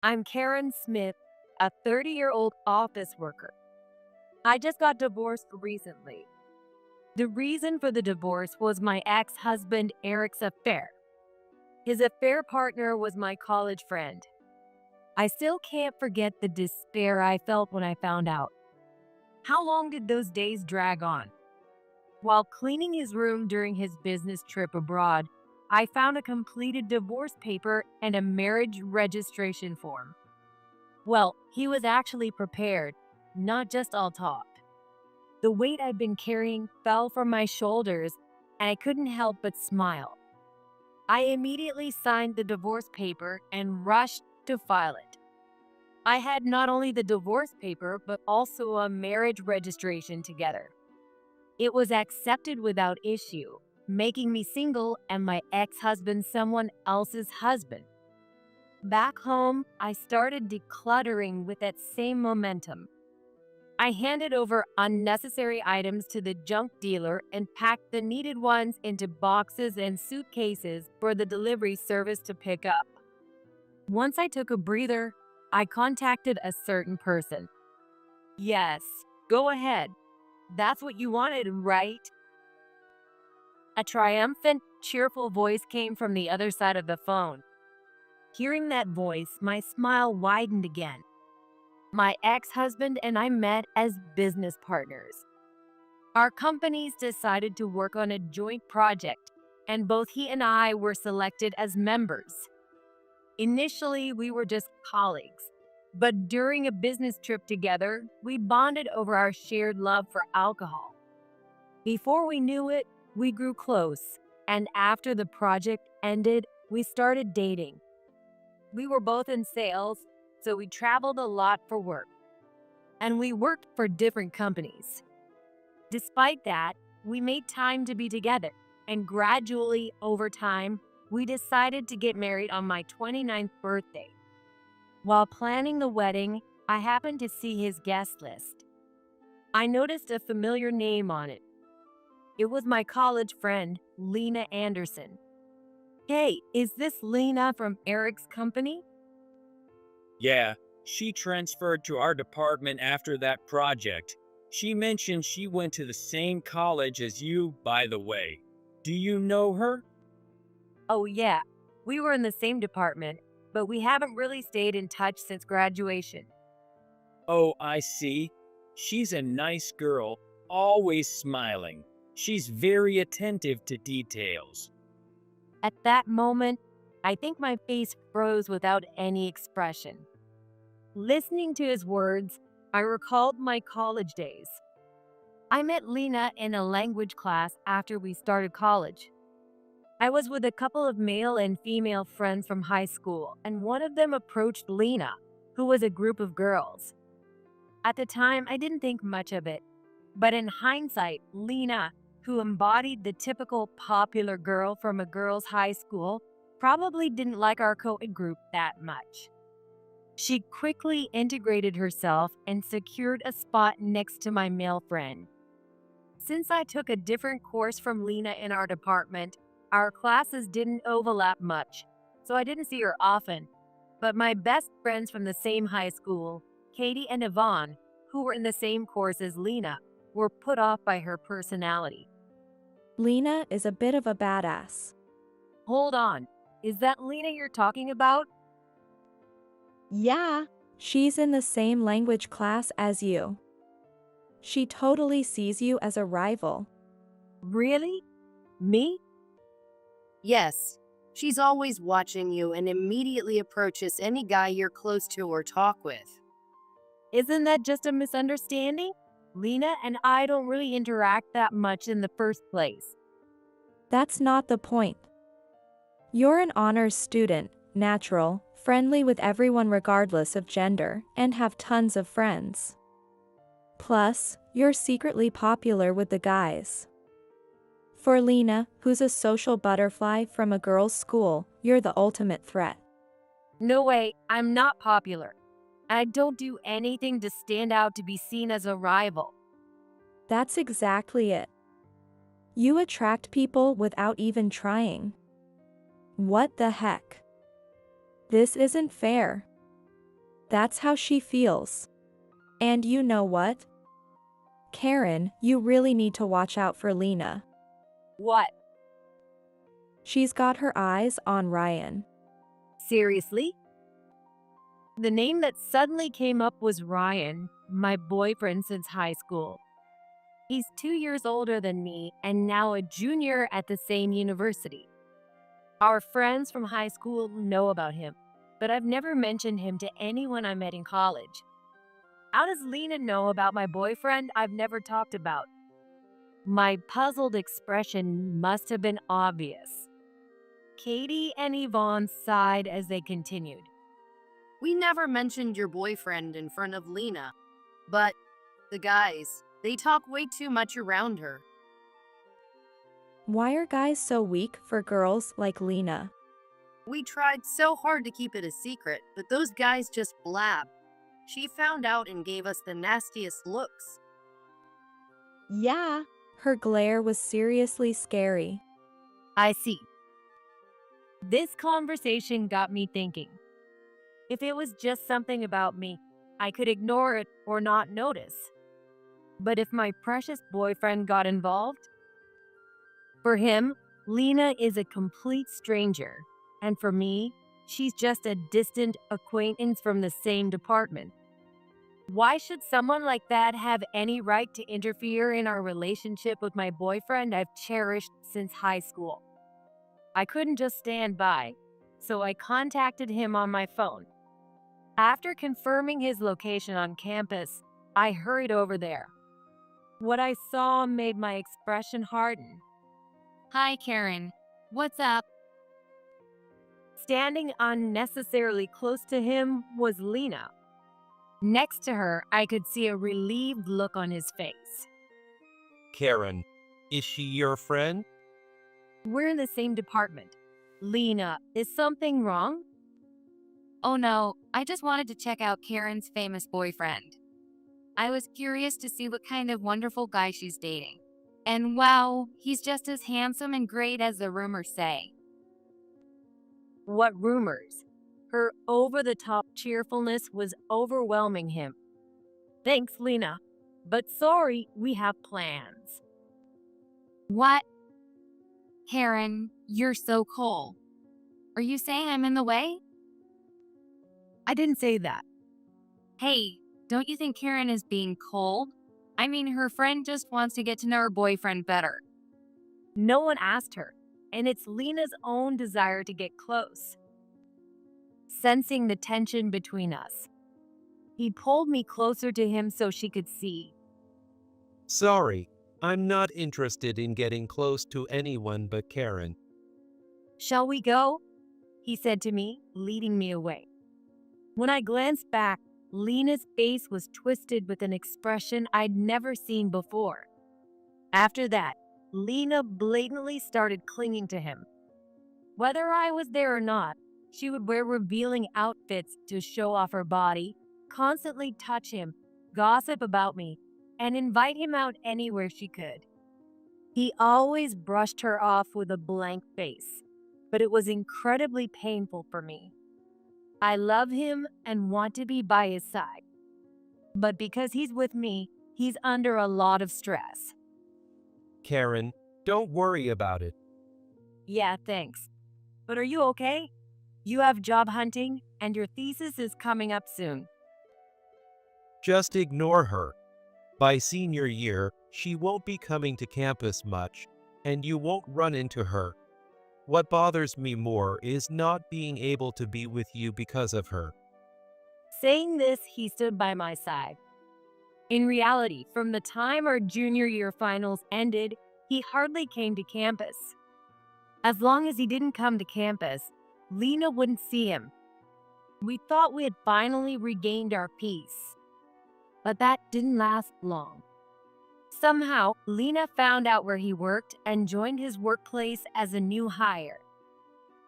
I'm Karen Smith, a 30-year-old office worker. I just got divorced recently. The reason for the divorce was my ex-husband Eric's affair. His affair partner was my college friend. I still can't forget the despair I felt when I found out. How long did those days drag on? While cleaning his room during his business trip abroad, I found a completed divorce paper and a marriage registration form. Well, he was actually prepared, not just all talk. The weight I'd been carrying fell from my shoulders, and I couldn't help but smile. I immediately signed the divorce paper and rushed to file it. I had not only the divorce paper, but also a marriage registration together. It was accepted without issue, making me single and my ex-husband someone else's husband. Back home, I started decluttering with that same momentum. I handed over unnecessary items to the junk dealer and packed the needed ones into boxes and suitcases for the delivery service to pick up. Once I took a breather, I contacted a certain person. Yes, go ahead. That's what you wanted, right? A triumphant, cheerful voice came from the other side of the phone. Hearing that voice, my smile widened again. My ex-husband and I met as business partners. Our companies decided to work on a joint project, and both he and I were selected as members. Initially, we were just colleagues, but during a business trip together, we bonded over our shared love for alcohol. Before we knew it, we grew close, and after the project ended, we started dating. We were both in sales, so we traveled a lot for work, and we worked for different companies. Despite that, we made time to be together, and gradually, over time, we decided to get married on my 29th birthday. While planning the wedding, I happened to see his guest list. I noticed a familiar name on it. It was my college friend, Lena Anderson. Hey, is this Lena from Eric's company? Yeah, she transferred to our department after that project. She mentioned she went to the same college as you, by the way. Do you know her? Oh, yeah. We were in the same department, but we haven't really stayed in touch since graduation. Oh, I see. She's a nice girl, always smiling. She's very attentive to details. At that moment, I think my face froze without any expression. Listening to his words, I recalled my college days. I met Lena in a language class after we started college. I was with a couple of male and female friends from high school, and one of them approached Lena, who was a group of girls. At the time, I didn't think much of it, but in hindsight, Lena, who embodied the typical popular girl from a girls' high school, probably didn't like our co-ed group that much. She quickly integrated herself and secured a spot next to my male friend. Since I took a different course from Lena in our department, our classes didn't overlap much, so I didn't see her often. But my best friends from the same high school, Katie and Yvonne, who were in the same course as Lena, were put off by her personality. Lena is a bit of a badass. Hold on, is that Lena you're talking about? Yeah, she's in the same language class as you. She totally sees you as a rival. Really? Me? Yes, she's always watching you and immediately approaches any guy you're close to or talk with. Isn't that just a misunderstanding? Lena and I don't really interact that much in the first place. That's not the point. You're an honors student, natural, friendly with everyone regardless of gender, and have tons of friends. Plus, you're secretly popular with the guys. For Lena, who's a social butterfly from a girls' school, you're the ultimate threat. No way, I'm not popular. I don't do anything to stand out to be seen as a rival. That's exactly it. You attract people without even trying. What the heck? This isn't fair. That's how she feels. And you know what? Karen, you really need to watch out for Lena. What? She's got her eyes on Ryan. Seriously? The name that suddenly came up was Ryan, my boyfriend since high school. He's 2 years older than me and now a junior at the same university. Our friends from high school know about him, but I've never mentioned him to anyone I met in college. How does Lena know about my boyfriend I've never talked about? My puzzled expression must have been obvious. Katie and Yvonne sighed as they continued. We never mentioned your boyfriend in front of Lena, but the guys, they talk way too much around her. Why are guys so weak for girls like Lena? We tried so hard to keep it a secret, but those guys just blab. She found out and gave us the nastiest looks. Yeah. Her glare was seriously scary. I see. This conversation got me thinking. If it was just something about me, I could ignore it or not notice. But if my precious boyfriend got involved? For him, Lena is a complete stranger. And for me, she's just a distant acquaintance from the same department. Why should someone like that have any right to interfere in our relationship with my boyfriend I've cherished since high school? I couldn't just stand by, so I contacted him on my phone. After confirming his location on campus, I hurried over there. What I saw made my expression harden. Hi, Karen. What's up? Standing unnecessarily close to him was Lena. Next to her, I could see a relieved look on his face. Karen, is she your friend? We're in the same department. Lena, is something wrong? Oh no, I just wanted to check out Karen's famous boyfriend. I was curious to see what kind of wonderful guy she's dating. And wow, he's just as handsome and great as the rumors say. What rumors? Her over-the-top cheerfulness was overwhelming him. Thanks, Lena. But sorry, we have plans. What? Karen, you're so cold. Are you saying I'm in the way? I didn't say that. Hey, don't you think Karen is being cold? I mean, her friend just wants to get to know her boyfriend better. No one asked her, and it's Lena's own desire to get close. Sensing the tension between us, he pulled me closer to him so she could see. Sorry, I'm not interested in getting close to anyone but Karen. Shall we go? He said to me, leading me away. When I glanced back, Lena's face was twisted with an expression I'd never seen before. After that, Lena blatantly started clinging to him. Whether I was there or not, she would wear revealing outfits to show off her body, constantly touch him, gossip about me, and invite him out anywhere she could. He always brushed her off with a blank face, but it was incredibly painful for me. I love him and want to be by his side. But because he's with me, he's under a lot of stress. Karen, don't worry about it. Yeah, thanks. But are you okay? You have job hunting, and your thesis is coming up soon. Just ignore her. By senior year, she won't be coming to campus much, and you won't run into her. What bothers me more is not being able to be with you because of her. Saying this, he stood by my side. In reality, from the time our junior year finals ended, he hardly came to campus. As long as he didn't come to campus, Lena wouldn't see him. We thought we had finally regained our peace. But that didn't last long. Somehow, Lena found out where he worked and joined his workplace as a new hire.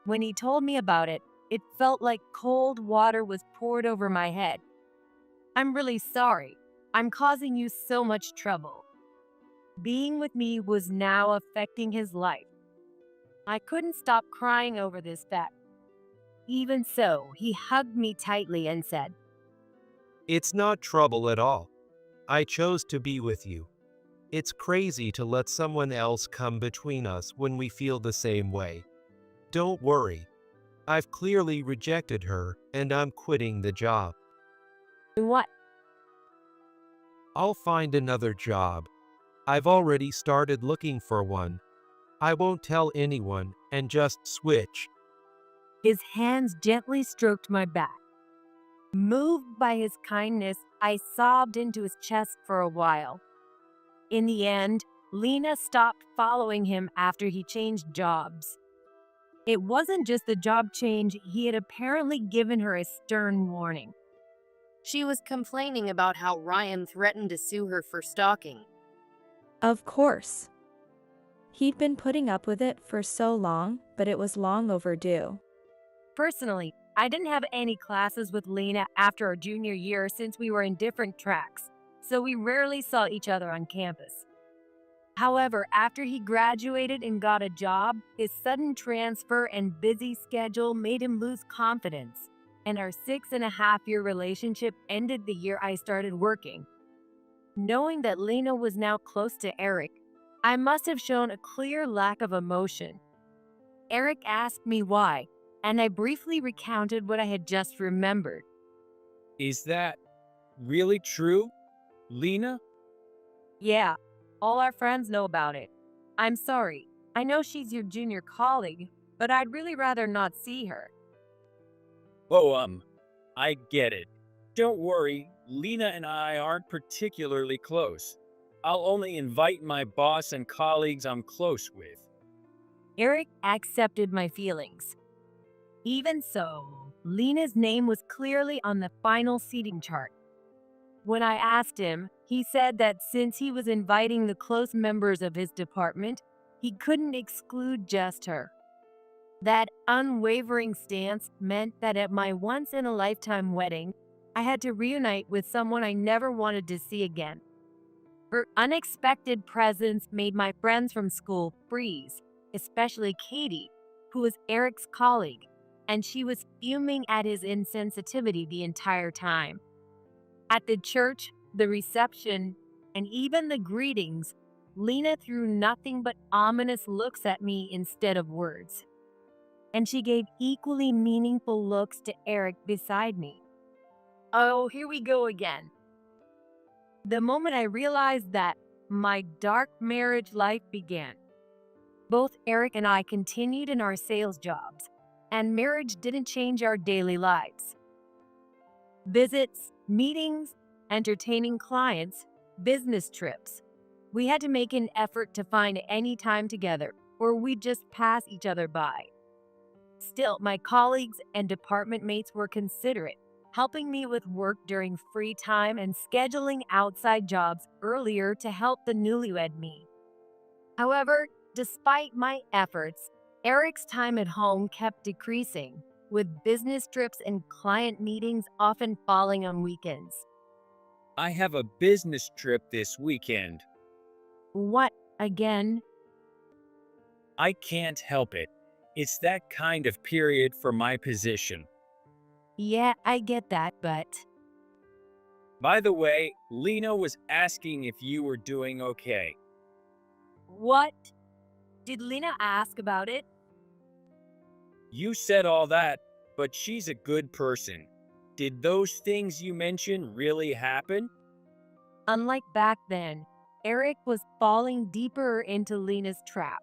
When he told me about it, it felt like cold water was poured over my head. I'm really sorry. I'm causing you so much trouble. Being with me was now affecting his life. I couldn't stop crying over this fact. Even so, he hugged me tightly and said, It's not trouble at all. I chose to be with you. It's crazy to let someone else come between us when we feel the same way. Don't worry. I've clearly rejected her, and I'm quitting the job. What? I'll find another job. I've already started looking for one. I won't tell anyone and just switch. His hands gently stroked my back. Moved by his kindness, I sobbed into his chest for a while. In the end, Lena stopped following him after he changed jobs. It wasn't just the job change, he had apparently given her a stern warning. She was complaining about how Ryan threatened to sue her for stalking. Of course. He'd been putting up with it for so long, but it was long overdue. Personally, I didn't have any classes with Lena after our junior year since we were in different tracks, so we rarely saw each other on campus. However, after he graduated and got a job, his sudden transfer and busy schedule made him lose confidence, and our 6.5-year relationship ended the year I started working. Knowing that Lena was now close to Eric, I must have shown a clear lack of emotion. Eric asked me why, and I briefly recounted what I had just remembered. Is that really true, Lena? Yeah, all our friends know about it. I'm sorry. I know she's your junior colleague, but I'd really rather not see her. Oh, I get it. Don't worry, Lena and I aren't particularly close. I'll only invite my boss and colleagues I'm close with. Eric accepted my feelings. Even so, Lena's name was clearly on the final seating chart. When I asked him, he said that since he was inviting the close members of his department, he couldn't exclude just her. That unwavering stance meant that at my once-in-a-lifetime wedding, I had to reunite with someone I never wanted to see again. Her unexpected presence made my friends from school freeze, especially Katie, who was Eric's colleague, and she was fuming at his insensitivity the entire time. At the church, the reception, and even the greetings, Lena threw nothing but ominous looks at me instead of words. And she gave equally meaningful looks to Eric beside me. Oh, here we go again. The moment I realized that, my dark marriage life began. Both Eric and I continued in our sales jobs, and marriage didn't change our daily lives. Visits, meetings, entertaining clients, business trips. We had to make an effort to find any time together, or we'd just pass each other by. Still, my colleagues and department mates were considerate, helping me with work during free time and scheduling outside jobs earlier to help the newlywed me. However, despite my efforts, Eric's time at home kept decreasing, with business trips and client meetings often falling on weekends. I have a business trip this weekend. What, again? I can't help it. It's that kind of period for my position. Yeah, I get that, but... By the way, Lena was asking if you were doing okay. What? Did Lena ask about it? You said all that, but she's a good person. Did those things you mentioned really happen? Unlike back then, Eric was falling deeper into Lena's trap.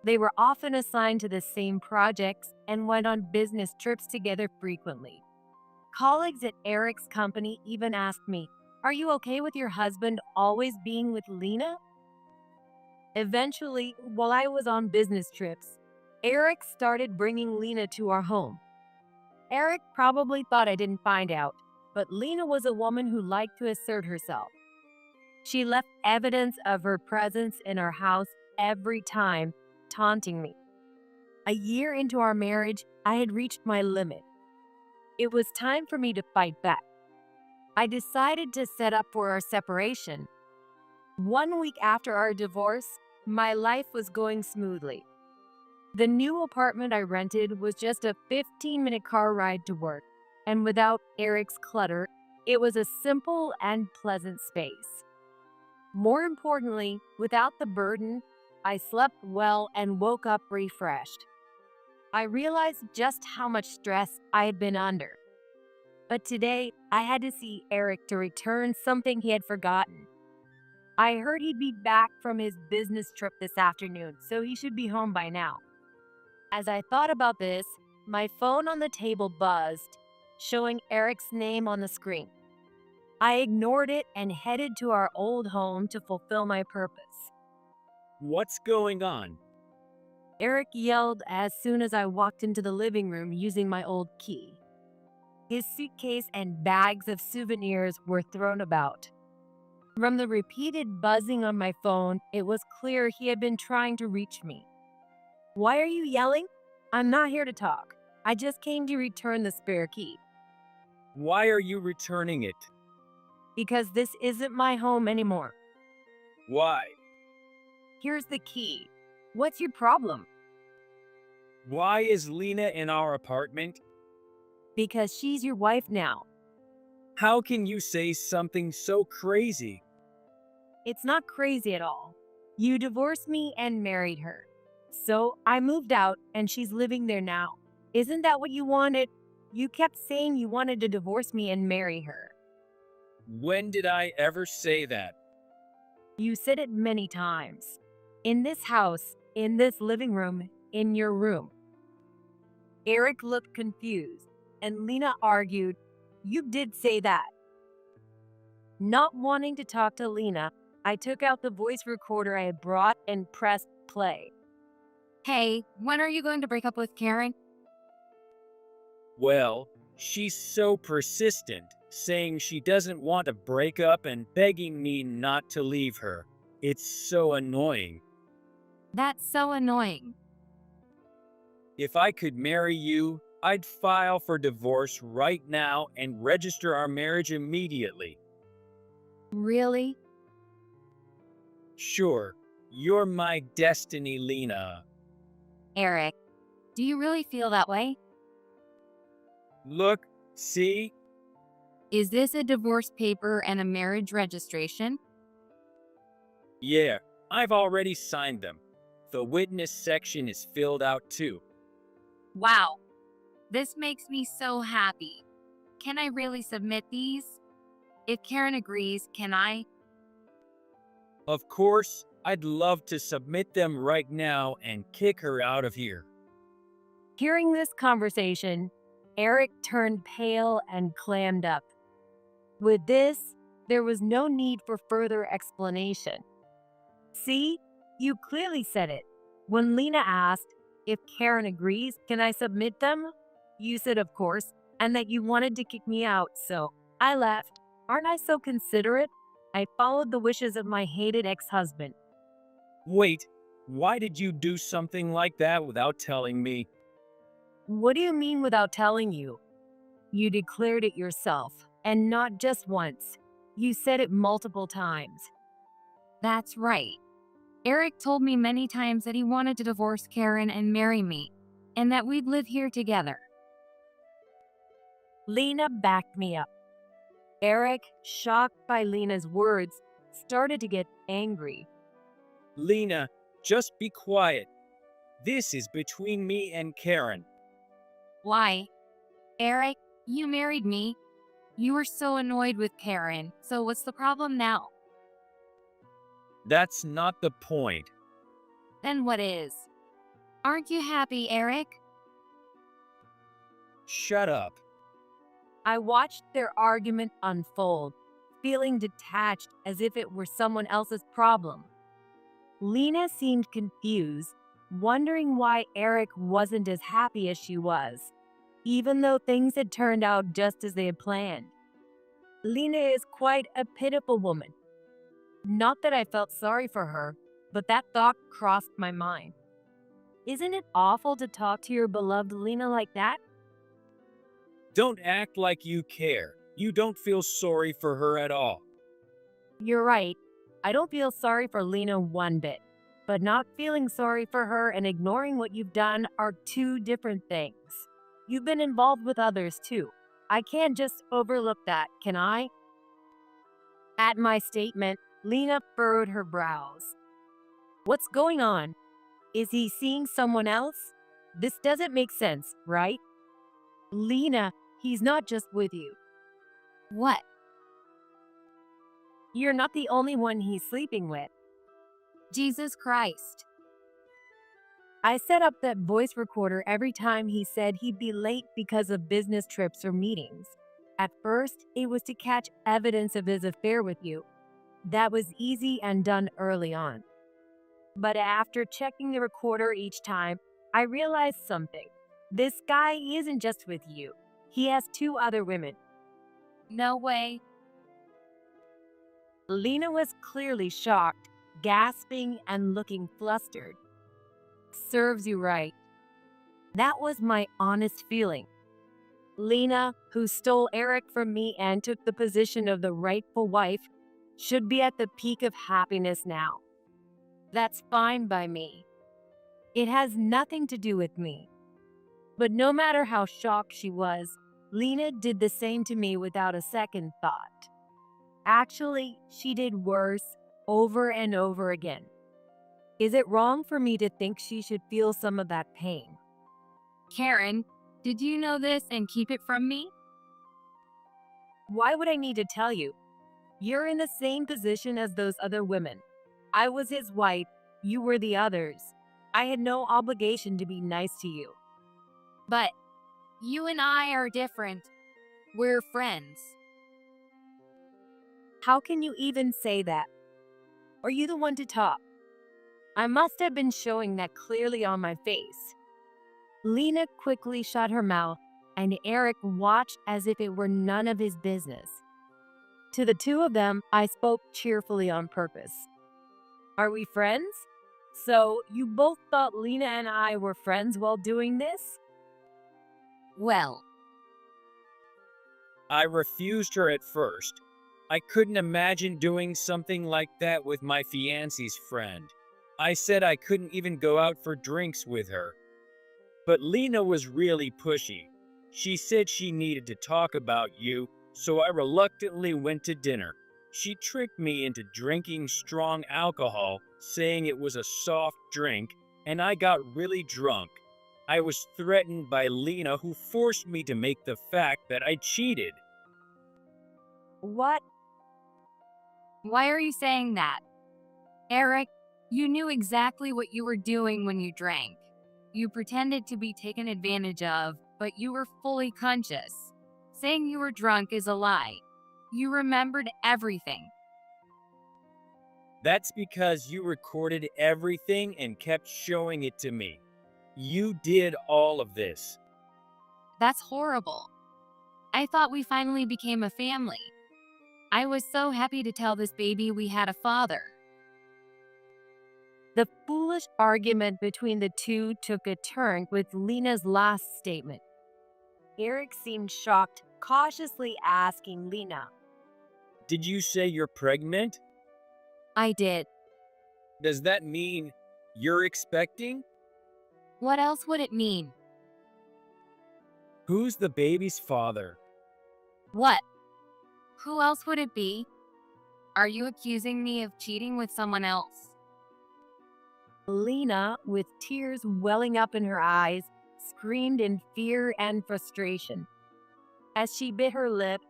They were often assigned to the same projects and went on business trips together frequently. Colleagues at Eric's company even asked me, "Are you okay with your husband always being with Lena?" Eventually, while I was on business trips, Eric started bringing Lena to our home. Eric probably thought I didn't find out, but Lena was a woman who liked to assert herself. She left evidence of her presence in our house every time, taunting me. A year into our marriage, I had reached my limit. It was time for me to fight back. I decided to set up for our separation. 1 week after our divorce, my life was going smoothly. The new apartment I rented was just a 15-minute car ride to work, and without Eric's clutter, It was a simple and pleasant space. More importantly, without the burden, I slept well and woke up refreshed. I realized just how much stress I had been under. But today, I had to see Eric to return something he had forgotten. I heard he'd be back from his business trip this afternoon, so he should be home by now. As I thought about this, my phone on the table buzzed, showing Eric's name on the screen. I ignored it and headed to our old home to fulfill my purpose. What's going on? Eric yelled as soon as I walked into the living room using my old key. His suitcase and bags of souvenirs were thrown about. From the repeated buzzing on my phone, it was clear he had been trying to reach me. Why are you yelling? I'm not here to talk. I just came to return the spare key. Why are you returning it? Because this isn't my home anymore. Why? Here's the key. What's your problem? Why is Lena in our apartment? Because she's your wife now. How can you say something so crazy? It's not crazy at all. You divorced me and married her. So I moved out and she's living there now. Isn't that what you wanted? You kept saying you wanted to divorce me and marry her. When did I ever say that? You said it many times. In this house, in this living room, in your room. Eric looked confused, and Lena argued, "You did say that." Not wanting to talk to Lena, I took out the voice recorder I had brought and pressed play. Hey, when are you going to break up with Karen? Well, she's so persistent, saying she doesn't want to break up and begging me not to leave her. It's so annoying. That's so annoying. If I could marry you, I'd file for divorce right now and register our marriage immediately. Really? Sure, you're my destiny, Lena. Eric, do you really feel that way? Look, see? Is this a divorce paper and a marriage registration? Yeah, I've already signed them. The witness section is filled out too. Wow, this makes me so happy. Can I really submit these? If Karen agrees, can I? Of course, I'd love to submit them right now and kick her out of here. Hearing this conversation, Eric turned pale and clammed up. With this, there was no need for further explanation. See, you clearly said it. When Lena asked, "If Karen agrees, can I submit them?" You said, "Of course," and that you wanted to kick me out, so I left. Aren't I so considerate? I followed the wishes of my hated ex-husband. Wait, why did you do something like that without telling me? What do you mean without telling you? You declared it yourself, and not just once. You said it multiple times. That's right. Eric told me many times that he wanted to divorce Karen and marry me, and that we'd live here together. Lena backed me up. Eric, shocked by Lena's words, started to get angry. Lena, just be quiet. This is between me and Karen. Why? Eric, you married me. You were so annoyed with Karen, so what's the problem now? That's not the point. Then what is? Aren't you happy, Eric? Shut up. I watched their argument unfold, feeling detached as if it were someone else's problem. Lena seemed confused, wondering why Eric wasn't as happy as she was, even though things had turned out just as they had planned. Lena is quite a pitiful woman. Not that I felt sorry for her, but that thought crossed my mind. Isn't it awful to talk to your beloved Lena like that? Don't act like you care. You don't feel sorry for her at all. You're right. I don't feel sorry for Lena one bit. But not feeling sorry for her and ignoring what you've done are two different things. You've been involved with others too. I can't just overlook that, can I? At my statement, Lena furrowed her brows. What's going on? Is he seeing someone else? This doesn't make sense, right? Lena, he's not just with you. What? You're not the only one he's sleeping with. Jesus Christ. I set up that voice recorder every time he said he'd be late because of business trips or meetings. At first, it was to catch evidence of his affair with you. That was easy and done early on. But after checking the recorder each time, I realized something. This guy isn't just with you. He has 2 other women. No way. Lena was clearly shocked, gasping and looking flustered. Serves you right. That was my honest feeling. Lena, who stole Eric from me and took the position of the rightful wife, should be at the peak of happiness now. That's fine by me. It has nothing to do with me. But no matter how shocked she was, Lena did the same to me without a second thought. Actually, she did worse over and over again. Is it wrong for me to think she should feel some of that pain? Karen, did you know this and keep it from me? Why would I need to tell you? You're in the same position as those other women. I was his wife, you were the others. I had no obligation to be nice to you. But you and I are different. We're friends. How can you even say that? Are you the one to talk? I must have been showing that clearly on my face. Lena quickly shut her mouth, and Eric watched as if it were none of his business. To the 2 of them, I spoke cheerfully on purpose. Are we friends? So, you both thought Lena and I were friends while doing this? Well, I refused her at first. I couldn't imagine doing something like that with my fiancé's friend. I said I couldn't even go out for drinks with her. But Lena was really pushy. She said she needed to talk about you, so I reluctantly went to dinner. She tricked me into drinking strong alcohol, saying it was a soft drink, and I got really drunk. I was threatened by Lena, who forced me to make the fact that I cheated. What? why are you saying that? Eric, you knew exactly what you were doing when you drank. You pretended to be taken advantage of, but you were fully conscious. Saying you were drunk is a lie. You remembered everything. That's because you recorded everything and kept showing it to me. You did all of this. That's horrible. I thought we finally became a family. I was so happy to tell this baby we had a father. The foolish argument between the 2 took a turn with Lena's last statement. Eric seemed shocked, cautiously asking Lena, Did you say you're pregnant? I did. Does that mean you're expecting? What else would it mean? Who's the baby's father? What? Who else would it be? Are you accusing me of cheating with someone else? Lena, with tears welling up in her eyes, screamed in fear and frustration. As she bit her lip,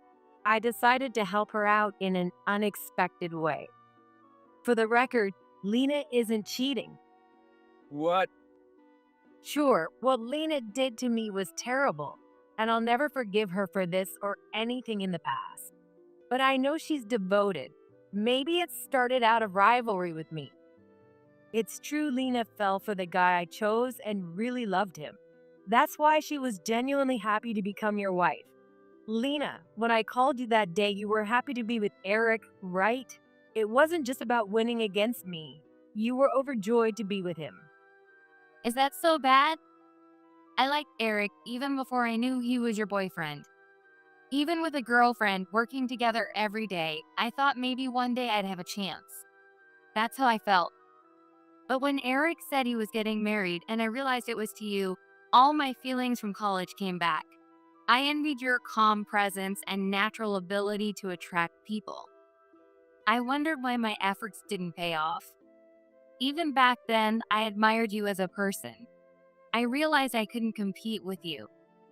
I decided to help her out in an unexpected way. For the record, Lena isn't cheating. What? Sure, what Lena did to me was terrible, and I'll never forgive her for this or anything in the past. But I know she's devoted. Maybe it started out of rivalry with me. It's true Lena fell for the guy I chose and really loved him. That's why she was genuinely happy to become your wife. Lena, when I called you that day, you were happy to be with Eric, right? It wasn't just about winning against me. You were overjoyed to be with him. Is that so bad? I liked Eric even before I knew he was your boyfriend. Even with a girlfriend working together every day, I thought maybe one day I'd have a chance. That's how I felt. But when Eric said he was getting married and I realized it was to you, all my feelings from college came back. I envied your calm presence and natural ability to attract people. I wondered why my efforts didn't pay off. Even back then, I admired you as a person. I realized I couldn't compete with you.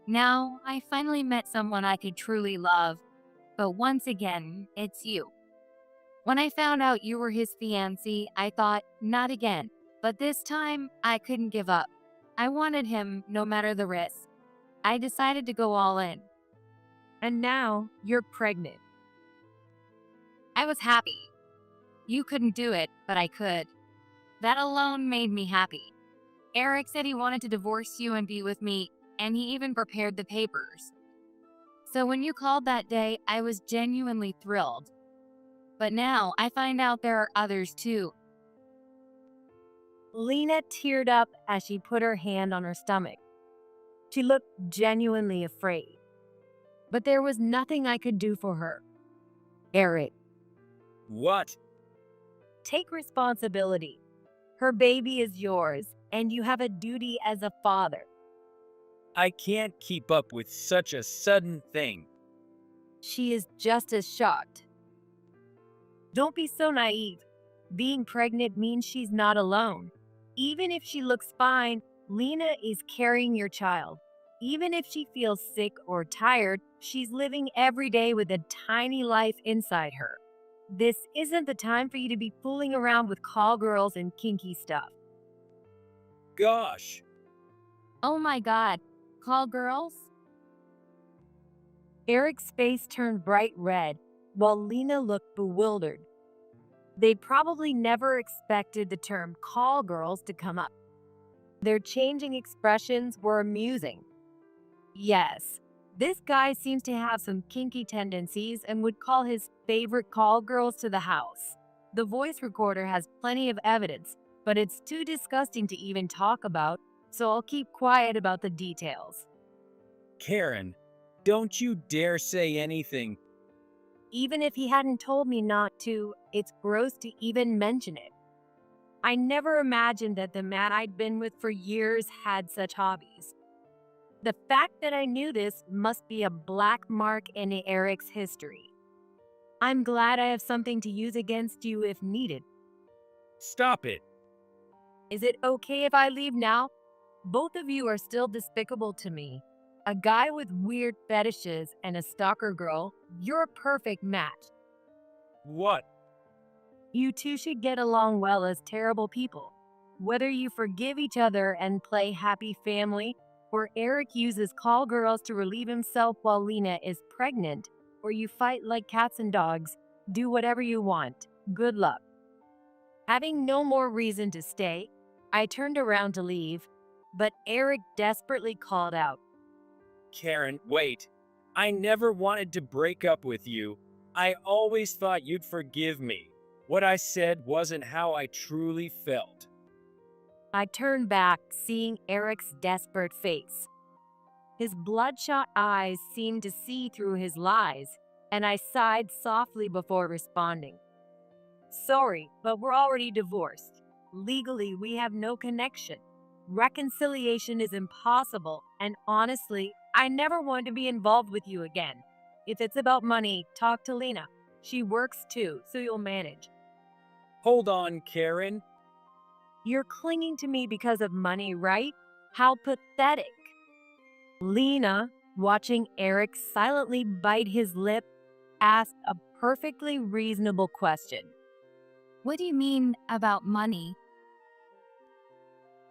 Now, I finally met someone I could truly love. But once again, it's you. When I found out you were his fiancé, I thought, not again. But this time, I couldn't give up. I wanted him no matter the risk. I decided to go all in. And now you're pregnant. I was happy. You couldn't do it, but I could. That alone made me happy. Eric said he wanted to divorce you and be with me, and he even prepared the papers. So when you called that day, I was genuinely thrilled. But now I find out there are others too. Lena teared up as she put her hand on her stomach. She looked genuinely afraid. But there was nothing I could do for her. Eric, What? take responsibility. Her baby is yours, and you have a duty as a father. I can't keep up with such a sudden thing. She is just as shocked. Don't be so naive. Being pregnant means she's not alone. Even if she looks fine, Lena is carrying your child. Even if she feels sick or tired, she's living every day with a tiny life inside her. This isn't the time for you to be fooling around with call girls and kinky stuff. Gosh. Oh my god, call girls? Eric's face turned bright red, while Lena looked bewildered. They probably never expected the term call girls to come up. Their changing expressions were amusing. Yes, this guy seems to have some kinky tendencies and would call his favorite call girls to the house. The voice recorder has plenty of evidence, but it's too disgusting to even talk about, so I'll keep quiet about the details. Karen, don't you dare say anything. Even if he hadn't told me not to, it's gross to even mention it. I never imagined that the man I'd been with for years had such hobbies. The fact that I knew this must be a black mark in Eric's history. I'm glad I have something to use against you if needed. Stop it. Is it okay if I leave now? Both of you are still despicable to me. A guy with weird fetishes and a stalker girl, you're a perfect match. What? You two should get along well as terrible people. Whether you forgive each other and play happy family, or Eric uses call girls to relieve himself while Lena is pregnant, or you fight like cats and dogs, do whatever you want. Good luck. Having no more reason to stay, I turned around to leave, but Eric desperately called out. Karen, wait. I never wanted to break up with you. I always thought you'd forgive me. What I said wasn't how I truly felt. I turned back, seeing Eric's desperate face. His bloodshot eyes seemed to see through his lies, and I sighed softly before responding. Sorry, but we're already divorced. Legally, we have no connection. Reconciliation is impossible, and honestly, I never want to be involved with you again. If it's about money, talk to Lena. She works too, so you'll manage. Hold on, Karen. You're clinging to me because of money, right? How pathetic. Lena, watching Eric silently bite his lip, asked a perfectly reasonable question. What do you mean about money?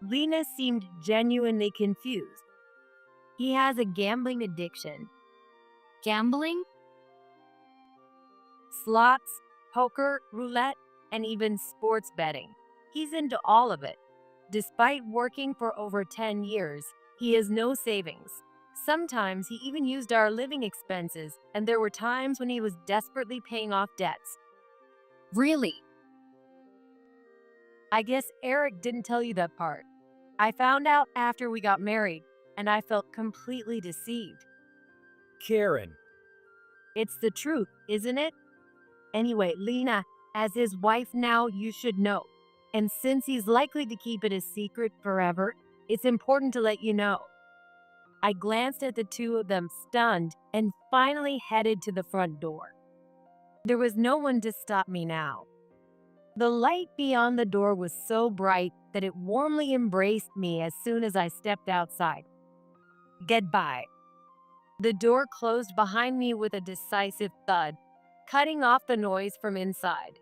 Lena seemed genuinely confused. He has a gambling addiction. Gambling? Slots, poker, roulette, and even sports betting. He's into all of it. Despite working for over 10 years, he has no savings. Sometimes he even used our living expenses, and there were times when he was desperately paying off debts. Really? I guess Eric didn't tell you that part. I found out after we got married, and I felt completely deceived. Karen. It's the truth, isn't it? Anyway, Lena, as his wife now, you should know. And since he's likely to keep it a secret forever, it's important to let you know. I glanced at the two of them, stunned, and finally headed to the front door. There was no one to stop me now. The light beyond the door was so bright that it warmly embraced me as soon as I stepped outside. Goodbye. The door closed behind me with a decisive thud, cutting off the noise from inside.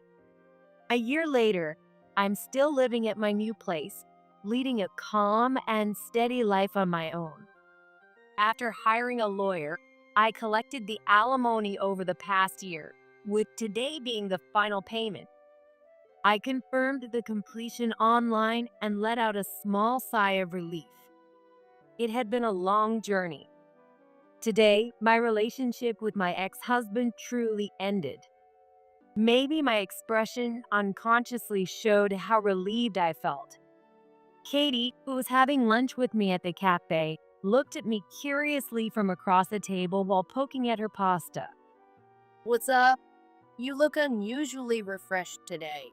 A year later, I'm still living at my new place, leading a calm and steady life on my own. After hiring a lawyer, I collected the alimony over the past year, with today being the final payment. I confirmed the completion online and let out a small sigh of relief. It had been a long journey. Today, my relationship with my ex-husband truly ended. Maybe my expression unconsciously showed how relieved I felt. Katie, who was having lunch with me at the cafe, looked at me curiously from across the table while poking at her pasta. What's up? You look unusually refreshed today.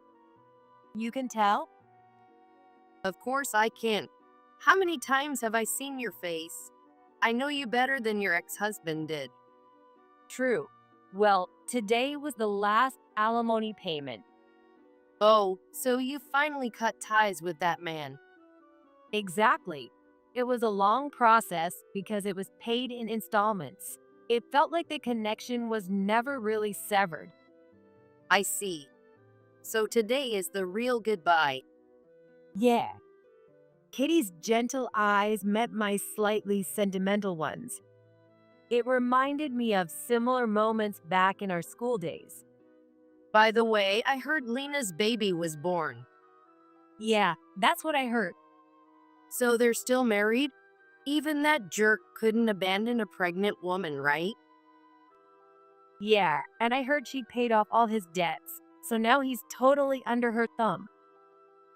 You can tell? Of course I can. How many times have I seen your face? I know you better than your ex-husband did. True. Well, today was the last alimony payment. Oh, so you finally cut ties with that man. Exactly. It was a long process because it was paid in installments. It felt like the connection was never really severed. I see. So today is the real goodbye. Yeah. Kitty's gentle eyes met my slightly sentimental ones. It reminded me of similar moments back in our school days. By the way, I heard Lena's baby was born. Yeah, that's what I heard. So they're still married? Even that jerk couldn't abandon a pregnant woman, right? Yeah, and I heard she paid off all his debts, so now he's totally under her thumb.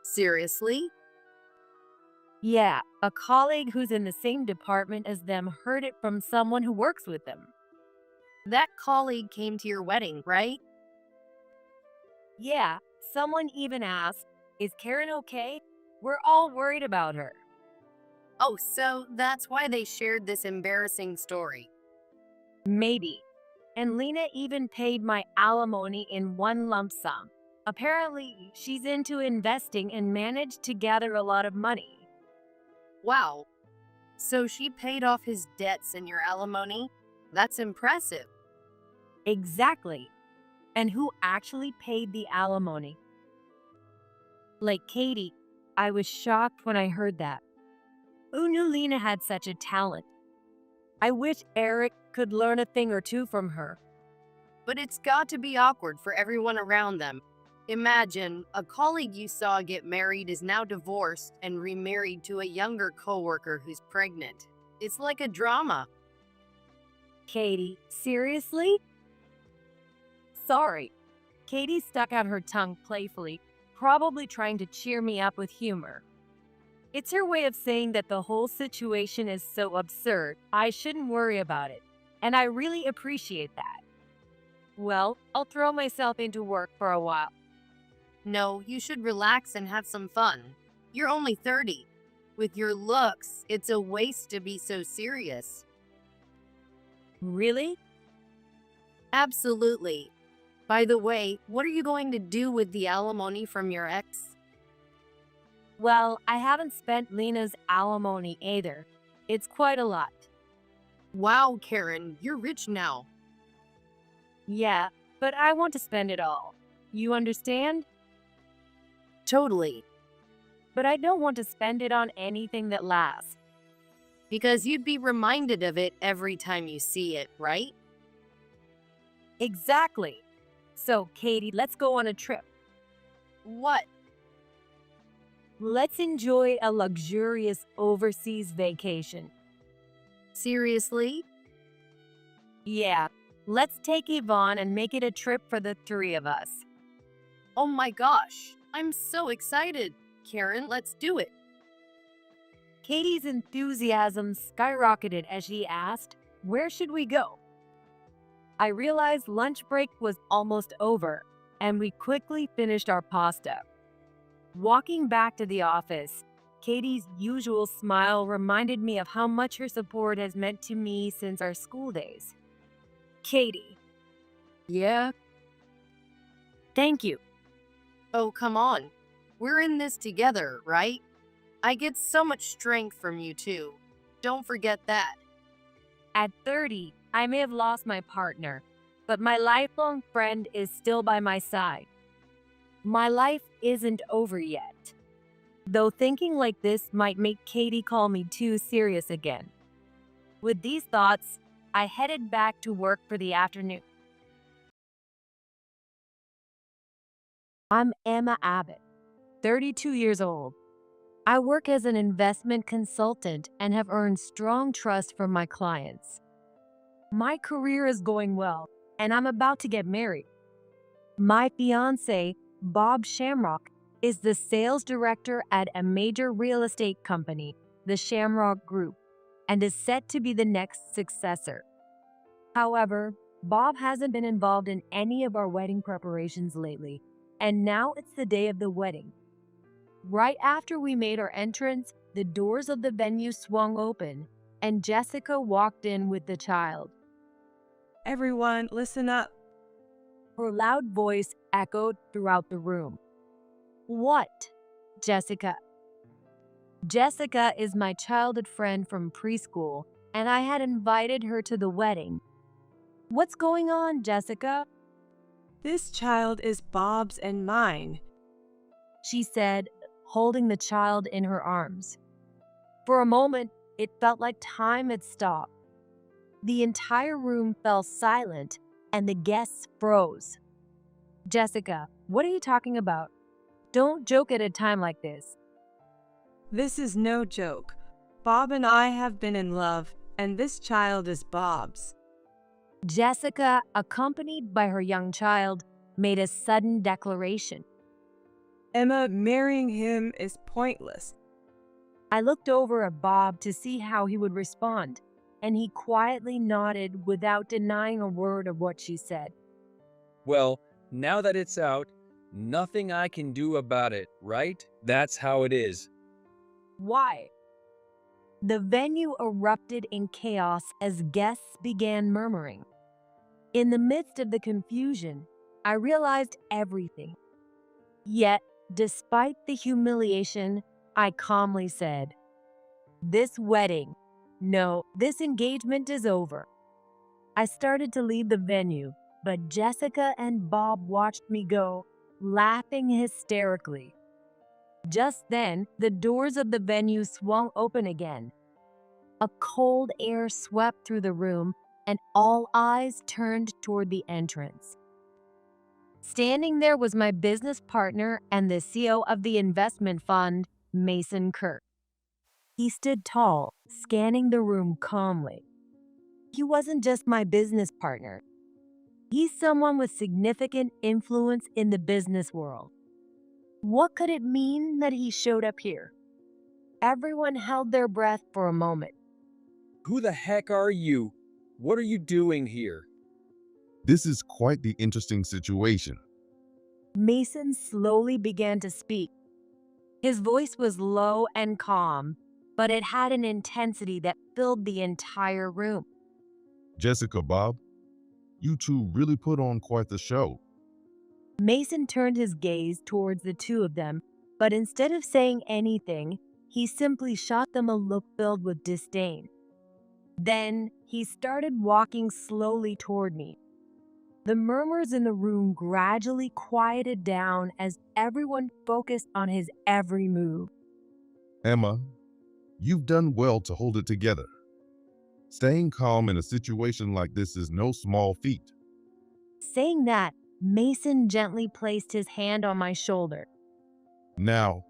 Seriously? Yeah, a colleague who's in the same department as them heard it from someone who works with them. That colleague came to your wedding, right? Yeah, someone even asked, "Is Karen okay? We're all worried about her." Oh, so that's why they shared this embarrassing story. Maybe. And Lena even paid my alimony in one lump sum. Apparently, she's into investing and managed to gather a lot of money. Wow. So she paid off his debts in your alimony? That's impressive. Exactly. And who actually paid the alimony? Like Katie, I was shocked when I heard that. Who knew Lena had such a talent? I wish Eric could learn a thing or two from her. But it's got to be awkward for everyone around them. Imagine a colleague you saw get married is now divorced and remarried to a younger coworker who's pregnant. It's like a drama. Katie, seriously? Sorry. Katie stuck out her tongue playfully, probably trying to cheer me up with humor. It's her way of saying that the whole situation is so absurd, I shouldn't worry about it. And I really appreciate that. Well, I'll throw myself into work for a while. No, you should relax and have some fun. You're only 30. With your looks, it's a waste to be so serious. Really? Absolutely. By the way, what are you going to do with the alimony from your ex? Well, I haven't spent Lena's alimony either. It's quite a lot. Wow, Karen, you're rich now. Yeah, but I want to spend it all. You understand? Totally. But I don't want to spend it on anything that lasts. Because you'd be reminded of it every time you see it, right? Exactly. So, Katie, let's go on a trip. What? Let's enjoy a luxurious overseas vacation. Seriously? Yeah, let's take Yvonne and make it a trip for the three of us. Oh my gosh, I'm so excited. Karen, let's do it. Katie's enthusiasm skyrocketed as she asked, "Where should we go?" I realized lunch break was almost over, and we quickly finished our pasta. Walking back to the office, Katie's usual smile reminded me of how much her support has meant to me since our school days. Katie. Yeah? Thank you. Oh, come on. We're in this together, right? I get so much strength from you too. Don't forget that. At 30, I may have lost my partner, but my lifelong friend is still by my side. My life isn't over yet. Though thinking like this might make Katie call me too serious again. With these thoughts, I headed back to work for the afternoon. I'm Emma Abbott, 32 years old. I work as an investment consultant and have earned strong trust from my clients. My career is going well, and I'm about to get married. My fiancé, Bob Shamrock, is the sales director at a major real estate company, the Shamrock Group, and is set to be the next successor. However, Bob hasn't been involved in any of our wedding preparations lately, and now it's the day of the wedding. Right after we made our entrance, the doors of the venue swung open, and Jessica walked in with the child. Everyone, listen up. Her loud voice echoed throughout the room. What? Jessica. Jessica is my childhood friend from preschool, and I had invited her to the wedding. What's going on, Jessica? This child is Bob's and mine. She said, holding the child in her arms. For a moment, it felt like time had stopped. The entire room fell silent, and the guests froze. Jessica, what are you talking about? Don't joke at a time like this. This is no joke. Bob and I have been in love, and this child is Bob's. Jessica, accompanied by her young child, made a sudden declaration. Emma, marrying him is pointless. I looked over at Bob to see how he would respond, and he quietly nodded without denying a word of what she said. Well, now that it's out, nothing I can do about it, right? That's how it is. Why? The venue erupted in chaos as guests began murmuring. In the midst of the confusion, I realized everything. Yet, despite the humiliation, I calmly said, this engagement is over. I started to leave the venue, but Jessica and Bob watched me go, laughing hysterically. Just then, the doors of the venue swung open again. A cold air swept through the room, and all eyes turned toward the entrance. Standing there was my business partner and the CEO of the investment fund, Mason Kirk. He stood tall, scanning the room calmly. He wasn't just my business partner. He's someone with significant influence in the business world. What could it mean that he showed up here? Everyone held their breath for a moment. Who the heck are you? What are you doing here? This is quite the interesting situation. Mason slowly began to speak. His voice was low and calm, but it had an intensity that filled the entire room. Jessica, Bob, you two really put on quite the show. Mason turned his gaze towards the two of them, but instead of saying anything, he simply shot them a look filled with disdain. Then he started walking slowly toward me. The murmurs in the room gradually quieted down as everyone focused on his every move. Emma, you've done well to hold it together. Staying calm in a situation like this is no small feat. Saying that, Mason gently placed his hand on my shoulder. Now,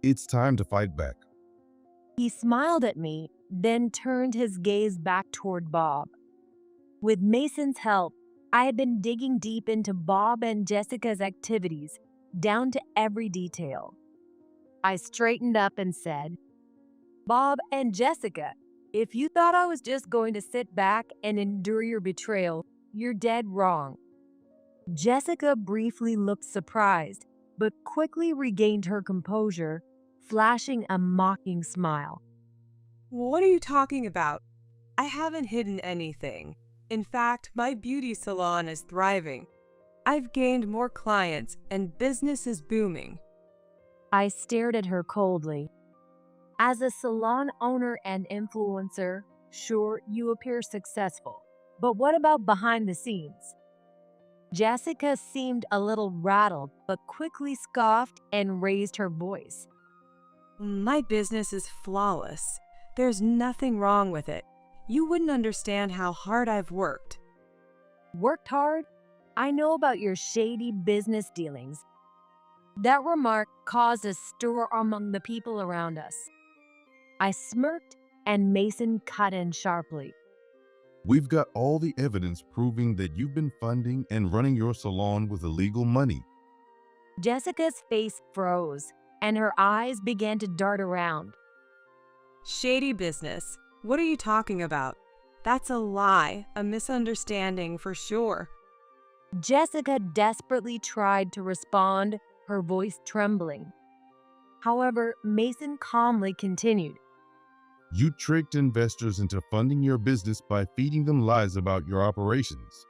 it's time to fight back. He smiled at me, then turned his gaze back toward Bob. With Mason's help, I had been digging deep into Bob and Jessica's activities, down to every detail. I straightened up and said, Bob and Jessica, if you thought I was just going to sit back and endure your betrayal, you're dead wrong. Jessica briefly looked surprised, but quickly regained her composure, flashing a mocking smile. What are you talking about? I haven't hidden anything. In fact, my beauty salon is thriving. I've gained more clients and business is booming. I stared at her coldly. As a salon owner and influencer, sure, you appear successful. But what about behind the scenes? Jessica seemed a little rattled, but quickly scoffed and raised her voice. My business is flawless. There's nothing wrong with it. You wouldn't understand how hard I've worked. Worked hard? I know about your shady business dealings. That remark caused a stir among the people around us. I smirked and Mason cut in sharply. We've got all the evidence proving that you've been funding and running your salon with illegal money. Jessica's face froze and her eyes began to dart around. Shady business? What are you talking about? That's a lie, a misunderstanding for sure. Jessica desperately tried to respond, her voice trembling. However, Mason calmly continued. You tricked investors into funding your business by feeding them lies about your operations.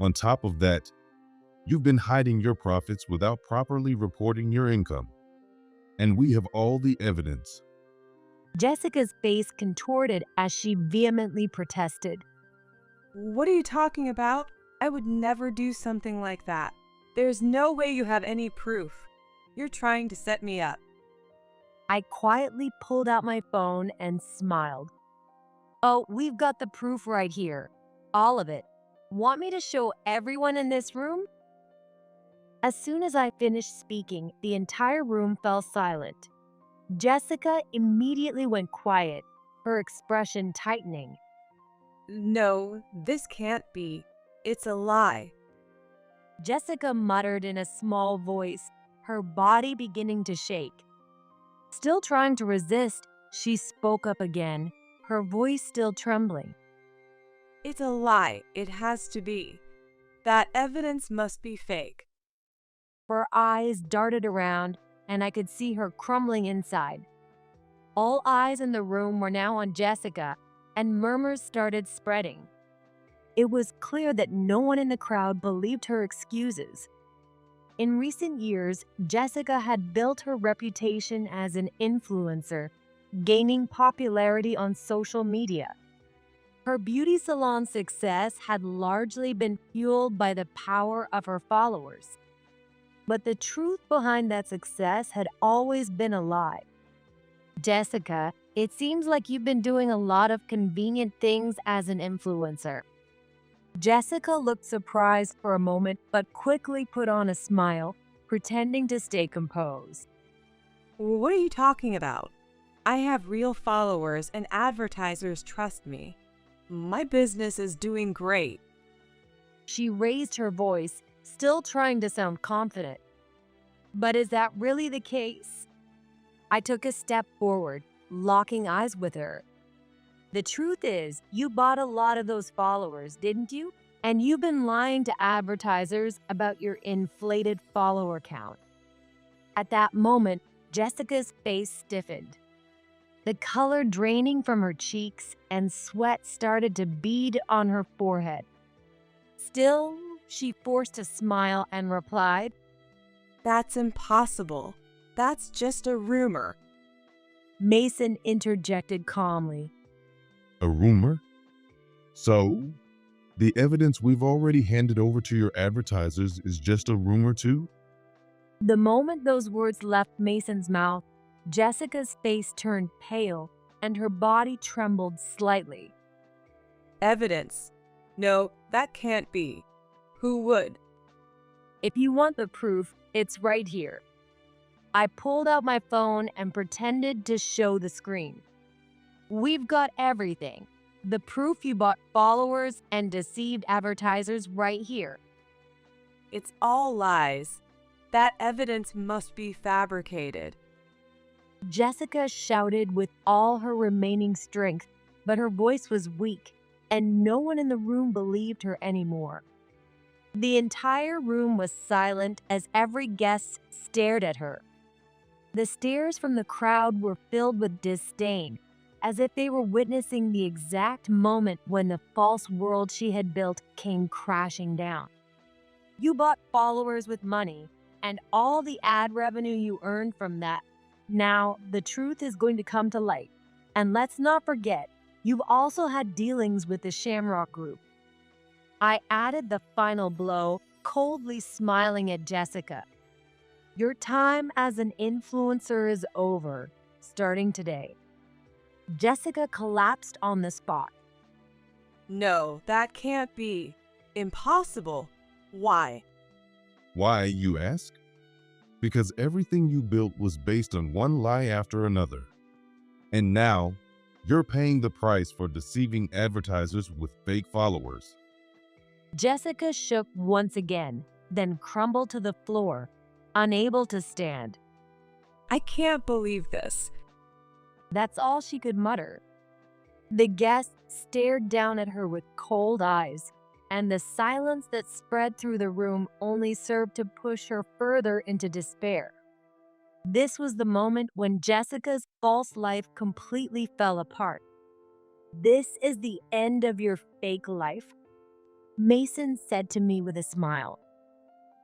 On top of that, you've been hiding your profits without properly reporting your income. And we have all the evidence. Jessica's face contorted as she vehemently protested. What are you talking about? I would never do something like that. There's no way you have any proof. You're trying to set me up. I quietly pulled out my phone and smiled. Oh, we've got the proof right here. All of it. Want me to show everyone in this room? As soon as I finished speaking, the entire room fell silent. Jessica immediately went quiet, her expression tightening. No, this can't be. It's a lie. Jessica muttered in a small voice, her body beginning to shake. Still trying to resist, she spoke up again, her voice still trembling. It's a lie. It has to be. That evidence must be fake. Her eyes darted around, and I could see her crumbling inside. All eyes in the room were now on Jessica, and murmurs started spreading. It was clear that no one in the crowd believed her excuses. In recent years, Jessica had built her reputation as an influencer, gaining popularity on social media. Her beauty salon success had largely been fueled by the power of her followers. But the truth behind that success had always been a lie. Jessica, it seems like you've been doing a lot of convenient things as an influencer. Jessica looked surprised for a moment, but quickly put on a smile, pretending to stay composed. What are you talking about? I have real followers and advertisers trust me. My business is doing great. She raised her voice, still trying to sound confident. But is that really the case? I took a step forward, locking eyes with her. The truth is, you bought a lot of those followers, didn't you? And you've been lying to advertisers about your inflated follower count. At that moment, Jessica's face stiffened. The color draining from her cheeks and sweat started to bead on her forehead. Still, she forced a smile and replied, That's impossible. That's just a rumor. Mason interjected calmly. A rumor? So, the evidence we've already handed over to your advertisers is just a rumor too? The moment those words left Mason's mouth, Jessica's face turned pale and her body trembled slightly. Evidence? No, that can't be. Who would? If you want the proof, it's right here. I pulled out my phone and pretended to show the screen. We've got everything. The proof you bought followers and deceived advertisers right here. It's all lies. That evidence must be fabricated. Jessica shouted with all her remaining strength, but her voice was weak, and no one in the room believed her anymore. The entire room was silent as every guest stared at her. The stares from the crowd were filled with disdain, as if they were witnessing the exact moment when the false world she had built came crashing down. You bought followers with money, and all the ad revenue you earned from that. Now, the truth is going to come to light. And let's not forget, you've also had dealings with the Shamrock Group. I added the final blow, coldly smiling at Jessica. Your time as an influencer is over, starting today. Jessica collapsed on the spot. No, that can't be. Impossible. Why? Why, you ask? Because everything you built was based on one lie after another. And now, you're paying the price for deceiving advertisers with fake followers. Jessica shook once again, then crumbled to the floor, unable to stand. I can't believe this. That's all she could mutter. The guests stared down at her with cold eyes, and the silence that spread through the room only served to push her further into despair. This was the moment when Jessica's false life completely fell apart. This is the end of your fake life, Mason said to me with a smile.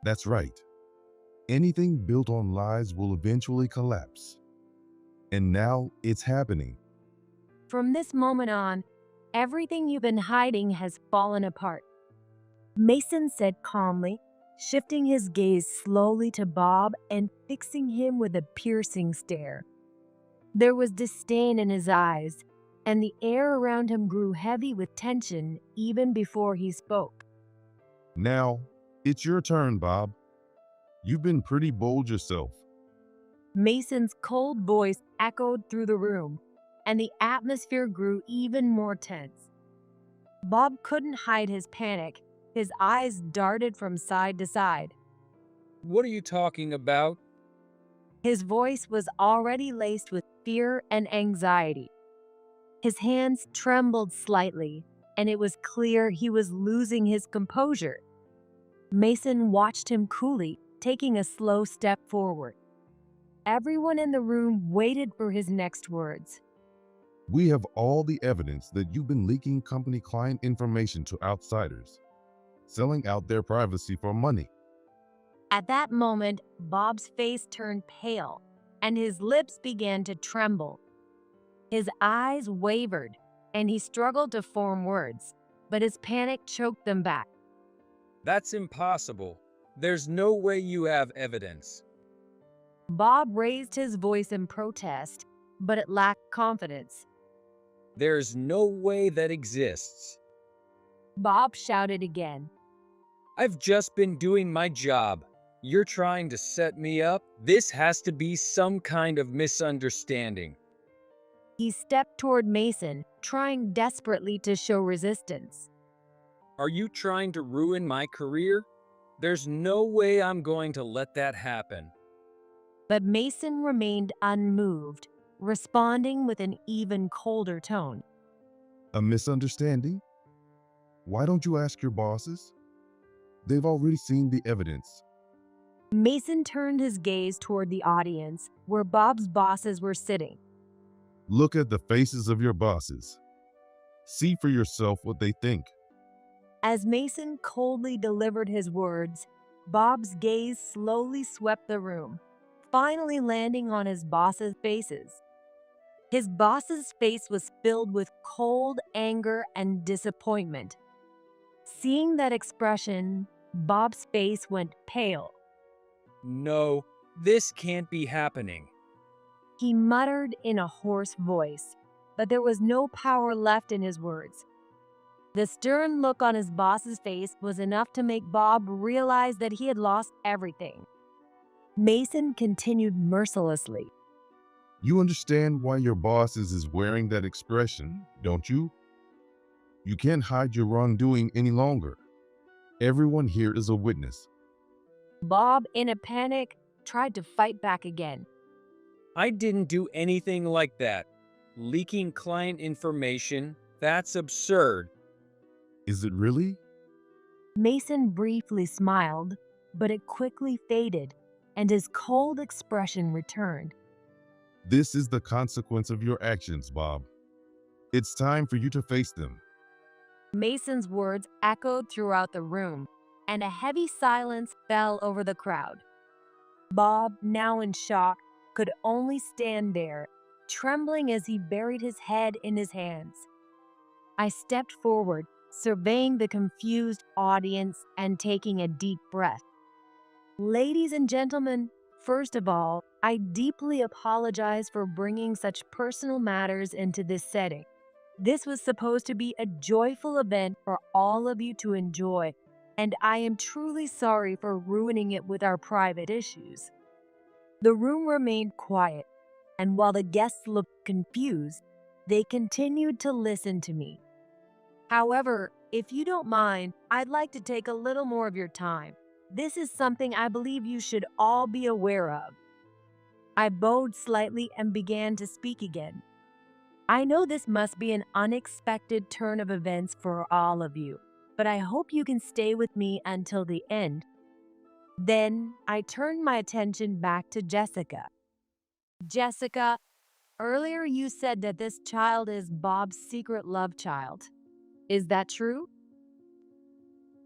That's right. Anything built on lies will eventually collapse. And now it's happening. From this moment on, everything you've been hiding has fallen apart, Mason said calmly, shifting his gaze slowly to Bob and fixing him with a piercing stare. There was disdain in his eyes, and the air around him grew heavy with tension even before he spoke. Now, it's your turn, Bob. You've been pretty bold yourself. Mason's cold voice echoed through the room, and the atmosphere grew even more tense. Bob couldn't hide his panic. His eyes darted from side to side. What are you talking about? His voice was already laced with fear and anxiety. His hands trembled slightly, and it was clear he was losing his composure. Mason watched him coolly, taking a slow step forward. Everyone in the room waited for his next words. We have all the evidence that you've been leaking company client information to outsiders, selling out their privacy for money. At that moment, Bob's face turned pale, and his lips began to tremble. His eyes wavered, and he struggled to form words, but his panic choked them back. That's impossible. There's no way you have evidence. Bob raised his voice in protest, but it lacked confidence. There's no way that exists. Bob shouted again. I've just been doing my job. You're trying to set me up? This has to be some kind of misunderstanding. He stepped toward Mason, trying desperately to show resistance. Are you trying to ruin my career? There's no way I'm going to let that happen. But Mason remained unmoved, responding with an even colder tone. A misunderstanding? Why don't you ask your bosses? They've already seen the evidence. Mason turned his gaze toward the audience, where Bob's bosses were sitting. Look at the faces of your bosses. See for yourself what they think. As Mason coldly delivered his words, Bob's gaze slowly swept the room, finally landing on his bosses' faces. His boss's face was filled with cold anger and disappointment. Seeing that expression, Bob's face went pale. No, this can't be happening. He muttered in a hoarse voice, but there was no power left in his words. The stern look on his boss's face was enough to make Bob realize that he had lost everything. Mason continued mercilessly. You understand why your boss is wearing that expression, don't you? You can't hide your wrongdoing any longer. Everyone here is a witness. Bob, in a panic, tried to fight back again. I didn't do anything like that. Leaking client information? That's absurd. Is it really? Mason briefly smiled, but it quickly faded, and his cold expression returned. This is the consequence of your actions, Bob. It's time for you to face them. Mason's words echoed throughout the room, and a heavy silence fell over the crowd. Bob, now in shock, could only stand there, trembling as he buried his head in his hands. I stepped forward, surveying the confused audience and taking a deep breath. Ladies and gentlemen, first of all, I deeply apologize for bringing such personal matters into this setting. This was supposed to be a joyful event for all of you to enjoy, and I am truly sorry for ruining it with our private issues. The room remained quiet, and while the guests looked confused, they continued to listen to me. However, if you don't mind, I'd like to take a little more of your time. This is something I believe you should all be aware of. I bowed slightly and began to speak again. I know this must be an unexpected turn of events for all of you, but I hope you can stay with me until the end. Then I turned my attention back to Jessica. Jessica, earlier you said that this child is Bob's secret love child. Is that true?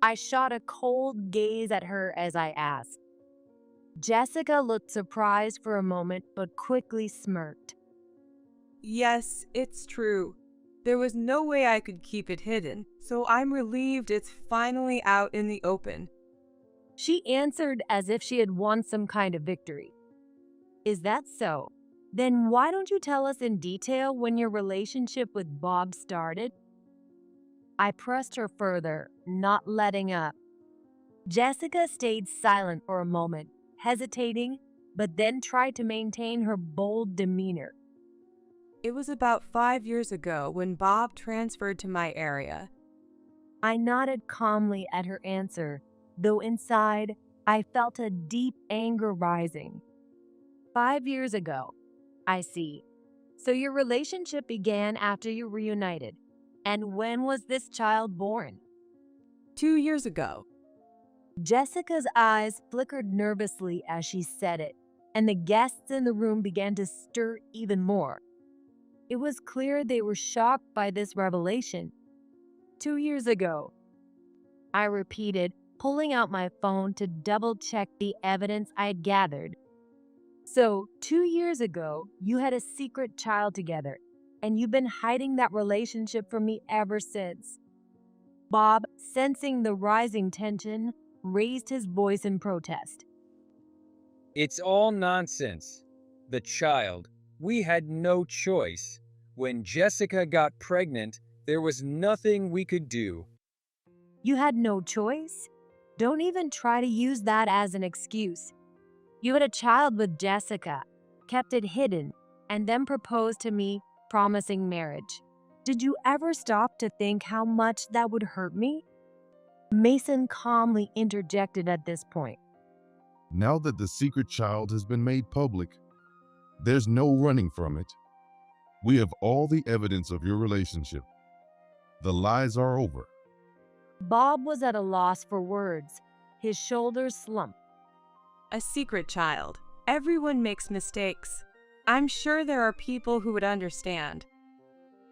I shot a cold gaze at her as I asked. Jessica looked surprised for a moment but quickly smirked. Yes, it's true. There was no way I could keep it hidden, so I'm relieved it's finally out in the open. She answered as if she had won some kind of victory. Is that so? Then why don't you tell us in detail when your relationship with Bob started? I pressed her further, not letting up. Jessica stayed silent for a moment, hesitating, but then tried to maintain her bold demeanor. It was about 5 years ago when Bob transferred to my area. I nodded calmly at her answer, though inside I felt a deep anger rising. 5 years ago, I see. So your relationship began after you reunited. And when was this child born? 2 years ago. Jessica's eyes flickered nervously as she said it, and the guests in the room began to stir even more. It was clear they were shocked by this revelation. 2 years ago, I repeated, pulling out my phone to double-check the evidence I had gathered. So, 2 years ago, you had a secret child together, and you've been hiding that relationship from me ever since. Bob, sensing the rising tension, raised his voice in protest. It's all nonsense. The child. We had no choice. When Jessica got pregnant, there was nothing we could do. You had no choice? Don't even try to use that as an excuse. You had a child with Jessica, kept it hidden, and then proposed to me, promising marriage. Did you ever stop to think how much that would hurt me? Mason calmly interjected at this point. Now that the secret child has been made public, there's no running from it. We have all the evidence of your relationship. The lies are over. Bob was at a loss for words. His shoulders slumped. A secret child. Everyone makes mistakes. I'm sure there are people who would understand.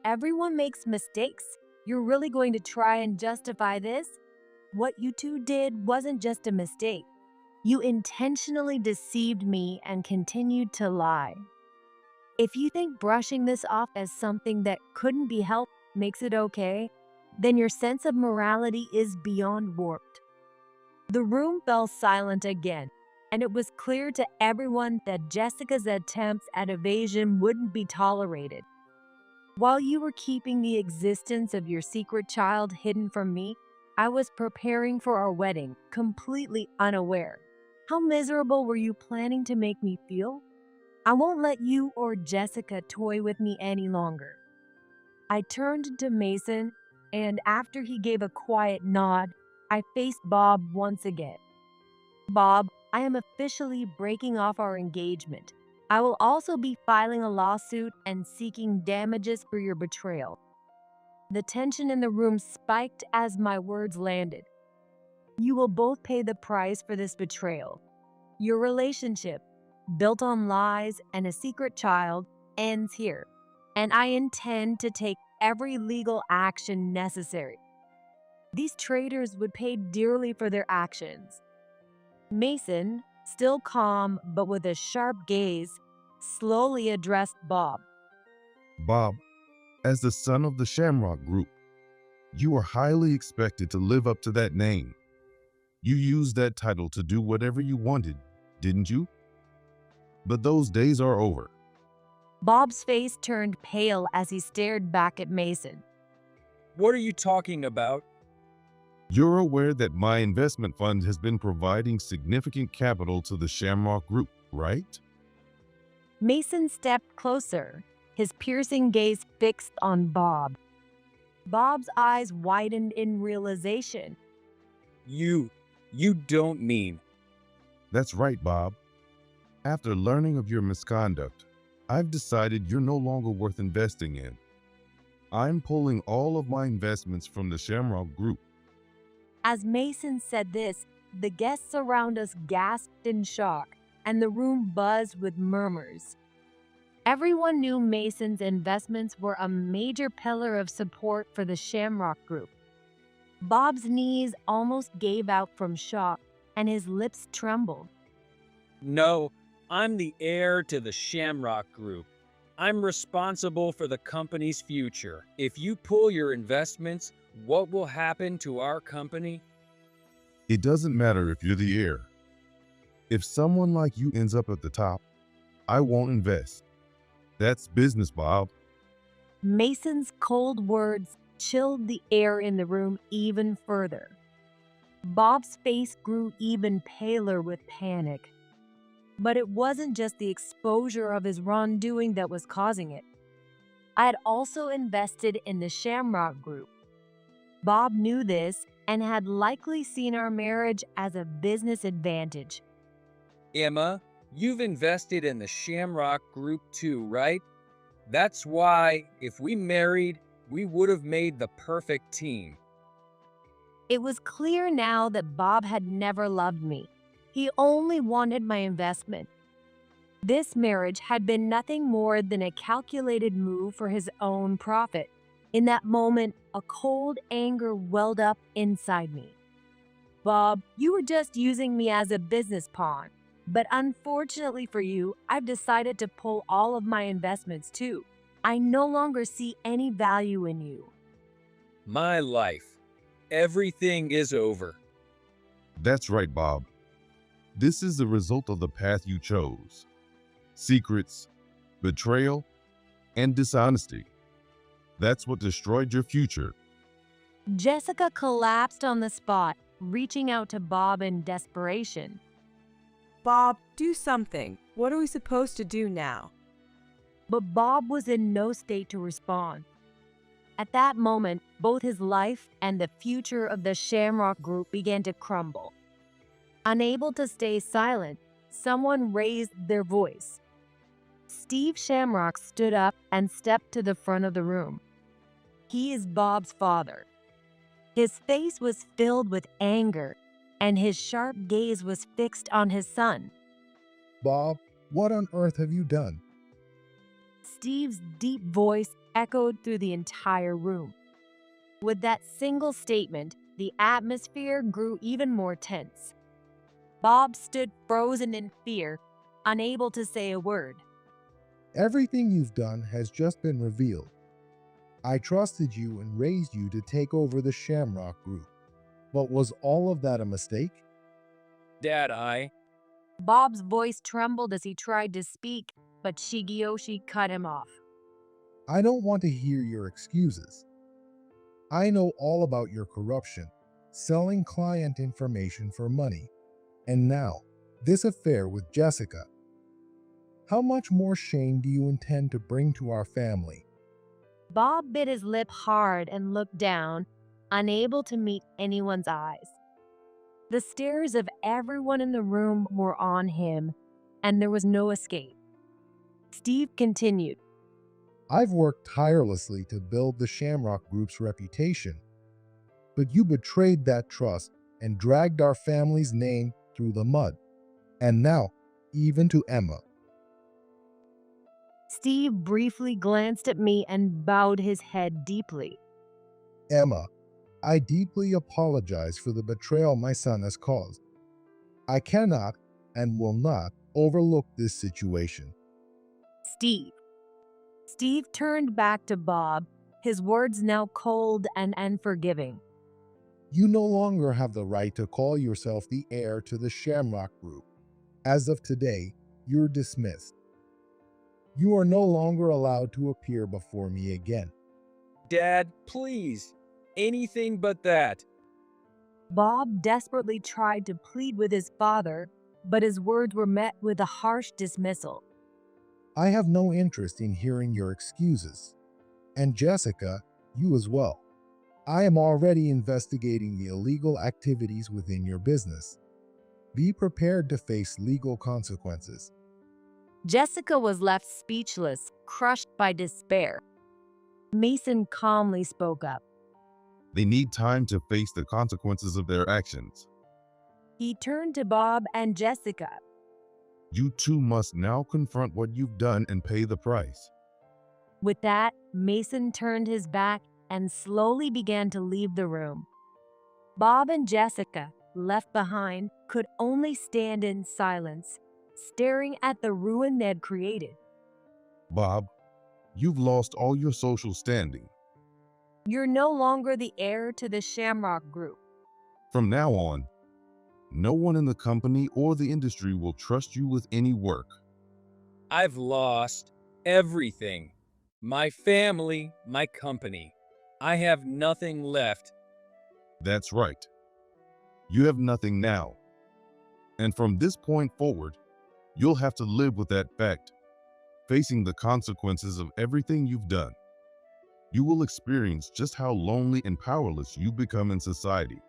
Everyone makes mistakes. You're really going to try and justify this? What you two did wasn't just a mistake. You intentionally deceived me and continued to lie. If you think brushing this off as something that couldn't be helped makes it okay, then your sense of morality is beyond warped. The room fell silent again, and it was clear to everyone that Jessica's attempts at evasion wouldn't be tolerated. While you were keeping the existence of your secret child hidden from me, I was preparing for our wedding, completely unaware. How miserable were you planning to make me feel? I won't let you or Jessica toy with me any longer. I turned to Mason, and after he gave a quiet nod, I faced Bob once again. Bob, I am officially breaking off our engagement. I will also be filing a lawsuit and seeking damages for your betrayal. The tension in the room spiked as my words landed. You will both pay the price for this betrayal. Your relationship, built on lies and a secret child, ends here, and I intend to take every legal action necessary. These traitors would pay dearly for their actions. Mason, still calm but with a sharp gaze, slowly addressed Bob. Bob, as the son of the Shamrock Group, you are highly expected to live up to that name. You used that title to do whatever you wanted, didn't you? But those days are over. Bob's face turned pale as he stared back at Mason. What are you talking about? You're aware that my investment fund has been providing significant capital to the Shamrock Group, right? Mason stepped closer, his piercing gaze fixed on Bob. Bob's eyes widened in realization. You don't mean. That's right, Bob. After learning of your misconduct, I've decided you're no longer worth investing in. I'm pulling all of my investments from the Shamrock Group. As Mason said this, the guests around us gasped in shock, and the room buzzed with murmurs. Everyone knew Mason's investments were a major pillar of support for the Shamrock Group. Bob's knees almost gave out from shock, and his lips trembled. No, I'm the heir to the Shamrock Group. I'm responsible for the company's future. If you pull your investments, what will happen to our company? It doesn't matter if you're the heir. If someone like you ends up at the top, I won't invest. That's business, Bob. Mason's cold words chilled the air in the room even further. Bob's face grew even paler with panic. But it wasn't just the exposure of his wrongdoing that was causing it. I had also invested in the Shamrock Group. Bob knew this and had likely seen our marriage as a business advantage. Emma, you've invested in the Shamrock Group too, right? That's why, if we married, we would have made the perfect team. It was clear now that Bob had never loved me. He only wanted my investment. This marriage had been nothing more than a calculated move for his own profit. In that moment, a cold anger welled up inside me. Bob, you were just using me as a business pawn. But unfortunately for you, I've decided to pull all of my investments too. I no longer see any value in you. My life. Everything is over. That's right, Bob. This is the result of the path you chose. Secrets, betrayal, and dishonesty. That's what destroyed your future. Jessica collapsed on the spot, reaching out to Bob in desperation. Bob, do something. What are we supposed to do now? But Bob was in no state to respond. At that moment, both his life and the future of the Shamrock Group began to crumble. Unable to stay silent, someone raised their voice. Steve Shamrock stood up and stepped to the front of the room. He is Bob's father. His face was filled with anger, and his sharp gaze was fixed on his son. Bob, what on earth have you done? Steve's deep voice echoed through the entire room. With that single statement, the atmosphere grew even more tense. Bob stood frozen in fear, unable to say a word. Everything you've done has just been revealed. I trusted you and raised you to take over the Shamrock Group. But was all of that a mistake? Dad, Bob's voice trembled as he tried to speak, but Shigeyoshi cut him off. I don't want to hear your excuses. I know all about your corruption, selling client information for money, and now this affair with Jessica. How much more shame do you intend to bring to our family? Bob bit his lip hard and looked down, unable to meet anyone's eyes. The stares of everyone in the room were on him, and there was no escape. Steve continued. I've worked tirelessly to build the Shamrock Group's reputation, but you betrayed that trust and dragged our family's name through the mud. And now, even to Emma. Steve briefly glanced at me and bowed his head deeply. Emma, I deeply apologize for the betrayal my son has caused. I cannot and will not overlook this situation. Steve. Steve turned back to Bob, his words now cold and unforgiving. You no longer have the right to call yourself the heir to the Shamrock Group. As of today, you're dismissed. You are no longer allowed to appear before me again. Dad, please. Anything but that. Bob desperately tried to plead with his father, but his words were met with a harsh dismissal. I have no interest in hearing your excuses. And Jessica, you as well. I am already investigating the illegal activities within your business. Be prepared to face legal consequences. Jessica was left speechless, crushed by despair. Mason calmly spoke up. They need time to face the consequences of their actions. He turned to Bob and Jessica. You two must now confront what you've done and pay the price. With that, Mason turned his back and slowly began to leave the room. Bob and Jessica, left behind, could only stand in silence, staring at the ruin they had created. Bob, you've lost all your social standing. You're no longer the heir to the Shamrock Group. From now on, no one in the company or the industry will trust you with any work. I've lost everything. My family, my company. I have nothing left. That's right. You have nothing now. And from this point forward, you'll have to live with that fact, facing the consequences of everything you've done. You will experience just how lonely and powerless you become in society.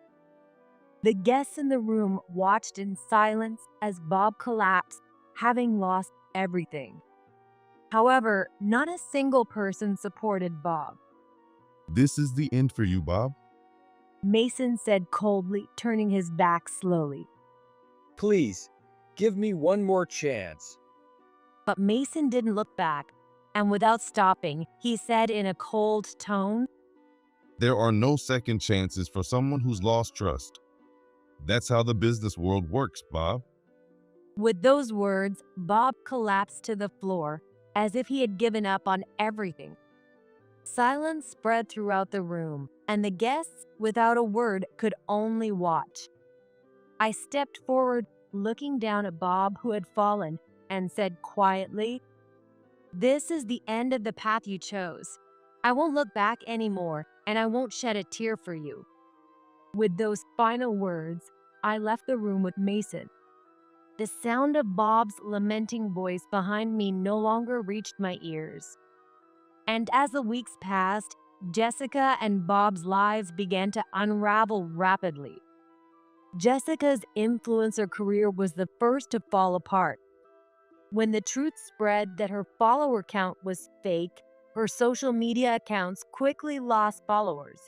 The guests in the room watched in silence as Bob collapsed, having lost everything. However, not a single person supported Bob. This is the end for you, Bob. Mason said coldly, turning his back slowly. Please, give me one more chance. But Mason didn't look back, and without stopping, he said in a cold tone, There are no second chances for someone who's lost trust. That's how the business world works, Bob. With those words, Bob collapsed to the floor as if he had given up on everything. Silence spread throughout the room, and the guests, without a word, could only watch. I stepped forward, looking down at Bob, who had fallen, and said quietly, "This is the end of the path you chose. I won't look back anymore, and I won't shed a tear for you." With those final words, I left the room with Mason. The sound of Bob's lamenting voice behind me no longer reached my ears. And as the weeks passed, Jessica and Bob's lives began to unravel rapidly. Jessica's influencer career was the first to fall apart. When the truth spread that her follower count was fake, her social media accounts quickly lost followers.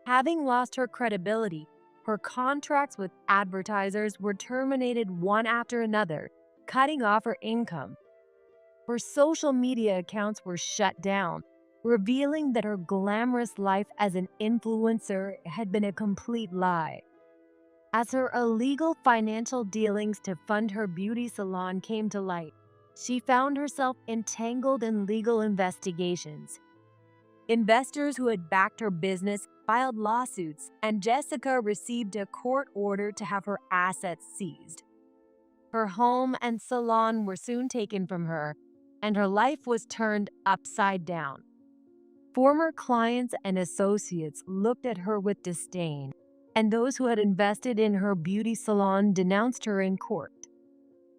Having lost her credibility, her contracts with advertisers were terminated one after another, cutting off her income. Her social media accounts were shut down, revealing that her glamorous life as an influencer had been a complete lie. As her illegal financial dealings to fund her beauty salon came to light, she found herself entangled in legal investigations. Investors who had backed her business filed lawsuits, and Jessica received a court order to have her assets seized. Her home and salon were soon taken from her, and her life was turned upside down. Former clients and associates looked at her with disdain, and those who had invested in her beauty salon denounced her in court.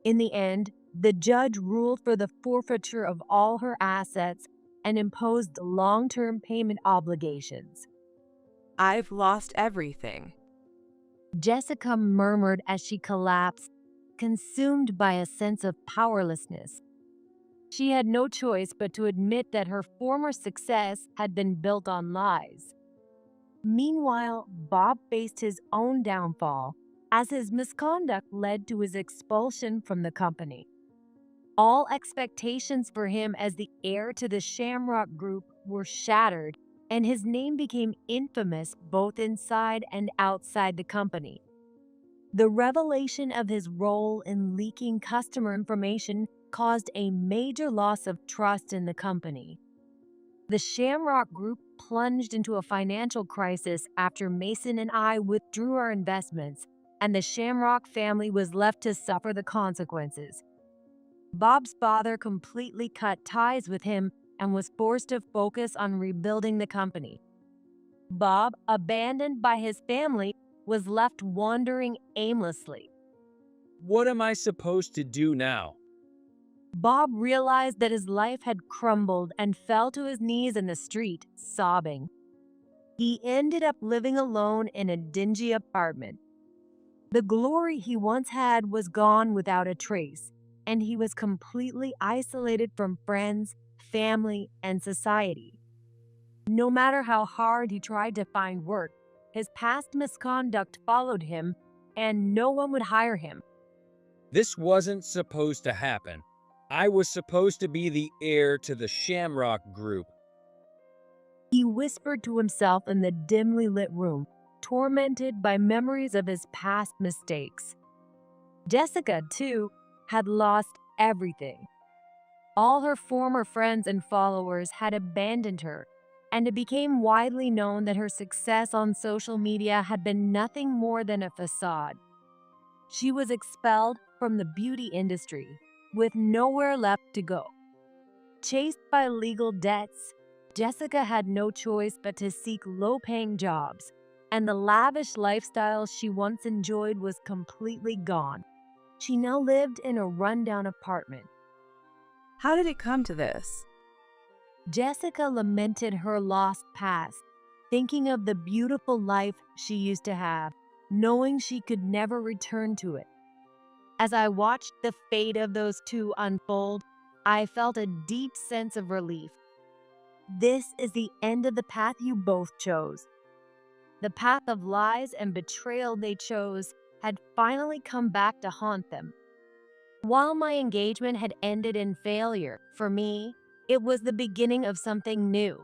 In the end, the judge ruled for the forfeiture of all her assets and imposed long-term payment obligations. I've lost everything. Jessica murmured as she collapsed, consumed by a sense of powerlessness. She had no choice but to admit that her former success had been built on lies. Meanwhile, Bob faced his own downfall as his misconduct led to his expulsion from the company. All expectations for him as the heir to the Shamrock Group were shattered, and his name became infamous both inside and outside the company. The revelation of his role in leaking customer information caused a major loss of trust in the company. The Shamrock Group plunged into a financial crisis after Mason and I withdrew our investments, and the Shamrock family was left to suffer the consequences. Bob's father completely cut ties with him and was forced to focus on rebuilding the company. Bob, abandoned by his family, was left wandering aimlessly. What am I supposed to do now? Bob realized that his life had crumbled and fell to his knees in the street, sobbing. He ended up living alone in a dingy apartment. The glory he once had was gone without a trace, and he was completely isolated from friends, family, and society. No matter how hard he tried to find work, his past misconduct followed him, and no one would hire him. This wasn't supposed to happen. I was supposed to be the heir to the Shamrock Group. He whispered to himself in the dimly lit room, tormented by memories of his past mistakes. Jessica, too, had lost everything. All her former friends and followers had abandoned her, and it became widely known that her success on social media had been nothing more than a facade. She was expelled from the beauty industry, with nowhere left to go. Chased by legal debts, Jessica had no choice but to seek low-paying jobs, and the lavish lifestyle she once enjoyed was completely gone. She now lived in a rundown apartment. How did it come to this? Jessica lamented her lost past, thinking of the beautiful life she used to have, knowing she could never return to it. As I watched the fate of those two unfold, I felt a deep sense of relief. This is the end of the path you both chose. The path of lies and betrayal they chose had finally come back to haunt them. While my engagement had ended in failure, for me, it was the beginning of something new.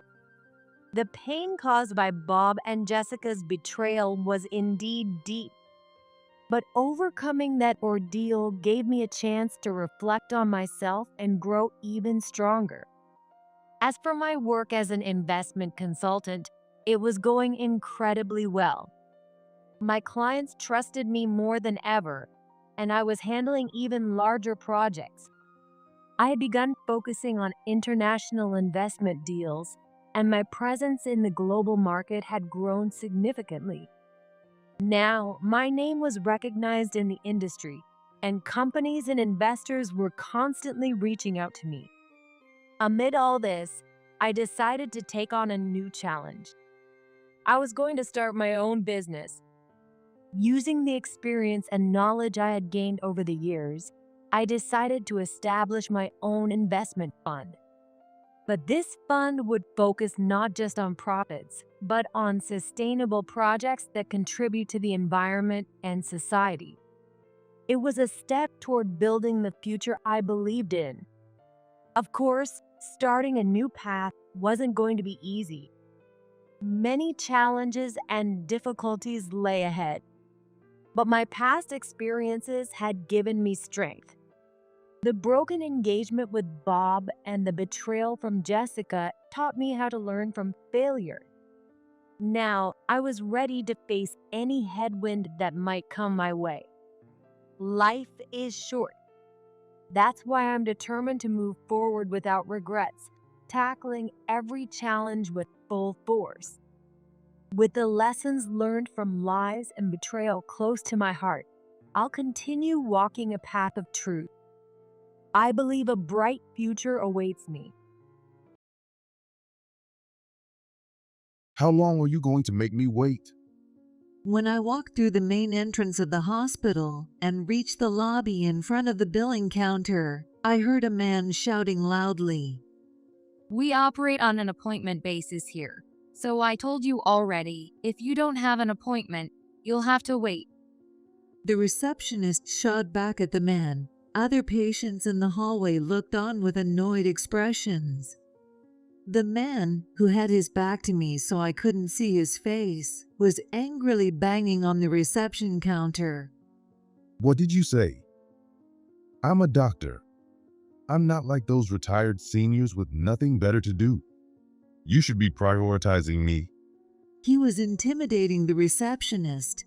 The pain caused by Bob and Jessica's betrayal was indeed deep. But overcoming that ordeal gave me a chance to reflect on myself and grow even stronger. As for my work as an investment consultant, it was going incredibly well. My clients trusted me more than ever, and I was handling even larger projects. I had begun focusing on international investment deals, and my presence in the global market had grown significantly. Now, my name was recognized in the industry, and companies and investors were constantly reaching out to me. Amid all this, I decided to take on a new challenge. I was going to start my own business. Using the experience and knowledge I had gained over the years, I decided to establish my own investment fund. But this fund would focus not just on profits, but on sustainable projects that contribute to the environment and society. It was a step toward building the future I believed in. Of course, starting a new path wasn't going to be easy. Many challenges and difficulties lay ahead, but my past experiences had given me strength. The broken engagement with Bob and the betrayal from Jessica taught me how to learn from failure. Now, I was ready to face any headwind that might come my way. Life is short. That's why I'm determined to move forward without regrets, tackling every challenge with full force. With the lessons learned from lies and betrayal close to my heart, I'll continue walking a path of truth. I believe a bright future awaits me. How long are you going to make me wait? When I walked through the main entrance of the hospital and reached the lobby in front of the billing counter, I heard a man shouting loudly, We operate on an appointment basis here. So I told you already, if you don't have an appointment, you'll have to wait. The receptionist shot back at the man. Other patients in the hallway looked on with annoyed expressions. The man, who had his back to me so I couldn't see his face, was angrily banging on the reception counter. What did you say? I'm a doctor. I'm not like those retired seniors with nothing better to do. You should be prioritizing me. He was intimidating the receptionist.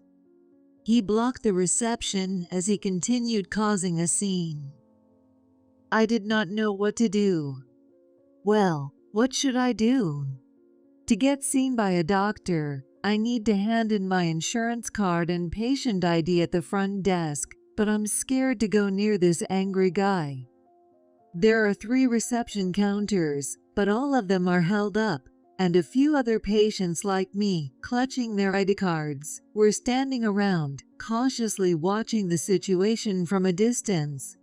He blocked the reception as he continued causing a scene. I did not know what to do. Well, what should I do? To get seen by a doctor, I need to hand in my insurance card and patient ID at the front desk, but I'm scared to go near this angry guy. There are 3 reception counters, but all of them are held up, and a few other patients like me, clutching their ID cards, were standing around, cautiously watching the situation from a distance.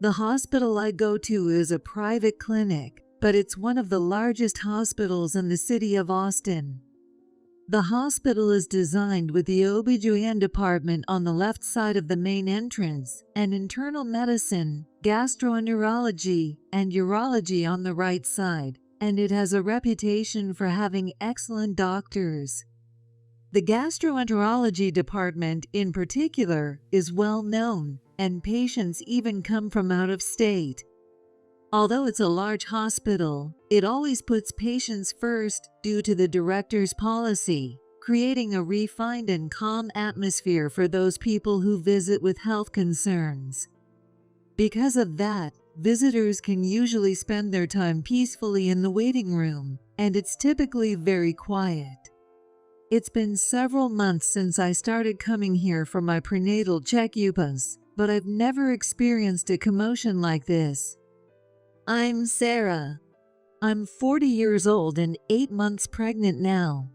The hospital I go to is a private clinic, but it's one of the largest hospitals in the city of Austin. The hospital is designed with the OB/GYN department on the left side of the main entrance, and internal medicine, gastroenterology, and urology on the right side, and it has a reputation for having excellent doctors. The gastroenterology department, in particular, is well known, and patients even come from out of state. Although it's a large hospital, it always puts patients first due to the director's policy, creating a refined and calm atmosphere for those people who visit with health concerns. Because of that, visitors can usually spend their time peacefully in the waiting room, and it's typically very quiet. It's been several months since I started coming here for my prenatal check-ups, but I've never experienced a commotion like this. I'm Sarah. I'm 40 years old and 8 months pregnant now.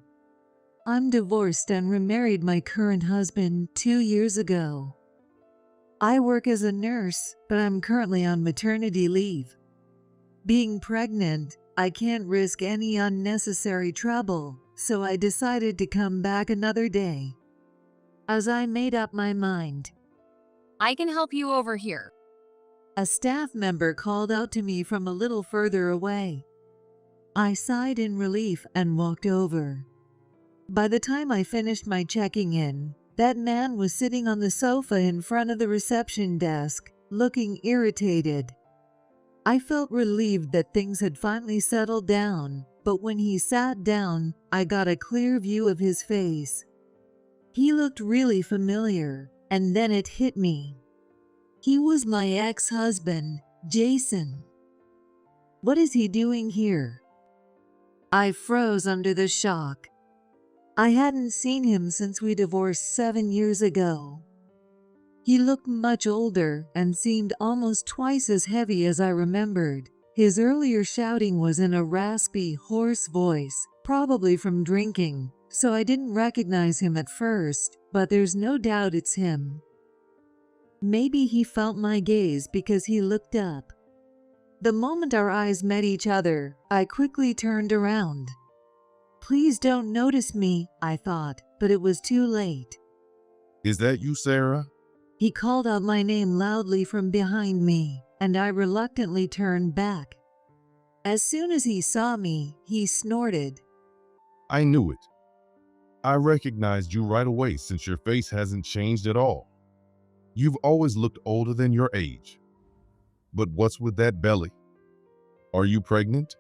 I'm divorced and remarried my current husband 2 years ago. I work as a nurse, but I'm currently on maternity leave. Being pregnant, I can't risk any unnecessary trouble, so I decided to come back another day. As I made up my mind, I can help you over here. a staff member called out to me from a little further away. I sighed in relief and walked over. By the time I finished my checking in, that man was sitting on the sofa in front of the reception desk, looking irritated. I felt relieved that things had finally settled down, but when he sat down, I got a clear view of his face. He looked really familiar, and then it hit me. He was my ex-husband, Jason. What is he doing here? I froze under the shock. I hadn't seen him since we divorced 7 years ago. He looked much older and seemed almost twice as heavy as I remembered. His earlier shouting was in a raspy, hoarse voice, probably from drinking, so I didn't recognize him at first, but there's no doubt it's him. Maybe he felt my gaze because he looked up. The moment our eyes met each other, I quickly turned around. Please don't notice me, I thought, but it was too late. Is that you, Sarah? He called out my name loudly from behind me, and I reluctantly turned back. As soon as he saw me, he snorted. I knew it. I recognized you right away since your face hasn't changed at all. You've always looked older than your age. But what's with that belly? Are you pregnant?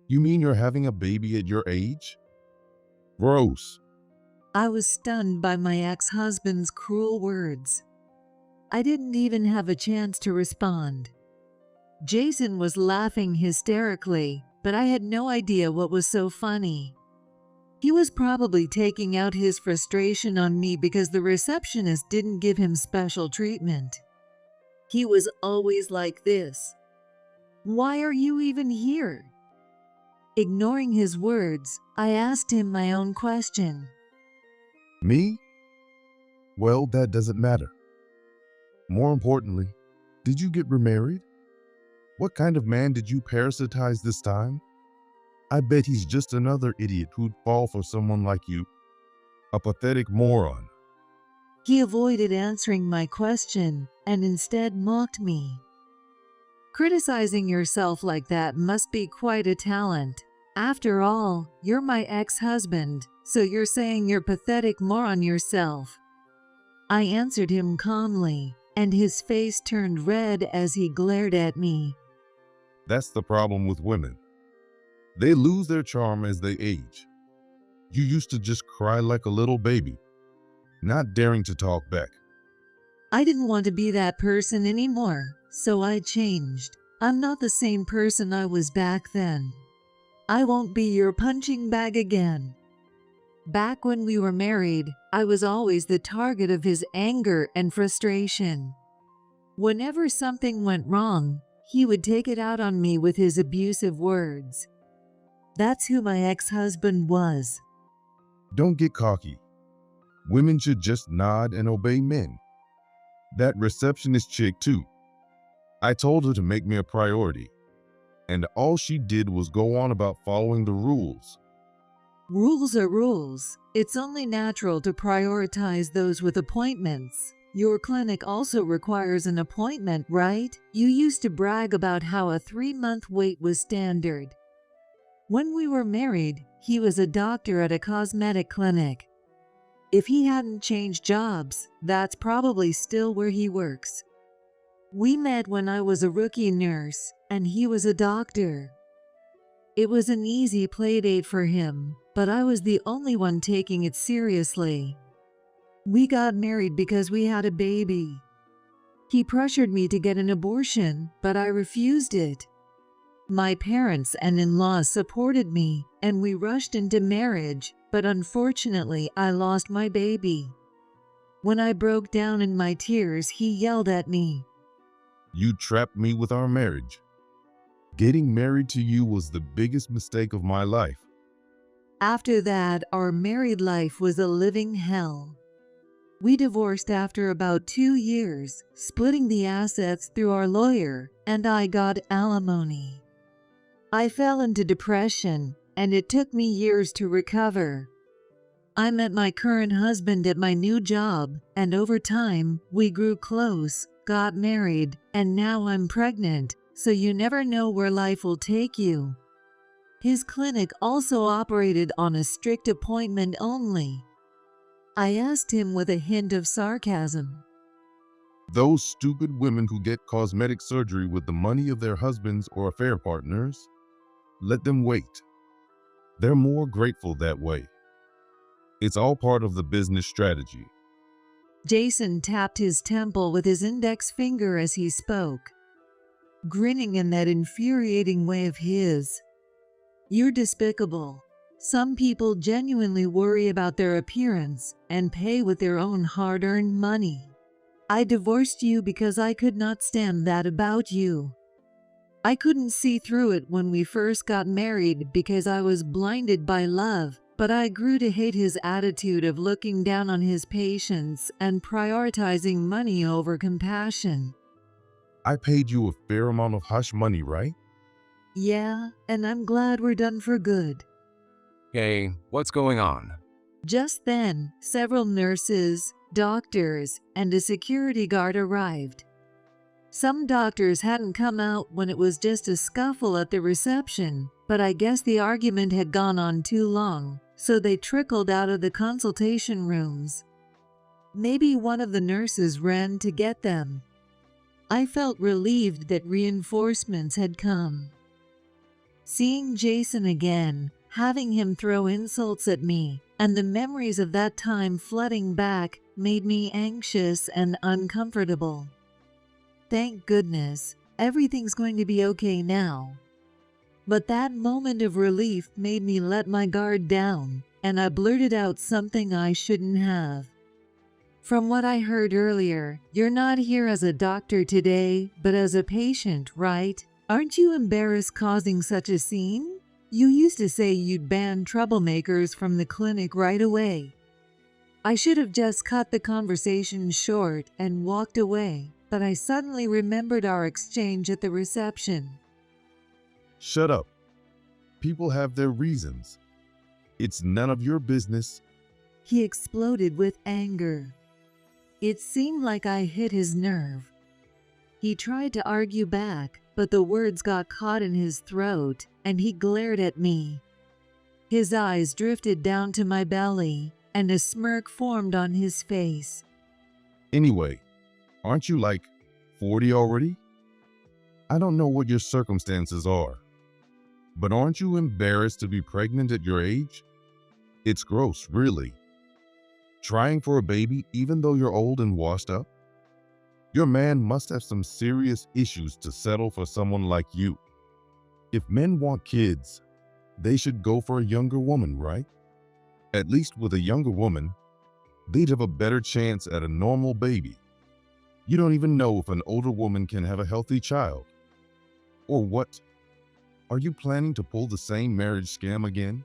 You mean you're having a baby at your age? Gross. I was stunned by my ex-husband's cruel words. I didn't even have a chance to respond. Jason was laughing hysterically, but I had no idea what was so funny. He was probably taking out his frustration on me because the receptionist didn't give him special treatment. He was always like this. Why are you even here? Ignoring his words, I asked him my own question. Me? Well, that doesn't matter. More importantly, did you get remarried? What kind of man did you parasitize this time? I bet he's just another idiot who'd fall for someone like you. A pathetic moron. He avoided answering my question and instead mocked me. Criticizing yourself like that must be quite a talent. After all, you're my ex-husband, so you're saying you're pathetic more on yourself. I answered him calmly, and his face turned red as he glared at me. That's the problem with women. They lose their charm as they age. You used to just cry like a little baby, not daring to talk back. I didn't want to be that person anymore, so I changed. I'm not the same person I was back then. I won't be your punching bag again. Back when we were married, I was always the target of his anger and frustration. Whenever something went wrong, he would take it out on me with his abusive words. That's who my ex-husband was. Don't get cocky. Women should just nod and obey men. That receptionist chick too. I told her to make me a priority, and all she did was go on about following the rules. Rules are rules. It's only natural to prioritize those with appointments. Your clinic also requires an appointment, right? You used to brag about how a 3-month wait was standard. When we were married, he was a doctor at a cosmetic clinic. If he hadn't changed jobs, that's probably still where he works. We met when I was a rookie nurse, and he was a doctor. It was an easy playdate for him, but I was the only one taking it seriously. We got married because we had a baby. He pressured me to get an abortion, but I refused it. My parents and in-laws supported me, and we rushed into marriage, but unfortunately I lost my baby. When I broke down in my tears, he yelled at me. You trapped me with our marriage. Getting married to you was the biggest mistake of my life. After that, our married life was a living hell. We divorced after about 2 years, splitting the assets through our lawyer, and I got alimony. I fell into depression, and it took me years to recover. I met my current husband at my new job, and over time, we grew close, got married, and now I'm pregnant, so you never know where life will take you. His clinic also operated on a strict appointment only. I asked him with a hint of sarcasm. Those stupid women who get cosmetic surgery with the money of their husbands or affair partners, let them wait. They're more grateful that way. It's all part of the business strategy. Jason tapped his temple with his index finger as he spoke, grinning in that infuriating way of his. You're despicable. Some people genuinely worry about their appearance and pay with their own hard-earned money. I divorced you because I could not stand that about you. I couldn't see through it when we first got married because I was blinded by love, but I grew to hate his attitude of looking down on his patients and prioritizing money over compassion. I paid you a fair amount of hush money, right? Yeah, and I'm glad we're done for good. Hey, what's going on? Just then, several nurses, doctors, and a security guard arrived. Some doctors hadn't come out when it was just a scuffle at the reception, but I guess the argument had gone on too long, so they trickled out of the consultation rooms. Maybe one of the nurses ran to get them. I felt relieved that reinforcements had come. Seeing Jason again, having him throw insults at me, and the memories of that time flooding back made me anxious and uncomfortable. Thank goodness, everything's going to be okay now. But that moment of relief made me let my guard down, and I blurted out something I shouldn't have. From what I heard earlier, you're not here as a doctor today, but as a patient, right? Aren't you embarrassed causing such a scene? You used to say you'd ban troublemakers from the clinic right away. I should have just cut the conversation short and walked away, but I suddenly remembered our exchange at the reception. Shut up. People have their reasons. It's none of your business. He exploded with anger. It seemed like I hit his nerve. He tried to argue back, but the words got caught in his throat, and he glared at me. His eyes drifted down to my belly, and a smirk formed on his face. Anyway, aren't you like 40 already? I don't know what your circumstances are, but aren't you embarrassed to be pregnant at your age? It's gross, really. Trying for a baby even though you're old and washed up? Your man must have some serious issues to settle for someone like you. If men want kids, they should go for a younger woman, right? At least with a younger woman, they'd have a better chance at a normal baby. You don't even know if an older woman can have a healthy child. Or what? Are you planning to pull the same marriage scam again?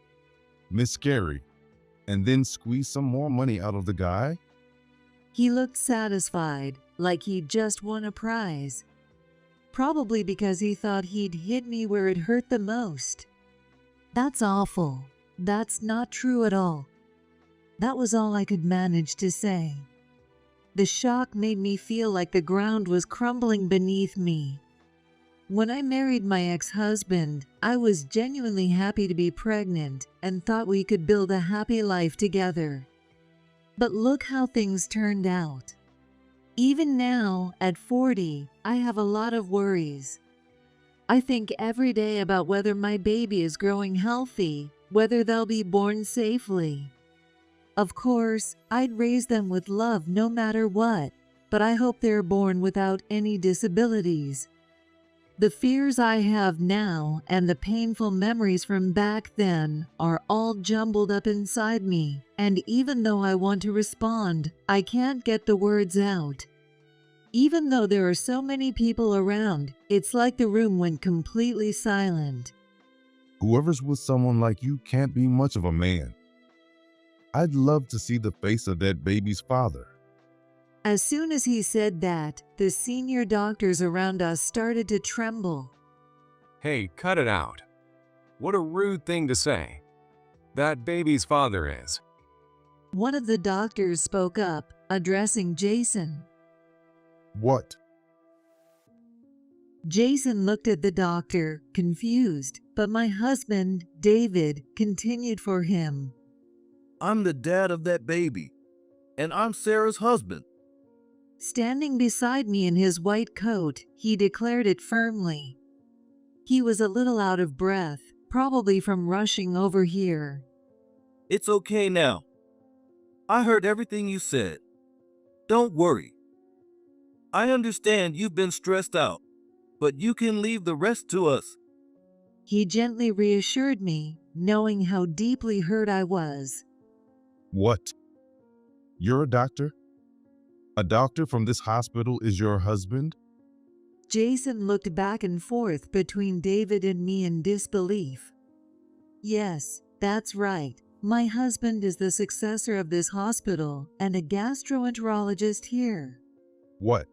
Miscarry, and then squeeze some more money out of the guy? He looked satisfied, like he'd just won a prize. Probably because he thought he'd hit me where it hurt the most. That's awful. That's not true at all. That was all I could manage to say. The shock made me feel like the ground was crumbling beneath me. When I married my ex-husband, I was genuinely happy to be pregnant and thought we could build a happy life together. But look how things turned out. Even now, at 40, I have a lot of worries. I think every day about whether my baby is growing healthy, whether they'll be born safely. Of course, I'd raise them with love no matter what, but I hope they're born without any disabilities. The fears I have now and the painful memories from back then are all jumbled up inside me, and even though I want to respond, I can't get the words out. Even though there are so many people around, it's like the room went completely silent. Whoever's with someone like you can't be much of a man. I'd love to see the face of that baby's father. As soon as he said that, the senior doctors around us started to tremble. Hey, cut it out. What a rude thing to say. That baby's father is. One of the doctors spoke up, addressing Jason. What? Jason looked at the doctor, confused, but my husband, David, continued for him. I'm the dad of that baby, and I'm Sarah's husband. Standing beside me in his white coat, he declared it firmly. He was a little out of breath, probably from rushing over here. It's okay now. I heard everything you said. Don't worry. I understand you've been stressed out, but you can leave the rest to us. He gently reassured me, knowing how deeply hurt I was. What? You're a doctor? A doctor from this hospital is your husband? Jason looked back and forth between David and me in disbelief. Yes, that's right. My husband is the successor of this hospital and a gastroenterologist here. What?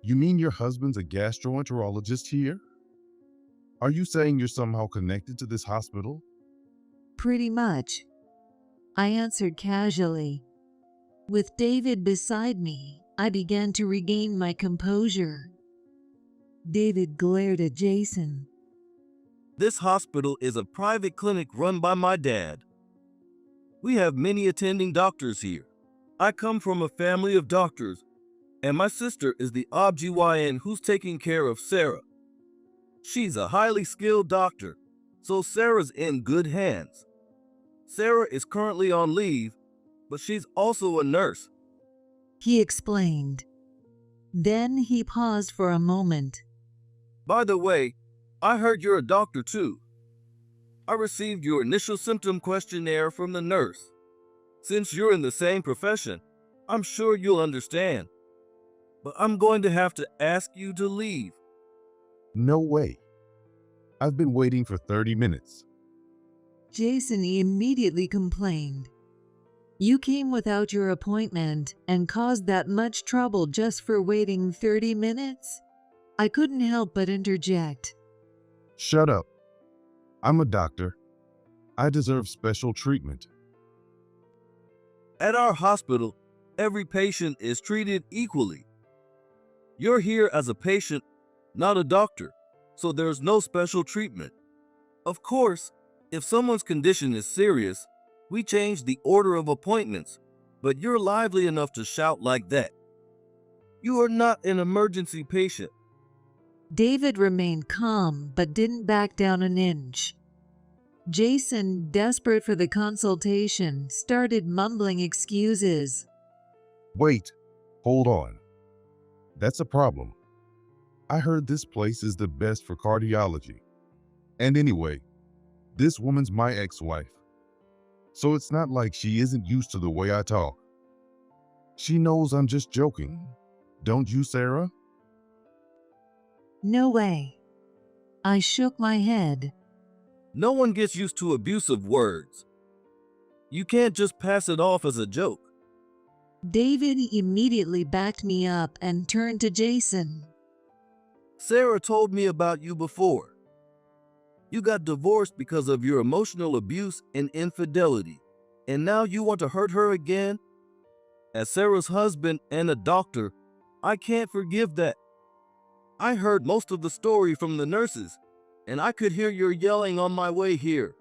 You mean your husband's a gastroenterologist here? Are you saying you're somehow connected to this hospital? Pretty much. I answered casually. With David beside me, I began to regain my composure. David glared at Jason. This hospital is a private clinic run by my dad. We have many attending doctors here. I come from a family of doctors, and my sister is the OBGYN who's taking care of Sarah. She's a highly skilled doctor, so Sarah's in good hands. Sarah is currently on leave, but she's also a nurse. He explained. Then he paused for a moment. By the way, I heard you're a doctor too. I received your initial symptom questionnaire from the nurse. Since you're in the same profession, I'm sure you'll understand. But I'm going to have to ask you to leave. No way. I've been waiting for 30 minutes. Jason immediately complained. You came without your appointment and caused that much trouble just for waiting 30 minutes? I couldn't help but interject. Shut up. I'm a doctor. I deserve special treatment. At our hospital, Every patient is treated equally. You're here as a patient, not a doctor, so there's no special treatment. Of course, if someone's condition is serious, we change the order of appointments, but you're lively enough to shout like that. You are not an emergency patient. David remained calm but didn't back down an inch. Jason, desperate for the consultation, started mumbling excuses. Wait, hold on. That's a problem. I heard this place is the best for cardiology. And anyway, this woman's my ex-wife. So it's not like she isn't used to the way I talk. She knows I'm just joking. Don't you, Sarah? No way. I shook my head. No one gets used to abusive words. You can't just pass it off as a joke. David immediately backed me up and turned to Jason. Sarah told me about you before. You got divorced because of your emotional abuse and infidelity, and now you want to hurt her again? As Sarah's husband and a doctor, I can't forgive that. I heard most of the story from the nurses, and I could hear your yelling on my way here.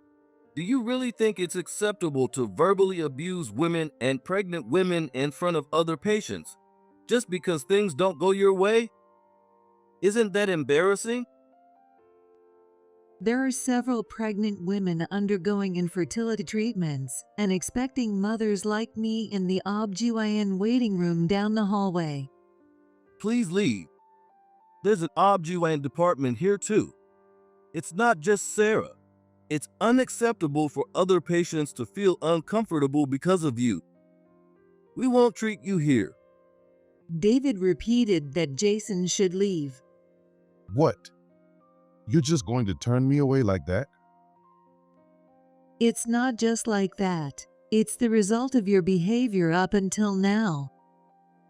Do you really think it's acceptable to verbally abuse women and pregnant women in front of other patients, just because things don't go your way? Isn't that embarrassing? There are several pregnant women undergoing infertility treatments and expecting mothers like me in the OBGYN waiting room down the hallway. Please leave. There's an OBGYN department here too. It's not just Sarah. It's unacceptable for other patients to feel uncomfortable because of you. We won't treat you here. David repeated that Jason should leave. What? You're just going to turn me away like that? It's not just like that. It's the result of your behavior up until now.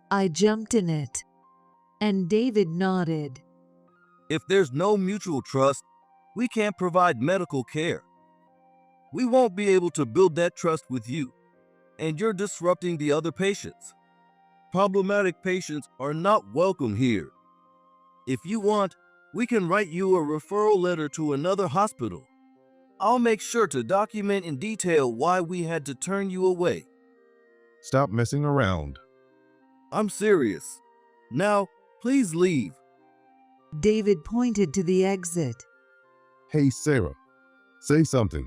I jumped in it. And David nodded. If there's no mutual trust, we can't provide medical care. We won't be able to build that trust with you, and you're disrupting the other patients. Problematic patients are not welcome here. If you want, we can write you a referral letter to another hospital. I'll make sure to document in detail why we had to turn you away. Stop messing around. I'm serious. Now, please leave. David pointed to the exit. Hey, Sarah, say something.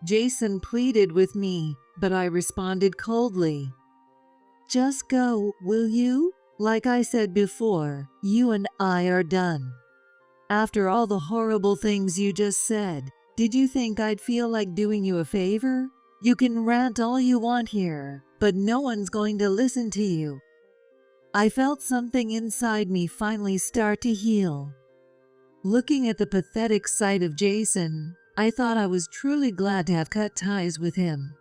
Jason pleaded with me, but I responded coldly. Just go, will you? Like I said before, you and I are done. After all the horrible things you just said, did you think I'd feel like doing you a favor? You can rant all you want here, but no one's going to listen to you. I felt something inside me finally start to heal. Looking at the pathetic sight of Jason, I thought I was truly glad to have cut ties with him.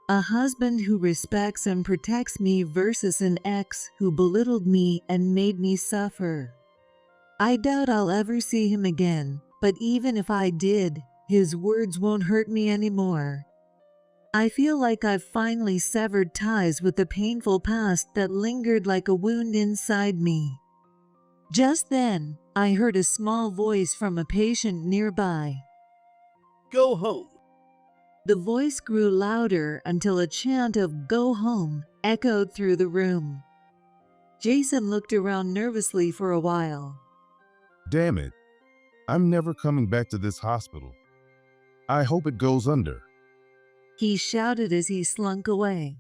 A husband who respects and protects me versus an ex who belittled me and made me suffer. I doubt I'll ever see him again, but even if I did, his words won't hurt me anymore. I feel like I've finally severed ties with the painful past that lingered like a wound inside me. Just then, I heard a small voice from a patient nearby. Go home. The voice grew louder until a chant of "Go home" echoed through the room. Jason looked around nervously for a while. Damn it. I'm never coming back to this hospital. I hope it goes under. He shouted as he slunk away.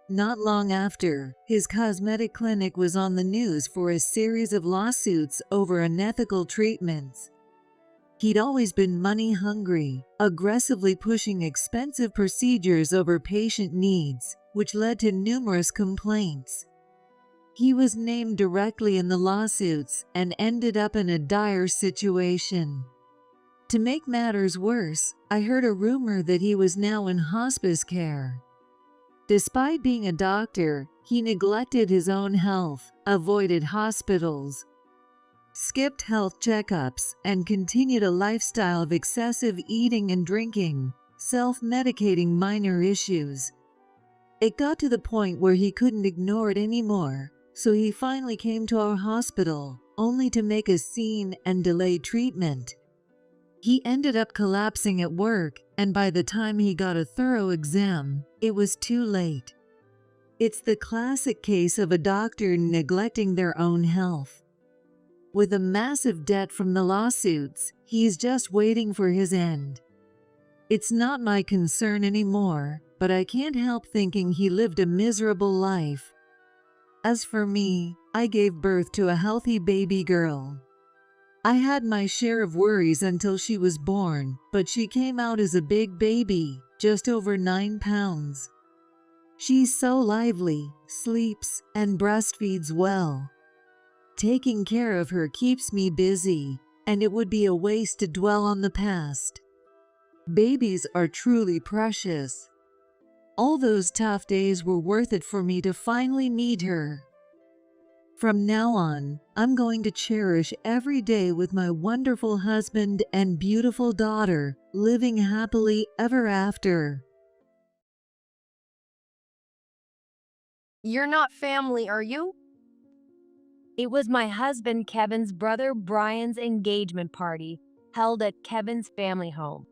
Not long after, his cosmetic clinic was on the news for a series of lawsuits over unethical treatments. He'd always been money-hungry, aggressively pushing expensive procedures over patient needs, which led to numerous complaints. He was named directly in the lawsuits and ended up in a dire situation. To make matters worse, I heard a rumor that he was now in hospice care. Despite being a doctor, he neglected his own health, avoided hospitals, skipped health checkups, and continued a lifestyle of excessive eating and drinking, self-medicating minor issues. It got to the point where he couldn't ignore it anymore, so he finally came to our hospital, only to make a scene and delay treatment. He ended up collapsing at work, and by the time he got a thorough exam, it was too late. It's the classic case of a doctor neglecting their own health. With a massive debt from the lawsuits, he's just waiting for his end. It's not my concern anymore, but I can't help thinking he lived a miserable life. As for me, I gave birth to a healthy baby girl. I had my share of worries until she was born, but she came out as a big baby, just over 9 pounds. She's so lively, sleeps, and breastfeeds well. Taking care of her keeps me busy, and it would be a waste to dwell on the past. Babies are truly precious. All those tough days were worth it for me to finally meet her. From now on, I'm going to cherish every day with my wonderful husband and beautiful daughter, living happily ever after. You're not family, are you? It was my husband Kevin's brother Brian's engagement party held at Kevin's family home.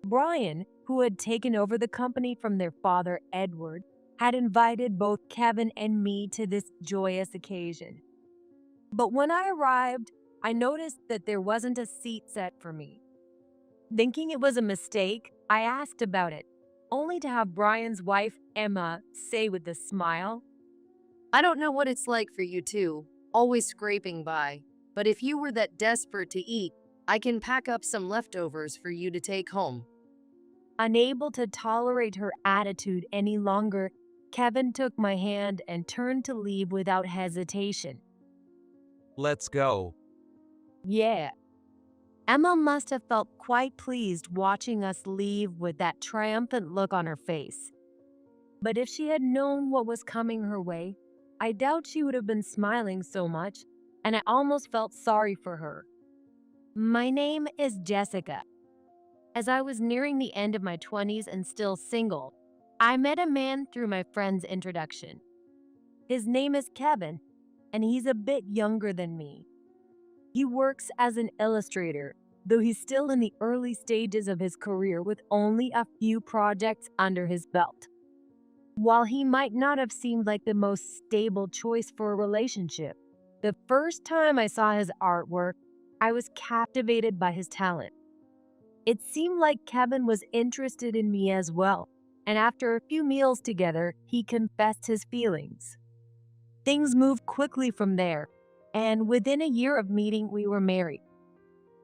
Brian, who had taken over the company from their father Edward, had invited both Kevin and me to this joyous occasion. But when I arrived, I noticed that there wasn't a seat set for me. Thinking it was a mistake, I asked about it, only to have Brian's wife, Emma, say with a smile, I don't know what it's like for you two, always scraping by. But if you were that desperate to eat, I can pack up some leftovers for you to take home. Unable to tolerate her attitude any longer, Kevin took my hand and turned to leave without hesitation. Let's go. Yeah. Emma must have felt quite pleased watching us leave with that triumphant look on her face. But if she had known what was coming her way, I doubt she would have been smiling so much, and I almost felt sorry for her. My name is Jessica. As I was nearing the end of my 20s and still single, I met a man through my friend's introduction. His name is Kevin, and he's a bit younger than me. He works as an illustrator, though he's still in the early stages of his career with only a few projects under his belt. While he might not have seemed like the most stable choice for a relationship, the first time I saw his artwork, I was captivated by his talent. It seemed like Kevin was interested in me as well, and after a few meals together, he confessed his feelings. Things moved quickly from there, and within a year of meeting, we were married.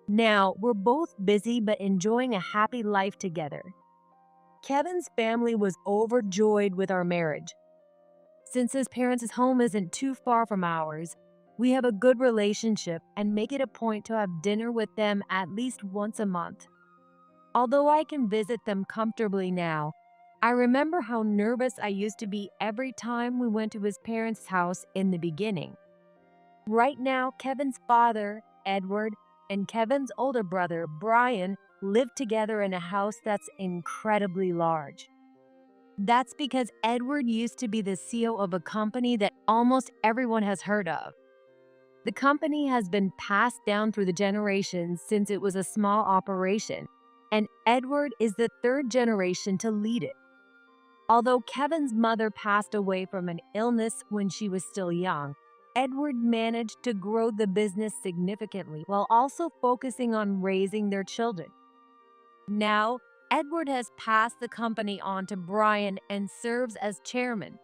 Now, we're both busy but enjoying a happy life together. Kevin's family was overjoyed with our marriage. Since his parents' home isn't too far from ours, we have a good relationship and make it a point to have dinner with them at least once a month. Although I can visit them comfortably now, I remember how nervous I used to be every time we went to his parents' house in the beginning. Right now, Kevin's father, Edward, and Kevin's older brother, Brian, live together in a house that's incredibly large. That's because Edward used to be the CEO of a company that almost everyone has heard of. The company has been passed down through the generations since it was a small operation, and Edward is the third generation to lead it. Although Kevin's mother passed away from an illness when she was still young, Edward managed to grow the business significantly while also focusing on raising their children. Now, Edward has passed the company on to Brian and serves as chairman.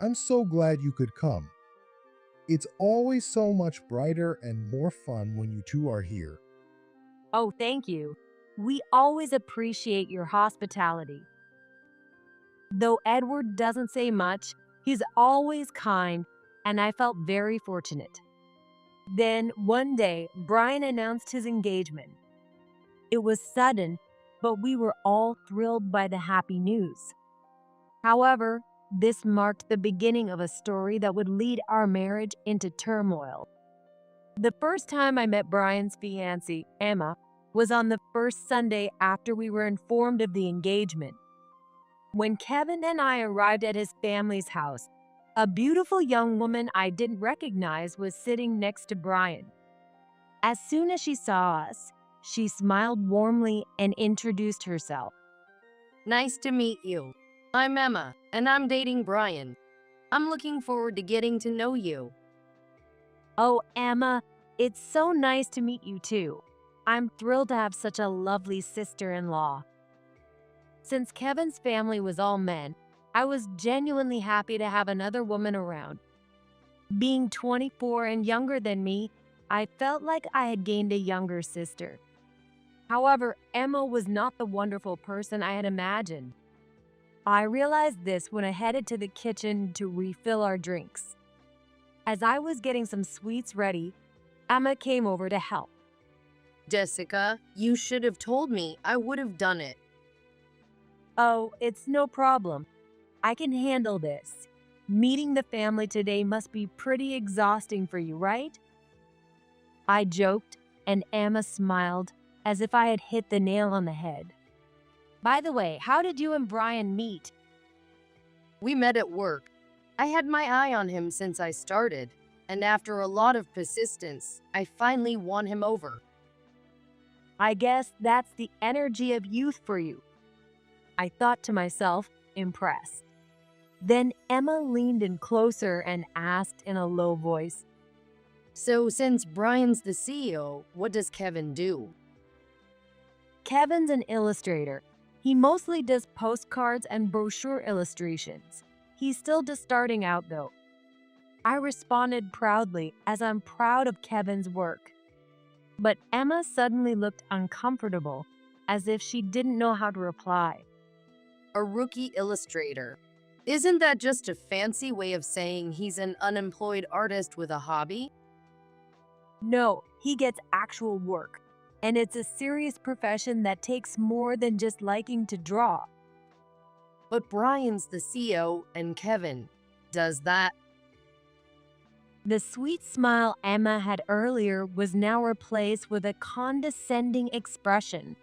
I'm so glad you could come. It's always so much brighter and more fun when you two are here. Oh, thank you. We always appreciate your hospitality. Though Edward doesn't say much, he's always kind, and I felt very fortunate. Then, one day, Brian announced his engagement. It was sudden, but we were all thrilled by the happy news. However, this marked the beginning of a story that would lead our marriage into turmoil. The first time I met Brian's fiancée, Emma, was on the first Sunday after we were informed of the engagement. When Kevin and I arrived at his family's house, a beautiful young woman I didn't recognize was sitting next to Brian. As soon as she saw us, she smiled warmly and introduced herself. Nice to meet you. I'm Emma, and I'm dating Brian. I'm looking forward to getting to know you. Oh, Emma, it's so nice to meet you too. I'm thrilled to have such a lovely sister-in-law. Since Kevin's family was all men, I was genuinely happy to have another woman around. Being 24 and younger than me, I felt like I had gained a younger sister. However, Emma was not the wonderful person I had imagined. I realized this when I headed to the kitchen to refill our drinks. As I was getting some sweets ready, Emma came over to help. Jessica, you should have told me. I would have done it. Oh, it's no problem. I can handle this. Meeting the family today must be pretty exhausting for you, right? I joked, and Emma smiled as if I had hit the nail on the head. By the way, how did you and Brian meet? We met at work. I had my eye on him since I started, and after a lot of persistence, I finally won him over. I guess that's the energy of youth for you, I thought to myself, impressed. Then Emma leaned in closer and asked in a low voice, So since Brian's the CEO, what does Kevin do? Kevin's an illustrator. He mostly does postcards and brochure illustrations. He's still just starting out though. I responded proudly as I'm proud of Kevin's work. But Emma suddenly looked uncomfortable, as if she didn't know how to reply. A rookie illustrator. Isn't that just a fancy way of saying he's an unemployed artist with a hobby? No, he gets actual work, and it's a serious profession that takes more than just liking to draw. But Brian's the CEO and Kevin does that. The sweet smile Emma had earlier was now replaced with a condescending expression.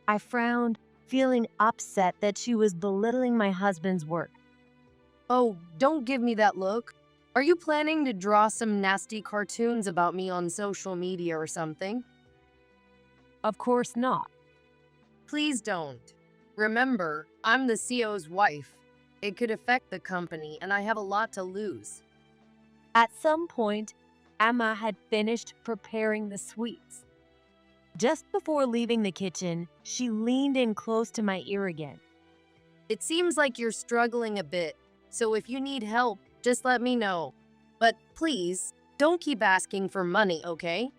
I frowned, feeling upset that she was belittling my husband's work. Oh, don't give me that look. Are you planning to draw some nasty cartoons about me on social media or something? Of course not. Please don't. Remember, I'm the CEO's wife. It could affect the company, and I have a lot to lose. At some point, Emma had finished preparing the sweets. Just before leaving the kitchen, she leaned in close to my ear again. It seems like you're struggling a bit, so if you need help, just let me know. But please, don't keep asking for money, okay?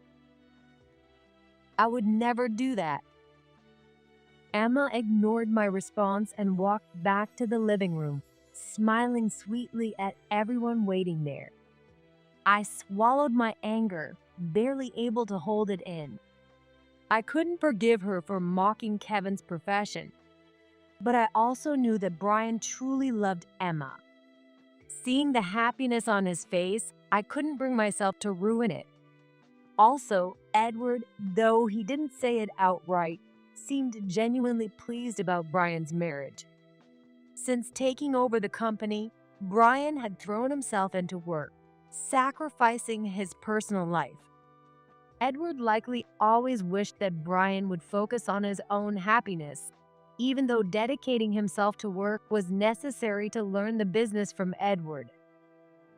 I would never do that. Emma ignored my response and walked back to the living room, smiling sweetly at everyone waiting there. I swallowed my anger, barely able to hold it in. I couldn't forgive her for mocking Kevin's profession, but I also knew that Brian truly loved Emma. Seeing the happiness on his face, I couldn't bring myself to ruin it. Also, Edward, though he didn't say it outright, seemed genuinely pleased about Brian's marriage. Since taking over the company, Brian had thrown himself into work, sacrificing his personal life. Edward likely always wished that Brian would focus on his own happiness, even though dedicating himself to work was necessary to learn the business from Edward.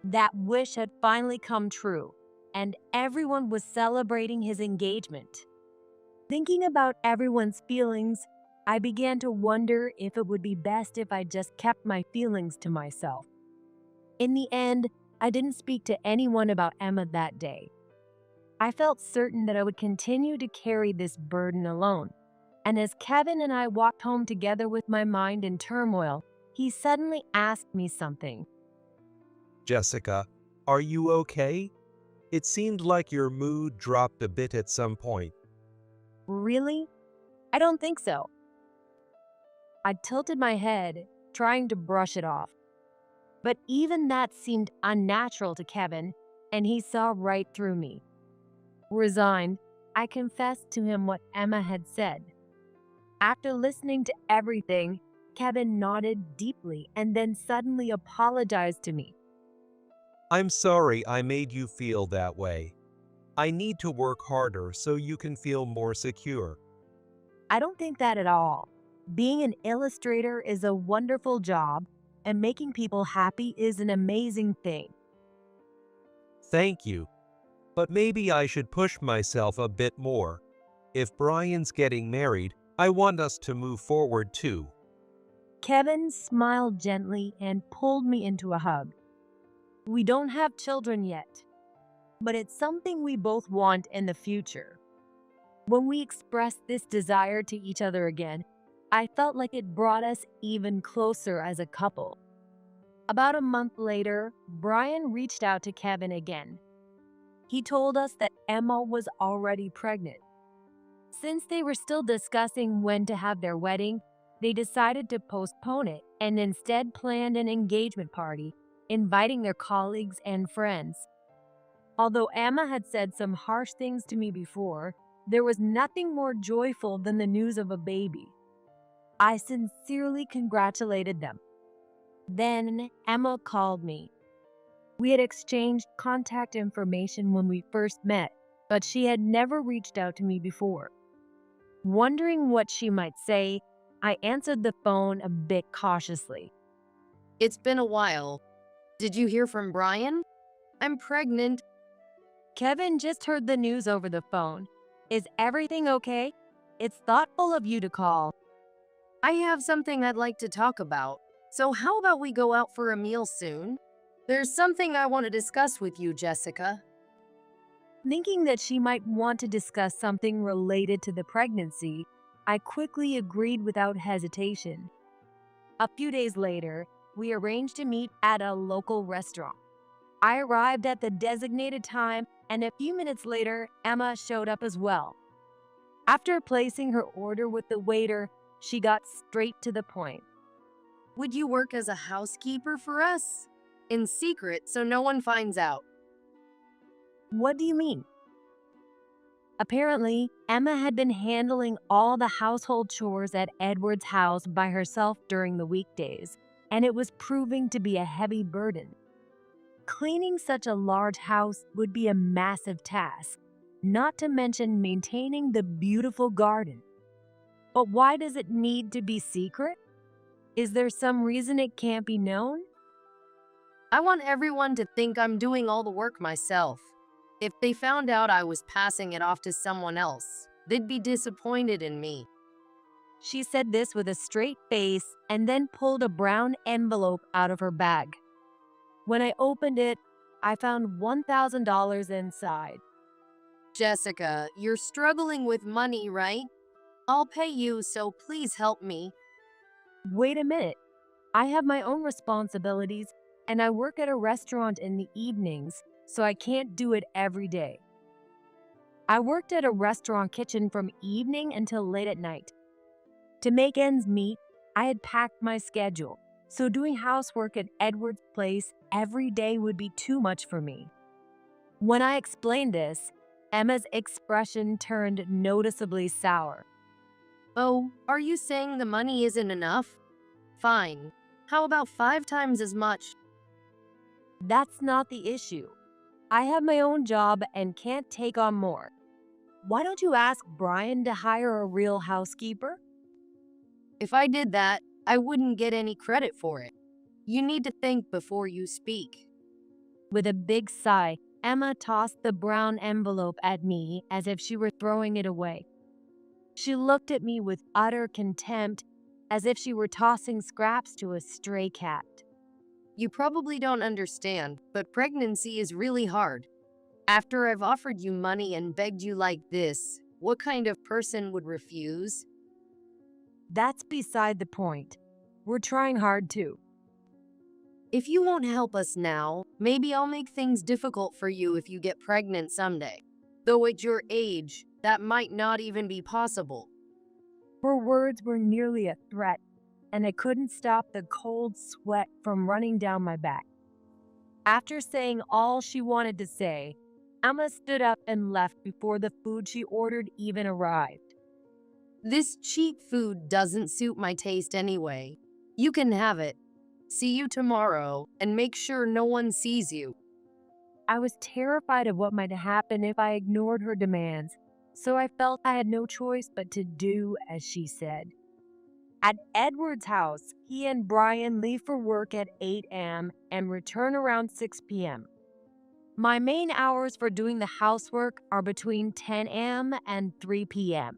That wish had finally come true, and everyone was celebrating his engagement. Thinking about everyone's feelings, I began to wonder if it would be best if I just kept my feelings to myself. In the end, I didn't speak to anyone about Emma that day. I felt certain that I would continue to carry this burden alone. And as Kevin and I walked home together with my mind in turmoil, he suddenly asked me something. Jessica, are you okay? It seemed like your mood dropped a bit at some point. Really? I don't think so. I tilted my head, trying to brush it off. But even that seemed unnatural to Kevin, and he saw right through me. Resigned, I confessed to him what Emma had said. After listening to everything, Kevin nodded deeply and then suddenly apologized to me. I'm sorry I made you feel that way. I need to work harder so you can feel more secure. I don't think that at all. Being an illustrator is a wonderful job, and making people happy is an amazing thing. Thank you. But maybe I should push myself a bit more. If Brian's getting married, I want us to move forward too. Kevin smiled gently and pulled me into a hug. We don't have children yet, but it's something we both want in the future. When we expressed this desire to each other again, I felt like it brought us even closer as a couple. About a month later, Brian reached out to Kevin again. He told us that Emma was already pregnant. Since they were still discussing when to have their wedding, they decided to postpone it and instead planned an engagement party, inviting their colleagues and friends. Although Emma had said some harsh things to me before, there was nothing more joyful than the news of a baby. I sincerely congratulated them. Then Emma called me. We had exchanged contact information when we first met, but she had never reached out to me before. Wondering what she might say, I answered the phone a bit cautiously. It's been a while. Did you hear from Brian? I'm pregnant. Kevin just heard the news over the phone. Is everything okay? It's thoughtful of you to call. I have something I'd like to talk about. So how about we go out for a meal soon? There's something I want to discuss with you, Jessica. Thinking that she might want to discuss something related to the pregnancy, I quickly agreed without hesitation. A few days later, we arranged to meet at a local restaurant. I arrived at the designated time, and a few minutes later, Emma showed up as well. After placing her order with the waiter, she got straight to the point. Would you work as a housekeeper for us? In secret, so no one finds out. What do you mean? Apparently, Emma had been handling all the household chores at Edward's house by herself during the weekdays, and it was proving to be a heavy burden. Cleaning such a large house would be a massive task, not to mention maintaining the beautiful garden. But why does it need to be secret? Is there some reason it can't be known? I want everyone to think I'm doing all the work myself. If they found out I was passing it off to someone else, they'd be disappointed in me. She said this with a straight face and then pulled a brown envelope out of her bag. When I opened it, I found $1,000 inside. Jessica, you're struggling with money, right? I'll pay you, so please help me. Wait a minute. I have my own responsibilities, and I work at a restaurant in the evenings, so I can't do it every day. I worked at a restaurant kitchen from evening until late at night. To make ends meet, I had packed my schedule, so doing housework at Edward's place every day would be too much for me. When I explained this, Emma's expression turned noticeably sour. Oh, are you saying the money isn't enough? Fine. How about 5 times as much? That's not the issue. I have my own job and can't take on more. Why don't you ask Brian to hire a real housekeeper? If I did that, I wouldn't get any credit for it. You need to think before you speak. With a big sigh, Emma tossed the brown envelope at me as if she were throwing it away. She looked at me with utter contempt, as if she were tossing scraps to a stray cat. You probably don't understand, but pregnancy is really hard. After I've offered you money and begged you like this, what kind of person would refuse? That's beside the point. We're trying hard too. If you won't help us now, maybe I'll make things difficult for you if you get pregnant someday. Though at your age, that might not even be possible. Her words were nearly a threat, and I couldn't stop the cold sweat from running down my back. After saying all she wanted to say, Emma stood up and left before the food she ordered even arrived. This cheap food doesn't suit my taste anyway. You can have it. See you tomorrow, and make sure no one sees you. I was terrified of what might happen if I ignored her demands, so I felt I had no choice but to do as she said. At Edward's house, he and Brian leave for work at 8 a.m. and return around 6 p.m. My main hours for doing the housework are between 10 a.m. and 3 p.m.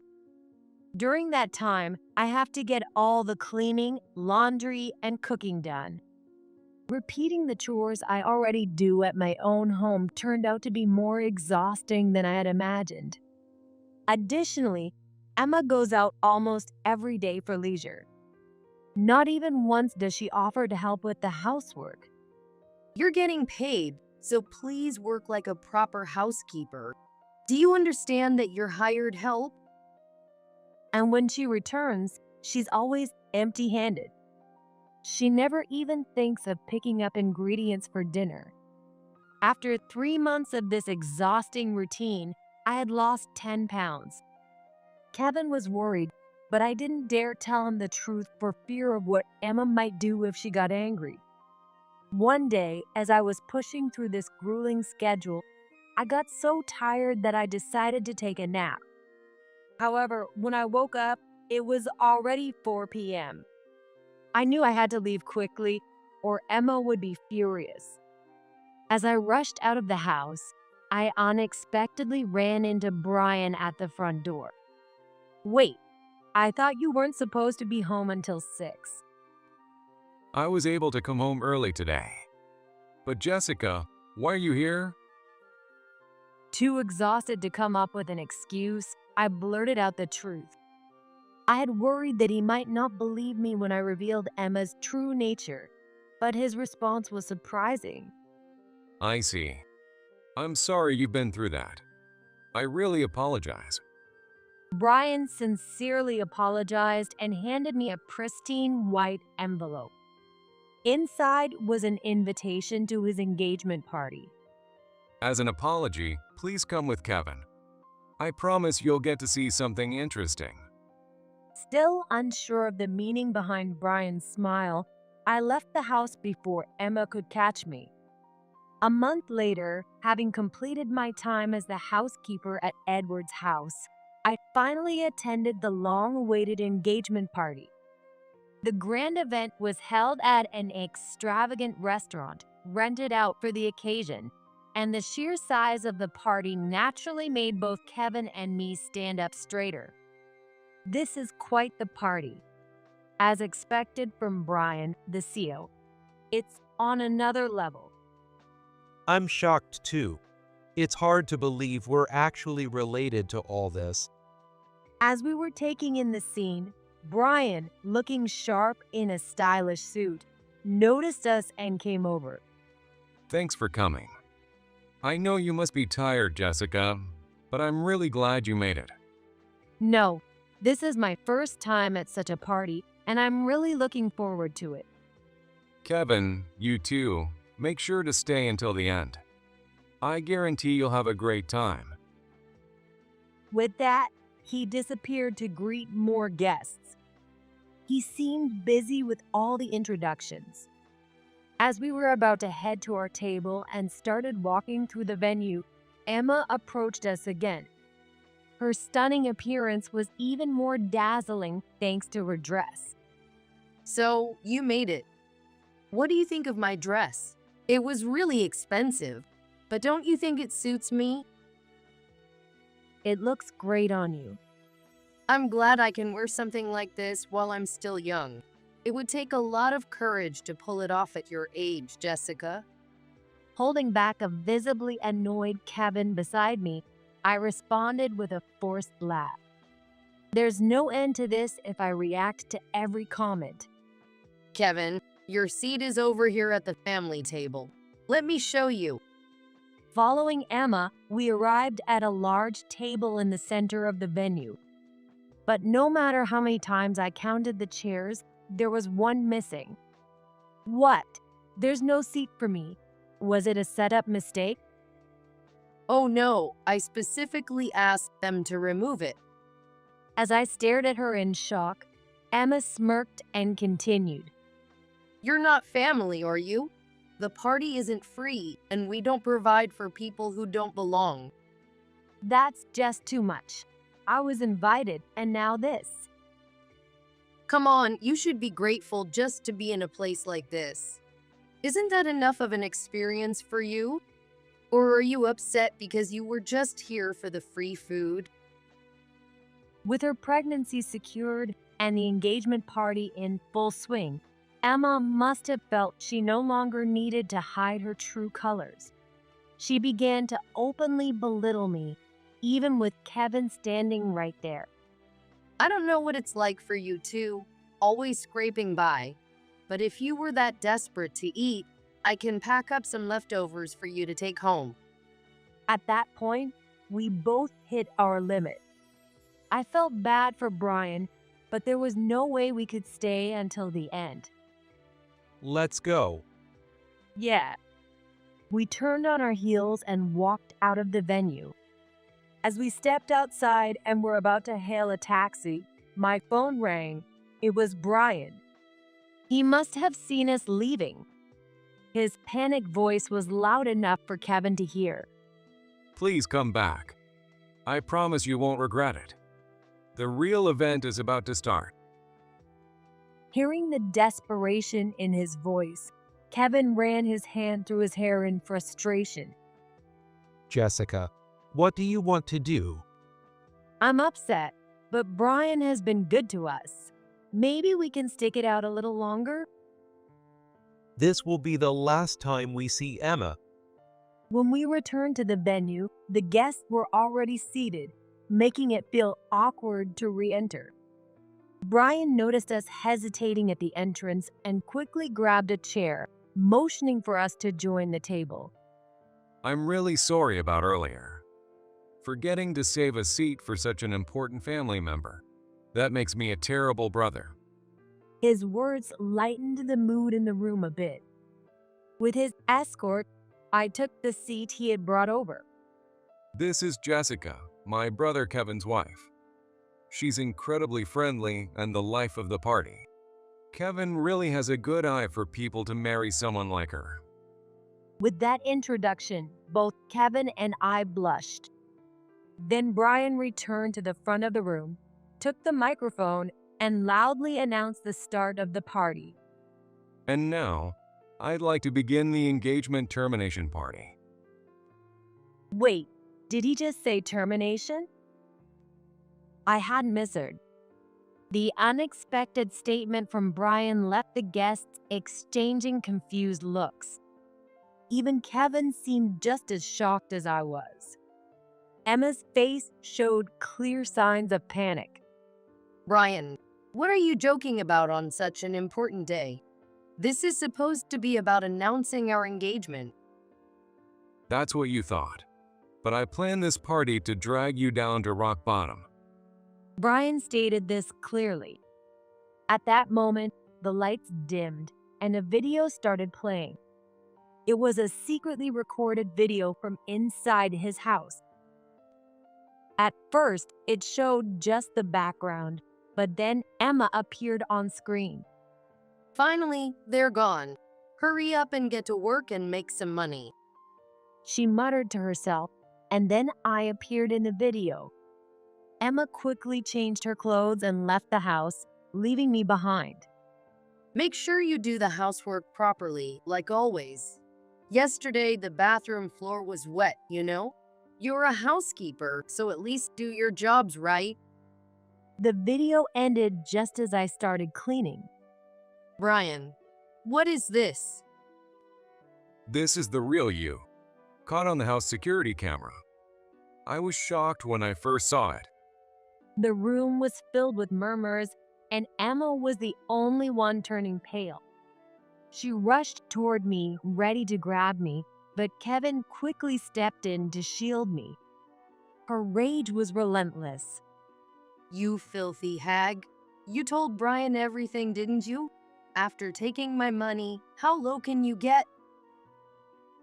During that time, I have to get all the cleaning, laundry, and cooking done. Repeating the chores I already do at my own home turned out to be more exhausting than I had imagined. Additionally, Emma goes out almost every day for leisure. Not even once does she offer to help with the housework. You're getting paid, so please work like a proper housekeeper. Do you understand that you're hired help? And when she returns, she's always empty-handed. She never even thinks of picking up ingredients for dinner. After 3 months of this exhausting routine, I had lost 10 pounds. Kevin was worried, but I didn't dare tell him the truth for fear of what Emma might do if she got angry. One day, as I was pushing through this grueling schedule, I got so tired that I decided to take a nap. However, when I woke up, it was already 4 p.m. I knew I had to leave quickly, or Emma would be furious. As I rushed out of the house, I unexpectedly ran into Brian at the front door. Wait, I thought you weren't supposed to be home until 6. I was able to come home early today. But Jessica, why are you here? Too exhausted to come up with an excuse, I blurted out the truth. I had worried that he might not believe me when I revealed Emma's true nature, but his response was surprising. I see. I'm sorry you've been through that. I really apologize. Brian sincerely apologized and handed me a pristine white envelope. Inside was an invitation to his engagement party. As an apology, please come with Kevin. I promise you'll get to see something interesting. Still unsure of the meaning behind Brian's smile, I left the house before Emma could catch me. A month later, having completed my time as the housekeeper at Edward's house, I finally attended the long-awaited engagement party. The grand event was held at an extravagant restaurant rented out for the occasion, and the sheer size of the party naturally made both Kevin and me stand up straighter. This is quite the party. As expected from Brian, the CEO, it's on another level. I'm shocked too. It's hard to believe we're actually related to all this. As we were taking in the scene, Brian, looking sharp in a stylish suit, noticed us and came over. Thanks for coming. I know you must be tired, Jessica, but I'm really glad you made it. No, this is my first time at such a party, and I'm really looking forward to it. Kevin, you too, make sure to stay until the end. I guarantee you'll have a great time. With that, he disappeared to greet more guests. He seemed busy with all the introductions. As we were about to head to our table and started walking through the venue, Emma approached us again. Her stunning appearance was even more dazzling thanks to her dress. So, you made it. What do you think of my dress? It was really expensive, but don't you think it suits me? It looks great on you. I'm glad I can wear something like this while I'm still young. It would take a lot of courage to pull it off at your age, Jessica. Holding back a visibly annoyed Kevin beside me, I responded with a forced laugh. There's no end to this if I react to every comment. Kevin, your seat is over here at the family table. Let me show you. Following Emma, we arrived at a large table in the center of the venue. But no matter how many times I counted the chairs, there was one missing. What? There's no seat for me. Was it a setup mistake? Oh no, I specifically asked them to remove it. As I stared at her in shock, Emma smirked and continued. You're not family, are you? The party isn't free, and we don't provide for people who don't belong. That's just too much. I was invited, and now this. Come on, you should be grateful just to be in a place like this. Isn't that enough of an experience for you? Or are you upset because you were just here for the free food? With her pregnancy secured and the engagement party in full swing, Emma must have felt she no longer needed to hide her true colors. She began to openly belittle me, even with Kevin standing right there. I don't know what it's like for you two, always scraping by. But if you were that desperate to eat, I can pack up some leftovers for you to take home. At that point, we both hit our limit. I felt bad for Brian, but there was no way we could stay until the end. Let's go. Yeah. We turned on our heels and walked out of the venue. As we stepped outside and were about to hail a taxi, my phone rang. It was Brian. He must have seen us leaving. His panicked voice was loud enough for Kevin to hear. Please come back. I promise you won't regret it. The real event is about to start. Hearing the desperation in his voice, Kevin ran his hand through his hair in frustration. Jessica, what do you want to do? I'm upset, but Brian has been good to us. Maybe we can stick it out a little longer? This will be the last time we see Emma. When we returned to the venue, the guests were already seated, making it feel awkward to re-enter. Brian noticed us hesitating at the entrance and quickly grabbed a chair, motioning for us to join the table. I'm really sorry about earlier. Forgetting to save a seat for such an important family member. That makes me a terrible brother. His words lightened the mood in the room a bit. With his escort, I took the seat he had brought over. This is Jessica, my brother Kevin's wife. She's incredibly friendly and the life of the party. Kevin really has a good eye for people to marry someone like her. With that introduction, both Kevin and I blushed. Then Brian returned to the front of the room, took the microphone, and loudly announced the start of the party. And now, I'd like to begin the engagement termination party. Wait, did he just say termination? I had misheard. The unexpected statement from Brian left the guests exchanging confused looks. Even Kevin seemed just as shocked as I was. Emma's face showed clear signs of panic. Brian, what are you joking about on such an important day? This is supposed to be about announcing our engagement. That's what you thought. But I planned this party to drag you down to rock bottom. Brian stated this clearly. At that moment, the lights dimmed and a video started playing. It was a secretly recorded video from inside his house. At first, it showed just the background, but then Emma appeared on screen. Finally, they're gone. Hurry up and get to work and make some money. She muttered to herself, and then I appeared in the video. Emma quickly changed her clothes and left the house, leaving me behind. Make sure you do the housework properly, like always. Yesterday, the bathroom floor was wet, you know? You're a housekeeper, so at least do your jobs right. The video ended just as I started cleaning. Brian, what is this? This is the real you, caught on the house security camera. I was shocked when I first saw it. The room was filled with murmurs, and Emma was the only one turning pale. She rushed toward me, ready to grab me, but Kevin quickly stepped in to shield me. Her rage was relentless. You filthy hag. You told Brian everything, didn't you? After taking my money, how low can you get?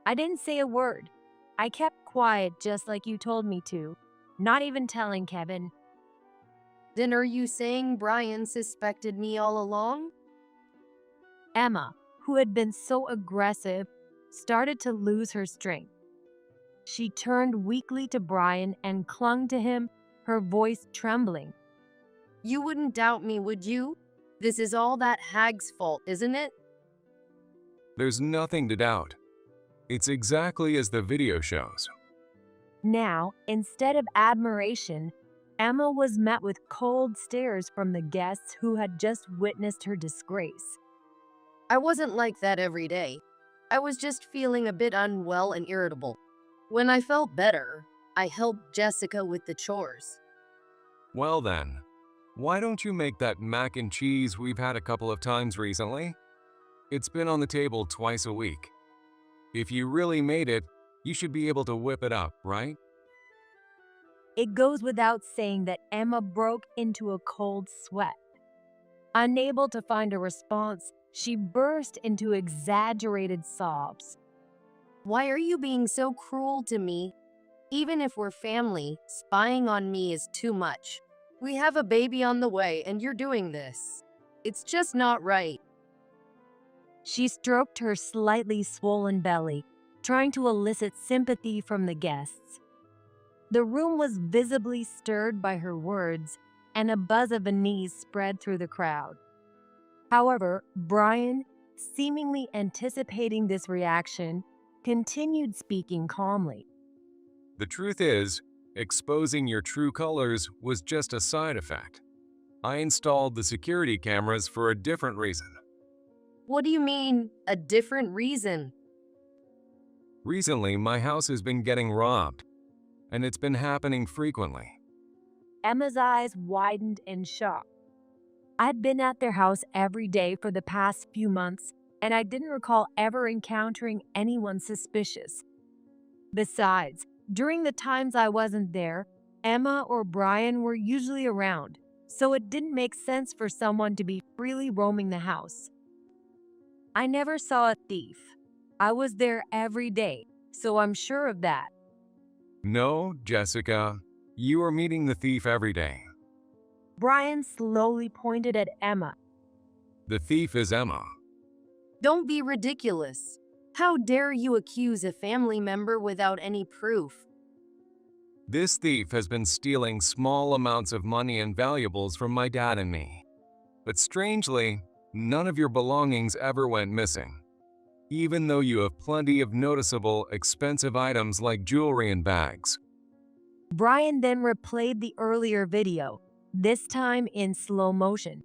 I didn't say a word. I kept quiet just like you told me to, not even telling Kevin. Then are you saying Brian suspected me all along? Emma, who had been so aggressive, started to lose her strength. She turned weakly to Brian and clung to him, her voice trembling. You wouldn't doubt me, would you? This is all that hag's fault, isn't it? There's nothing to doubt. It's exactly as the video shows. Now, instead of admiration, Emma was met with cold stares from the guests who had just witnessed her disgrace. I wasn't like that every day. I was just feeling a bit unwell and irritable. When I felt better, I helped Jessica with the chores. Well then, why don't you make that mac and cheese we've had a couple of times recently? It's been on the table twice a week. If you really made it, you should be able to whip it up, right? It goes without saying that Emma broke into a cold sweat. Unable to find a response, she burst into exaggerated sobs. Why are you being so cruel to me? Even if we're family, spying on me is too much. We have a baby on the way and you're doing this. It's just not right. She stroked her slightly swollen belly, trying to elicit sympathy from the guests. The room was visibly stirred by her words, and a buzz of unease spread through the crowd. However, Brian, seemingly anticipating this reaction, continued speaking calmly. The truth is, exposing your true colors was just a side effect. I installed the security cameras for a different reason. What do you mean, a different reason? Recently, my house has been getting robbed, and it's been happening frequently. Emma's eyes widened in shock. I'd been at their house every day for the past few months, and I didn't recall ever encountering anyone suspicious. Besides, during the times I wasn't there, Emma or Brian were usually around, so it didn't make sense for someone to be freely roaming the house. I never saw a thief. I was there every day, so I'm sure of that. No, Jessica, you are meeting the thief every day. Brian slowly pointed at Emma. The thief is Emma. Don't be ridiculous. How dare you accuse a family member without any proof? This thief has been stealing small amounts of money and valuables from my dad and me. But strangely, none of your belongings ever went missing, even though you have plenty of noticeable, expensive items like jewelry and bags. Brian then replayed the earlier video, this time in slow motion.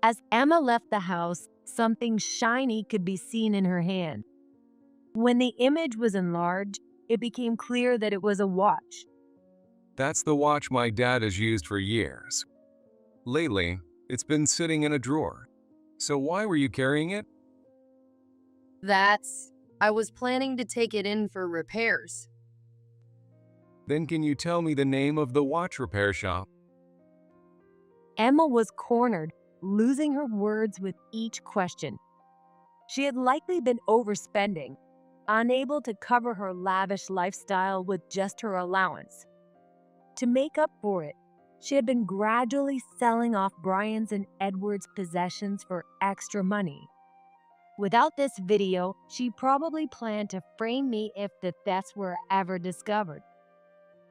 As Emma left the house, something shiny could be seen in her hand. When the image was enlarged, it became clear that it was a watch. That's the watch my dad has used for years. Lately, it's been sitting in a drawer. So why were you carrying it? I was planning to take it in for repairs. Then can you tell me the name of the watch repair shop? Emma was cornered, losing her words with each question. She had likely been overspending, unable to cover her lavish lifestyle with just her allowance. To make up for it, she had been gradually selling off Brian's and Edward's possessions for extra money. Without this video, she probably planned to frame me if the thefts were ever discovered.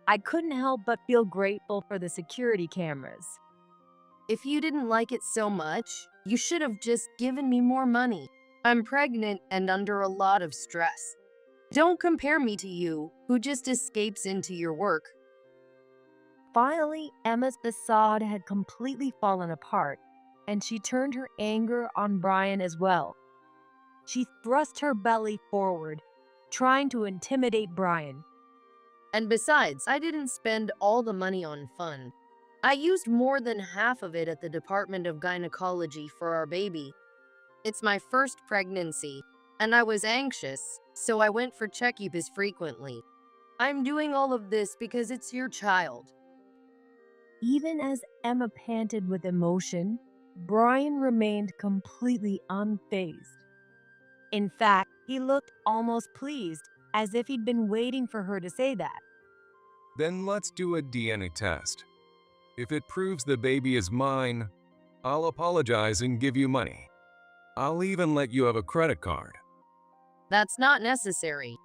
I couldn't help but feel grateful for the security cameras. If you didn't like it so much, you should have just given me more money. I'm pregnant and under a lot of stress. Don't compare me to you, who just escapes into your work. Finally, Emma's facade had completely fallen apart, and she turned her anger on Brian as well. She thrust her belly forward, trying to intimidate Brian. And besides, I didn't spend all the money on fun. I used more than half of it at the Department of Gynecology for our baby. It's my first pregnancy, and I was anxious, so I went for checkups frequently. I'm doing all of this because it's your child. Even as Emma panted with emotion, Brian remained completely unfazed. In fact, he looked almost pleased, as if he'd been waiting for her to say that. Then let's do a DNA test. If it proves the baby is mine, I'll apologize and give you money. I'll even let you have a credit card. That's not necessary.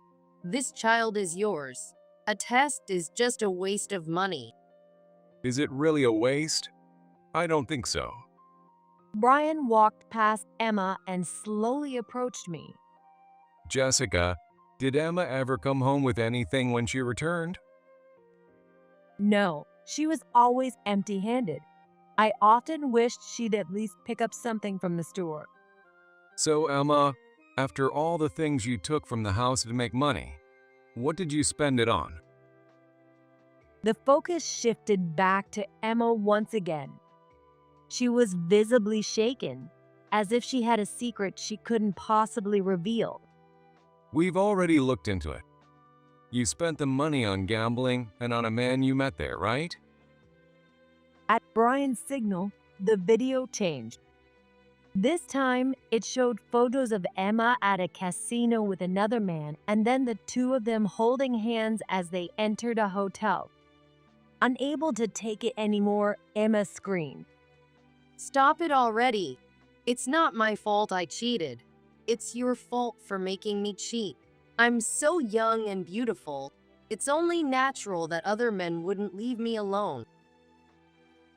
This child is yours. A test is just a waste of money. Is it really a waste? I don't think so. Brian walked past Emma and slowly approached me. Jessica, did Emma ever come home with anything when she returned? No, she was always empty-handed. I often wished she'd at least pick up something from the store. So Emma, after all the things you took from the house to make money, what did you spend it on? The focus shifted back to Emma once again. She was visibly shaken, as if she had a secret she couldn't possibly reveal. We've already looked into it. You spent the money on gambling and on a man you met there, right? At Brian's signal, the video changed. This time, it showed photos of Emma at a casino with another man and then the two of them holding hands as they entered a hotel. Unable to take it anymore, Emma screamed. Stop it already. It's not my fault I cheated. It's your fault for making me cheat. I'm so young and beautiful. It's only natural that other men wouldn't leave me alone.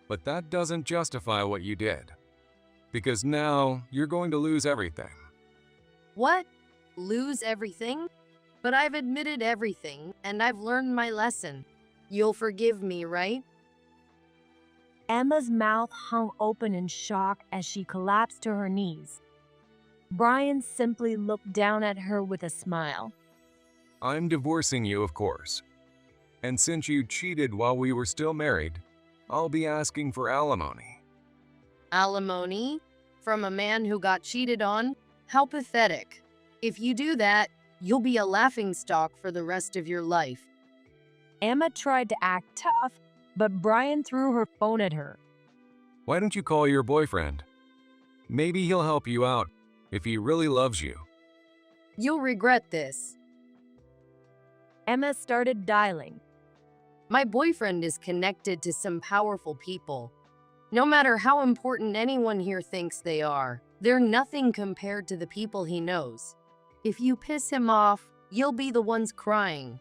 But that doesn't justify what you did. Because now you're going to lose everything. What? Lose everything? But I've admitted everything, and I've learned my lesson. You'll forgive me, right? Emma's mouth hung open in shock as she collapsed to her knees. Brian simply looked down at her with a smile. I'm divorcing you, of course. And since you cheated while we were still married, I'll be asking for alimony. Alimony? From a man who got cheated on? How pathetic. If you do that, you'll be a laughingstock for the rest of your life. Emma tried to act tough, but Brian threw her phone at her. Why don't you call your boyfriend? Maybe he'll help you out if he really loves you. You'll regret this. Emma started dialing. My boyfriend is connected to some powerful people. No matter how important anyone here thinks they are, they're nothing compared to the people he knows. If you piss him off, you'll be the ones crying.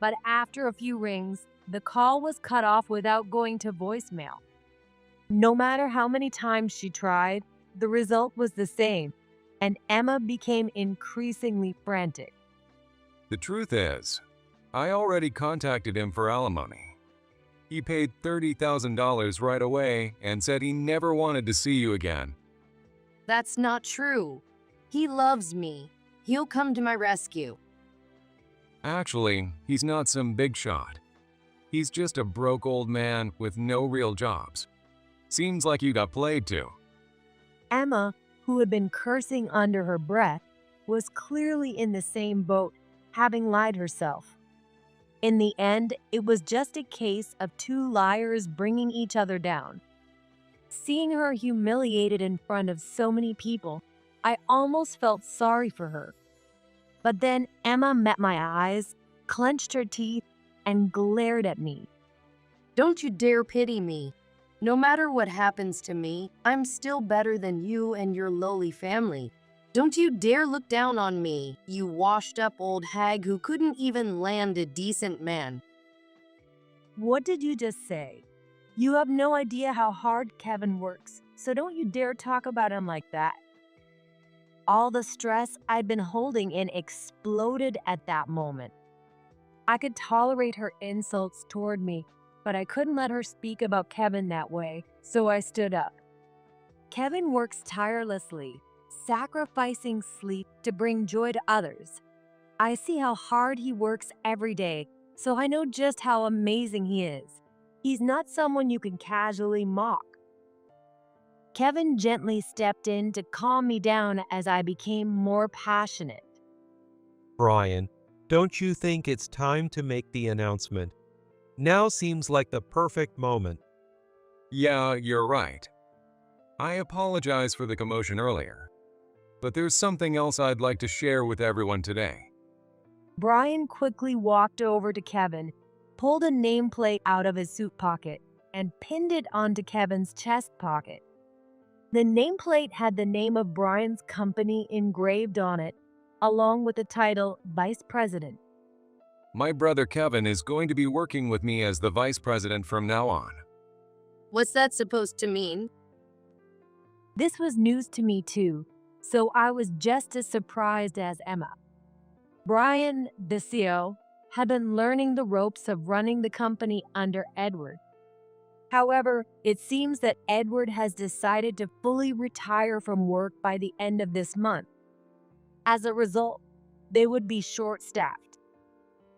But after a few rings, the call was cut off without going to voicemail. No matter how many times she tried, the result was the same, and Emma became increasingly frantic. The truth is, I already contacted him for alimony. He paid $30,000 right away and said he never wanted to see you again. That's not true. He loves me. He'll come to my rescue. Actually, he's not some big shot. He's just a broke old man with no real jobs. Seems like you got played too. Emma, who had been cursing under her breath, was clearly in the same boat, having lied herself. In the end, it was just a case of two liars bringing each other down. Seeing her humiliated in front of so many people, I almost felt sorry for her. But then Emma met my eyes, clenched her teeth, and glared at me. Don't you dare pity me. No matter what happens to me, I'm still better than you and your lowly family. Don't you dare look down on me, you washed-up old hag who couldn't even land a decent man. What did you just say? You have no idea how hard Kevin works, so don't you dare talk about him like that. All the stress I'd been holding in exploded at that moment. I could tolerate her insults toward me, but I couldn't let her speak about Kevin that way, so I stood up. Kevin works tirelessly, sacrificing sleep to bring joy to others. I see how hard he works every day, so I know just how amazing he is. He's not someone you can casually mock. Kevin gently stepped in to calm me down as I became more passionate. Brian, don't you think it's time to make the announcement? Now seems like the perfect moment. Yeah, you're right. I apologize for the commotion earlier. But there's something else I'd like to share with everyone today. Brian quickly walked over to Kevin, pulled a nameplate out of his suit pocket and pinned it onto Kevin's chest pocket. The nameplate had the name of Brian's company engraved on it, along with the title Vice President. My brother Kevin is going to be working with me as the vice president from now on. What's that supposed to mean? This was news to me too, so I was just as surprised as Emma. Brian, the CEO, had been learning the ropes of running the company under Edward. However, it seems that Edward has decided to fully retire from work by the end of this month. As a result, they would be short-staffed.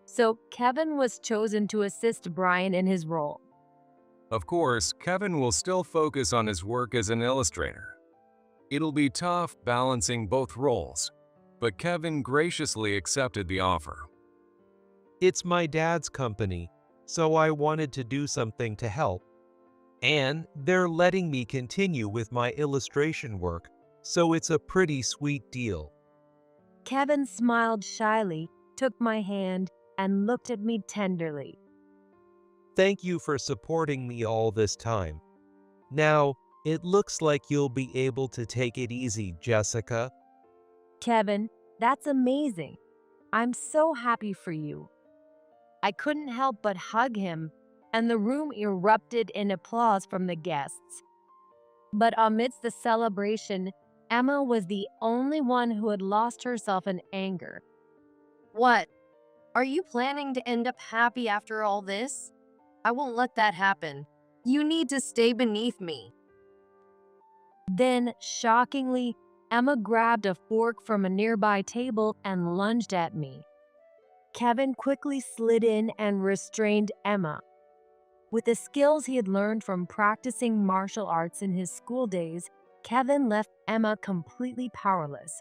So Kevin was chosen to assist Brian in his role. Of course, Kevin will still focus on his work as an illustrator. It'll be tough balancing both roles, but Kevin graciously accepted the offer. It's my dad's company, so I wanted to do something to help. And they're letting me continue with my illustration work, so it's a pretty sweet deal. Kevin smiled shyly, took my hand, and looked at me tenderly. Thank you for supporting me all this time. Now, it looks like you'll be able to take it easy, Jessica. Kevin, that's amazing. I'm so happy for you. I couldn't help but hug him, and the room erupted in applause from the guests. But amidst the celebration, Emma was the only one who had lost herself in anger. What? Are you planning to end up happy after all this? I won't let that happen. You need to stay beneath me. Then, shockingly, Emma grabbed a fork from a nearby table and lunged at me. Kevin quickly slid in and restrained Emma. With the skills he had learned from practicing martial arts in his school days, Kevin left Emma completely powerless.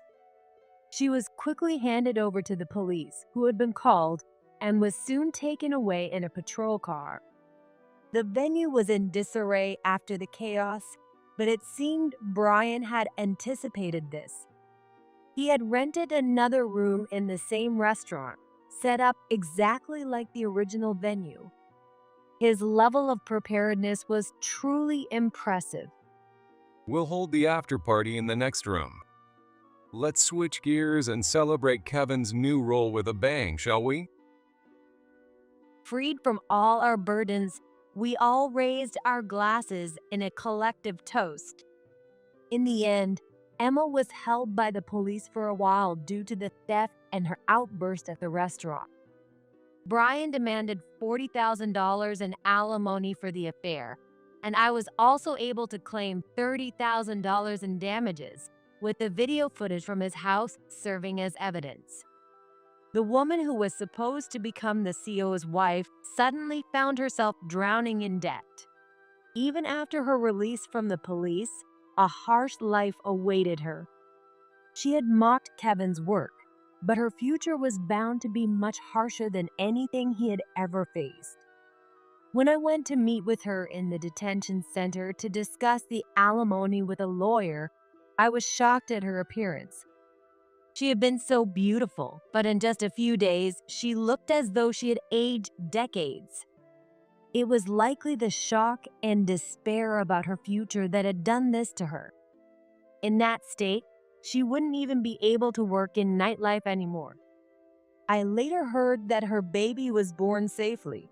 She was quickly handed over to the police, who had been called, and was soon taken away in a patrol car. The venue was in disarray after the chaos, but it seemed Brian had anticipated this. He had rented another room in the same restaurant, set up exactly like the original venue. His level of preparedness was truly impressive. We'll hold the after party in the next room. Let's switch gears and celebrate Kevin's new role with a bang, shall we? Freed from all our burdens, we all raised our glasses in a collective toast. In the end, Emma was held by the police for a while due to the theft and her outburst at the restaurant. Brian demanded $40,000 in alimony for the affair, and I was also able to claim $30,000 in damages, with the video footage from his house serving as evidence. The woman who was supposed to become the CEO's wife suddenly found herself drowning in debt. Even after her release from the police, a harsh life awaited her. She had mocked Kevin's work, but her future was bound to be much harsher than anything he had ever faced. When I went to meet with her in the detention center to discuss the alimony with a lawyer, I was shocked at her appearance. She had been so beautiful, but in just a few days, she looked as though she had aged decades. It was likely the shock and despair about her future that had done this to her. In that state, she wouldn't even be able to work in nightlife anymore. I later heard that her baby was born safely.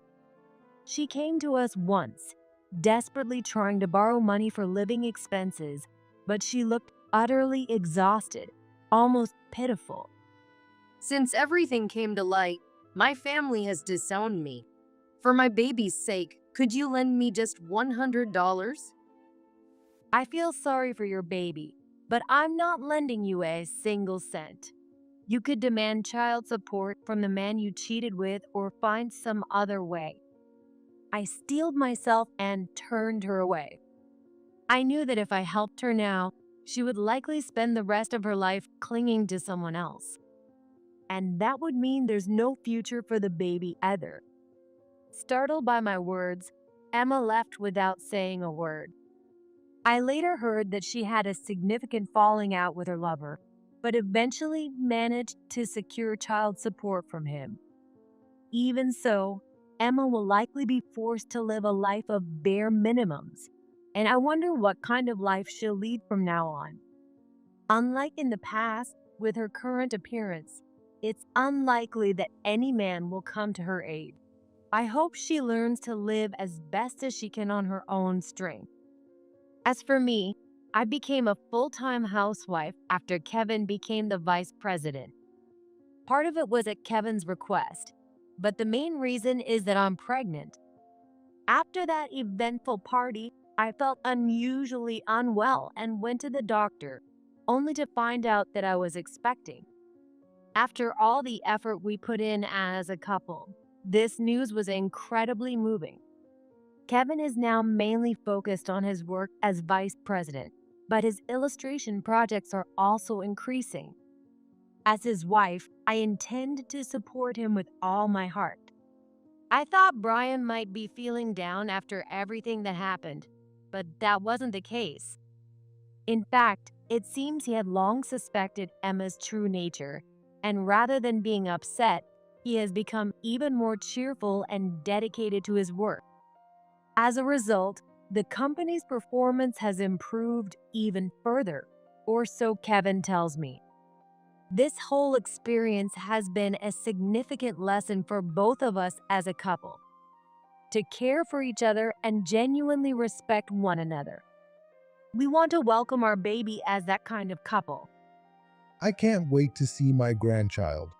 She came to us once, desperately trying to borrow money for living expenses, but she looked utterly exhausted, almost pitiful. Since everything came to light, my family has disowned me. For my baby's sake, could you lend me just $100? I feel sorry for your baby, but I'm not lending you a single cent. You could demand child support from the man you cheated with or find some other way. I steeled myself and turned her away. I knew that if I helped her now, she would likely spend the rest of her life clinging to someone else. And that would mean there's no future for the baby either. Startled by my words, Emma left without saying a word. I later heard that she had a significant falling out with her lover, but eventually managed to secure child support from him. Even so, Emma will likely be forced to live a life of bare minimums, and I wonder what kind of life she'll lead from now on. Unlike in the past, with her current appearance, it's unlikely that any man will come to her aid. I hope she learns to live as best as she can on her own strength. As for me, I became a full-time housewife after Kevin became the vice president. Part of it was at Kevin's request, but the main reason is that I'm pregnant. After that eventful party, I felt unusually unwell and went to the doctor, only to find out that I was expecting. After all the effort we put in as a couple, this news was incredibly moving. Kevin is now mainly focused on his work as vice president, but his illustration projects are also increasing. As his wife, I intend to support him with all my heart. I thought Brian might be feeling down after everything that happened, but that wasn't the case. In fact, it seems he had long suspected Emma's true nature, and rather than being upset, he has become even more cheerful and dedicated to his work. As a result, the company's performance has improved even further, or so Kevin tells me. This whole experience has been a significant lesson for both of us as a couple, to care for each other and genuinely respect one another. We want to welcome our baby as that kind of couple. I can't wait to see my grandchild.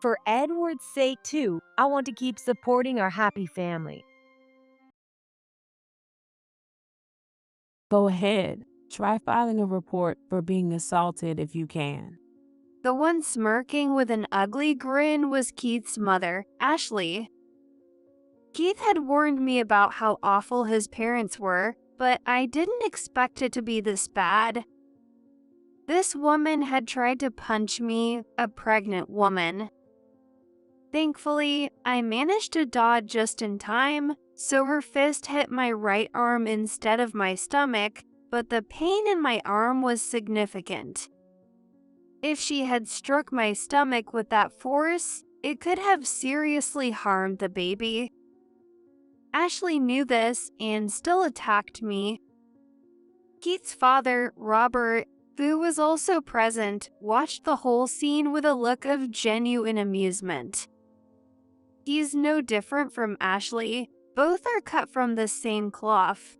For Edward's sake too, I want to keep supporting our happy family. Go ahead. Try filing a report for being assaulted if you can. The one smirking with an ugly grin was Keith's mother, Ashley. Keith had warned me about how awful his parents were, but I didn't expect it to be this bad. This woman had tried to punch me, a pregnant woman. Thankfully, I managed to dodge just in time, so her fist hit my right arm instead of my stomach, but the pain in my arm was significant. If she had struck my stomach with that force, it could have seriously harmed the baby. Ashley knew this and still attacked me. Keith's father, Robert, who was also present, watched the whole scene with a look of genuine amusement. He's no different from Ashley. Both are cut from the same cloth.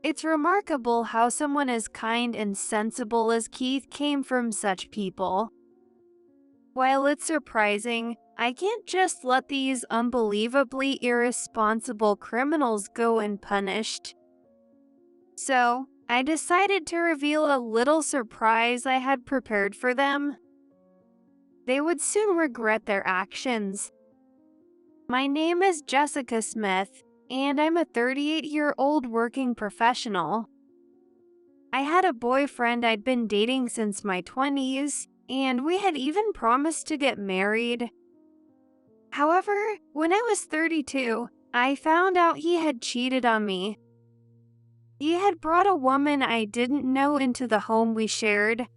It's remarkable how someone as kind and sensible as Keith came from such people. While it's surprising, I can't just let these unbelievably irresponsible criminals go unpunished. So, I decided to reveal a little surprise I had prepared for them. They would soon regret their actions. My name is Jessica Smith, and I'm a 38-year-old working professional. I had a boyfriend I'd been dating since my 20s, and we had even promised to get married. However, when I was 32, I found out he had cheated on me. He had brought a woman I didn't know into the home we shared.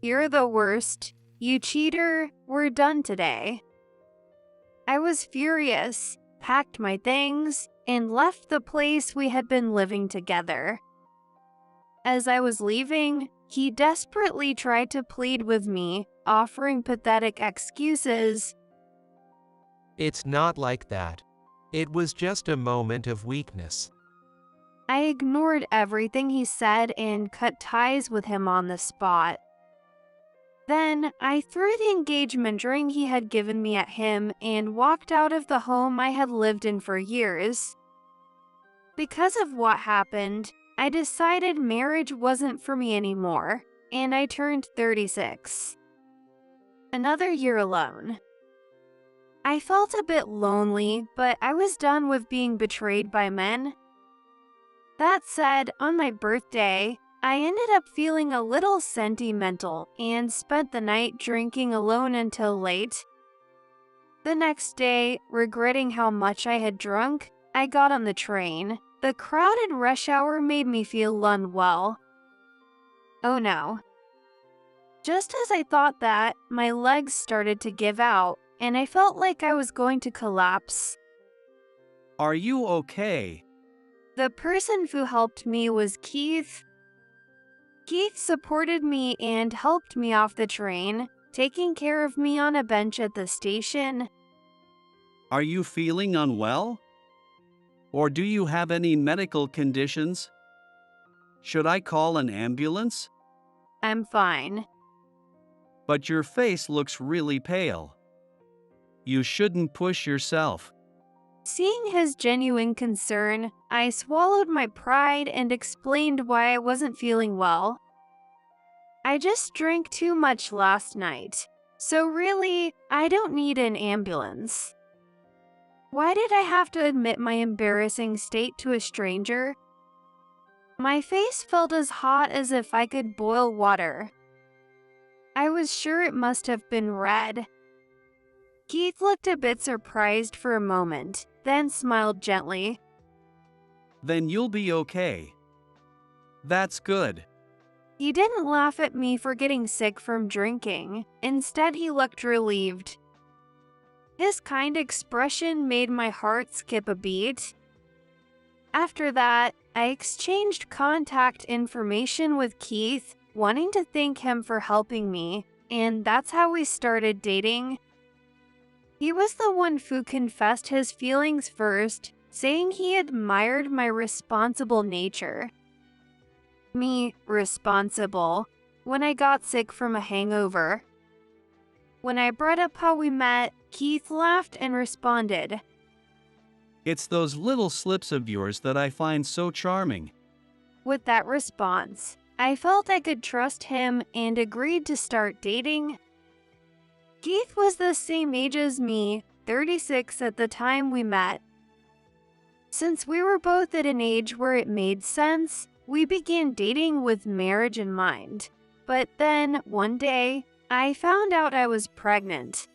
You're the worst. You cheater, we're done today. I was furious, packed my things, and left the place we had been living together. As I was leaving, he desperately tried to plead with me, offering pathetic excuses. It's not like that. It was just a moment of weakness. I ignored everything he said and cut ties with him on the spot. Then, I threw the engagement ring he had given me at him and walked out of the home I had lived in for years. Because of what happened, I decided marriage wasn't for me anymore, and I turned 36. Another year alone. I felt a bit lonely, but I was done with being betrayed by men. That said, on my birthday, I ended up feeling a little sentimental and spent the night drinking alone until late. The next day, regretting how much I had drunk, I got on the train. The crowded rush hour made me feel unwell. Oh no. Just as I thought that, my legs started to give out, and I felt like I was going to collapse. Are you okay? The person who helped me was Keith. Keith supported me and helped me off the train, taking care of me on a bench at the station. Are you feeling unwell? Or do you have any medical conditions? Should I call an ambulance? I'm fine. But your face looks really pale. You shouldn't push yourself. Seeing his genuine concern, I swallowed my pride and explained why I wasn't feeling well. I just drank too much last night, so really, I don't need an ambulance. Why did I have to admit my embarrassing state to a stranger? My face felt as hot as if I could boil water. I was sure it must have been red. Keith looked a bit surprised for a moment, then smiled gently. Then you'll be okay. That's good. He didn't laugh at me for getting sick from drinking. Instead, he looked relieved. His kind expression made my heart skip a beat. After that, I exchanged contact information with Keith, wanting to thank him for helping me, and that's how we started dating. He was the one who confessed his feelings first, saying he admired my responsible nature. Me, responsible, when I got sick from a hangover. When I brought up how we met, Keith laughed and responded, It's those little slips of yours that I find so charming. With that response, I felt I could trust him and agreed to start dating. Keith was the same age as me, 36 at the time we met. Since we were both at an age where it made sense, we began dating with marriage in mind. But then, one day, I found out I was pregnant.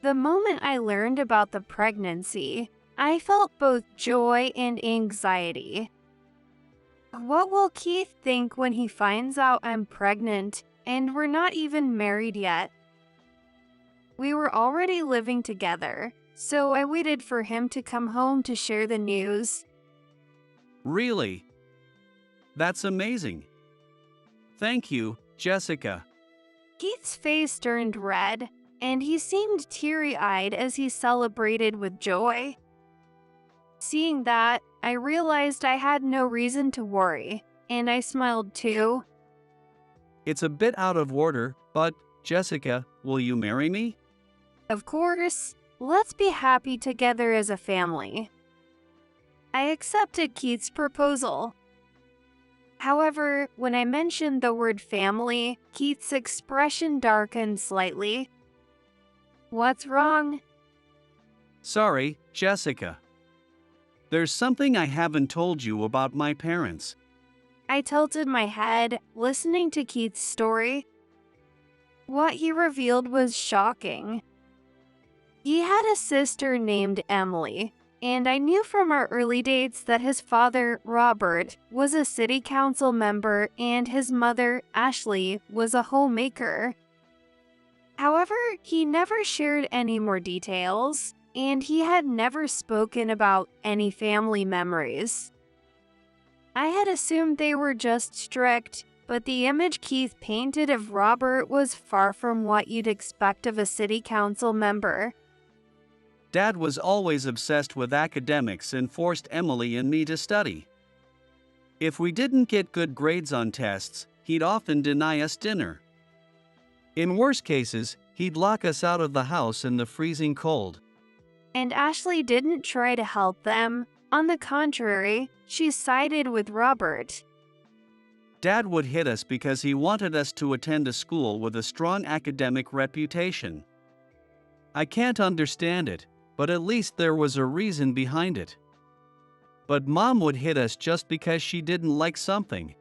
The moment I learned about the pregnancy, I felt both joy and anxiety. What will Keith think when he finds out I'm pregnant and we're not even married yet? We were already living together, so I waited for him to come home to share the news. Really? That's amazing. Thank you, Jessica. Keith's face turned red, and he seemed teary-eyed as he celebrated with joy. Seeing that, I realized I had no reason to worry, and I smiled too. It's a bit out of order, but, Jessica, will you marry me? Of course, let's be happy together as a family. I accepted Keith's proposal. However, when I mentioned the word family, Keith's expression darkened slightly. What's wrong? Sorry, Jessica. There's something I haven't told you about my parents. I tilted my head, listening to Keith's story. What he revealed was shocking. He had a sister named Emily, and I knew from our early dates that his father, Robert, was a city council member and his mother, Ashley, was a homemaker. However, he never shared any more details, and he had never spoken about any family memories. I had assumed they were just strict, but the image Keith painted of Robert was far from what you'd expect of a city council member. Dad was always obsessed with academics and forced Emily and me to study. If we didn't get good grades on tests, he'd often deny us dinner. In worse cases, he'd lock us out of the house in the freezing cold. And Ashley didn't try to help them. On the contrary, she sided with Robert. Dad would hit us because he wanted us to attend a school with a strong academic reputation. I can't understand it, but at least there was a reason behind it. But Mom would hit us just because she didn't like something.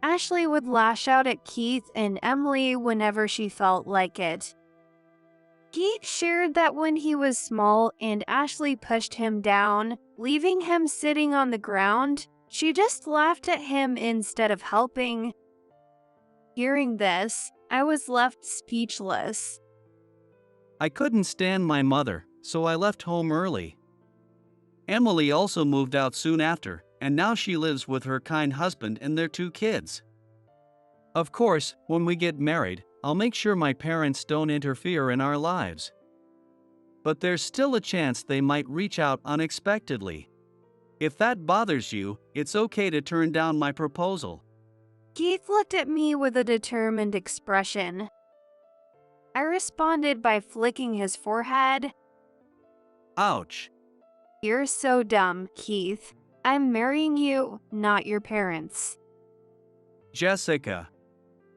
Ashley would lash out at Keith and Emily whenever she felt like it. Keith shared that when he was small and Ashley pushed him down, leaving him sitting on the ground, she just laughed at him instead of helping. Hearing this, I was left speechless. I couldn't stand my mother, so I left home early. Emily also moved out soon after, and now she lives with her kind husband and their 2 kids. Of course, when we get married, I'll make sure my parents don't interfere in our lives. But there's still a chance they might reach out unexpectedly. If that bothers you, it's okay to turn down my proposal. Keith looked at me with a determined expression. I responded by flicking his forehead. Ouch. You're so dumb, Keith. I'm marrying you, not your parents. Jessica.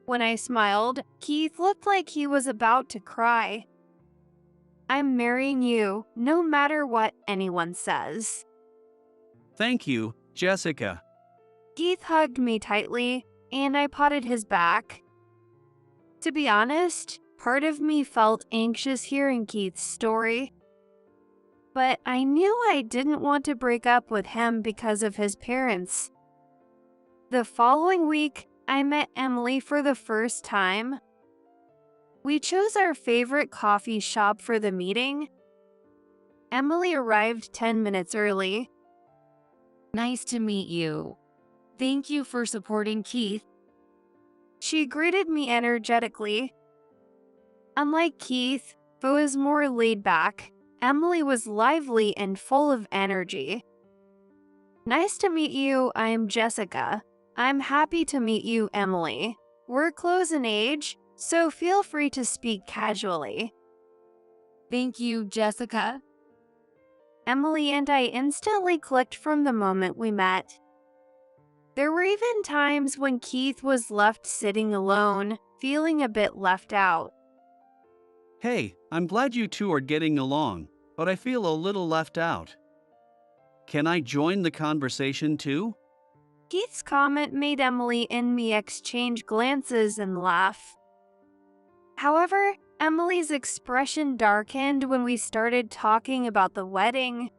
When I smiled, Keith looked like he was about to cry. I'm marrying you, no matter what anyone says. Thank you, Jessica. Keith hugged me tightly, and I patted his back. To be honest, part of me felt anxious hearing Keith's story. But I knew I didn't want to break up with him because of his parents. The following week, I met Emily for the first time. We chose our favorite coffee shop for the meeting. Emily arrived 10 minutes early. Nice to meet you. Thank you for supporting Keith. She greeted me energetically. Unlike Keith, who was more laid back, Emily was lively and full of energy. Nice to meet you, I'm Jessica. I'm happy to meet you, Emily. We're close in age, so feel free to speak casually. Thank you, Jessica. Emily and I instantly clicked from the moment we met. There were even times when Keith was left sitting alone, feeling a bit left out. Hey, I'm glad you 2 are getting along, but I feel a little left out. Can I join the conversation too? Keith's comment made Emily and me exchange glances and laugh. However, Emily's expression darkened when we started talking about the wedding.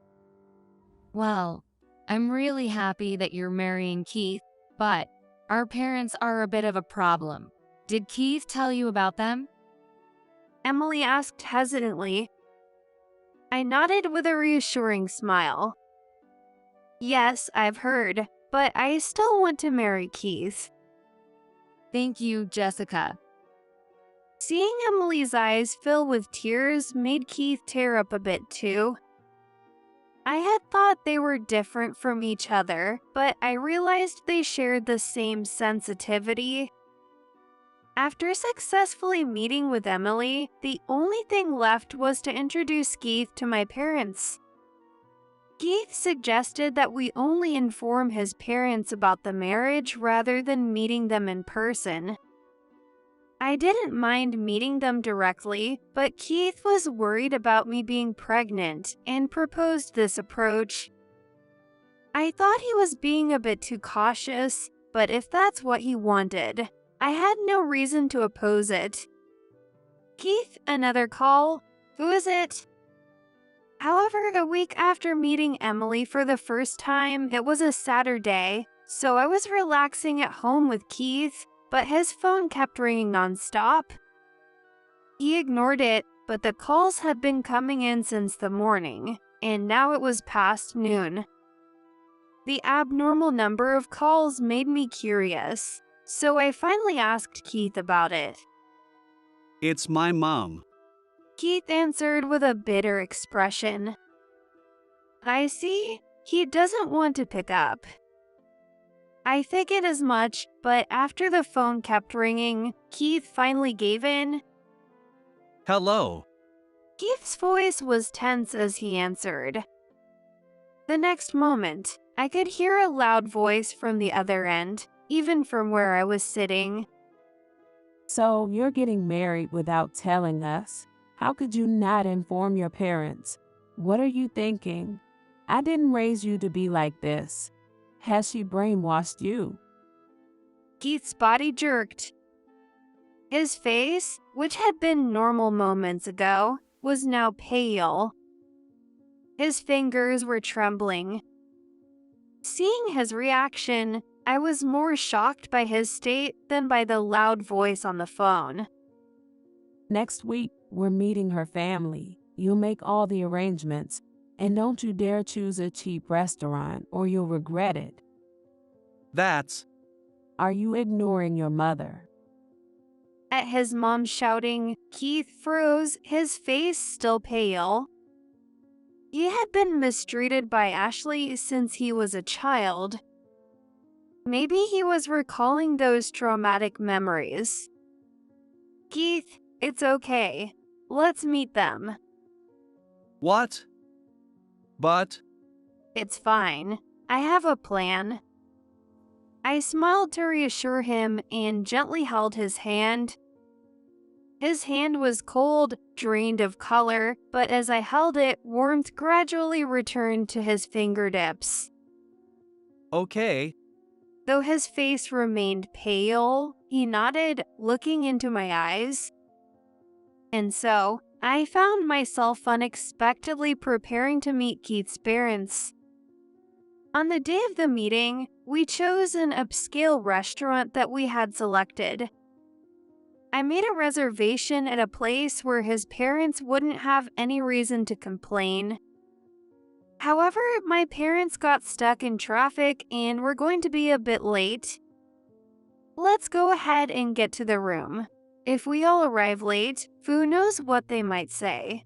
Well, I'm really happy that you're marrying Keith, but our parents are a bit of a problem. Did Keith tell you about them? Emily asked hesitantly. I nodded with a reassuring smile. Yes, I've heard, but I still want to marry Keith. Thank you, Jessica. Seeing Emily's eyes fill with tears made Keith tear up a bit too. I had thought they were different from each other, but I realized they shared the same sensitivity. After successfully meeting with Emily, the only thing left was to introduce Keith to my parents. Keith suggested that we only inform his parents about the marriage rather than meeting them in person. I didn't mind meeting them directly, but Keith was worried about me being pregnant and proposed this approach. I thought he was being a bit too cautious, but if that's what he wanted, I had no reason to oppose it. Keith, another call? Who is it? However, a week after meeting Emily for the first time, it was a Saturday, so I was relaxing at home with Keith, but his phone kept ringing nonstop. He ignored it, but the calls had been coming in since the morning, and now it was past noon. The abnormal number of calls made me curious, so I finally asked Keith about it. It's my mom. Keith answered with a bitter expression. I see. He doesn't want to pick up. I figured as much, but after the phone kept ringing, Keith finally gave in. Hello. Keith's voice was tense as he answered. The next moment, I could hear a loud voice from the other end, even from where I was sitting. So you're getting married without telling us? How could you not inform your parents? What are you thinking? I didn't raise you to be like this. Has she brainwashed you? Keith's body jerked. His face, which had been normal moments ago, was now pale. His fingers were trembling. Seeing his reaction, I was more shocked by his state than by the loud voice on the phone. Next week, we're meeting her family. You'll make all the arrangements, and don't you dare choose a cheap restaurant or you'll regret it. That's Are you ignoring your mother? At his mom shouting, Keith froze, his face still pale. He had been mistreated by Ashley since he was a child. Maybe he was recalling those traumatic memories. Keith, it's okay. Let's meet them. what? But It's fine. I have a plan. I smiled to reassure him and gently held his hand. His hand was cold, drained of color, but as I held it, warmth gradually returned to his fingertips. okay, Though his face remained pale, he nodded, looking into my eyes. And so, I found myself unexpectedly preparing to meet Keith's parents. On the day of the meeting, we chose an upscale restaurant that we had selected. I made a reservation at a place where his parents wouldn't have any reason to complain. However, my parents got stuck in traffic and were going to be a bit late. Let's go ahead and get to the room. If we all arrive late, who knows what they might say.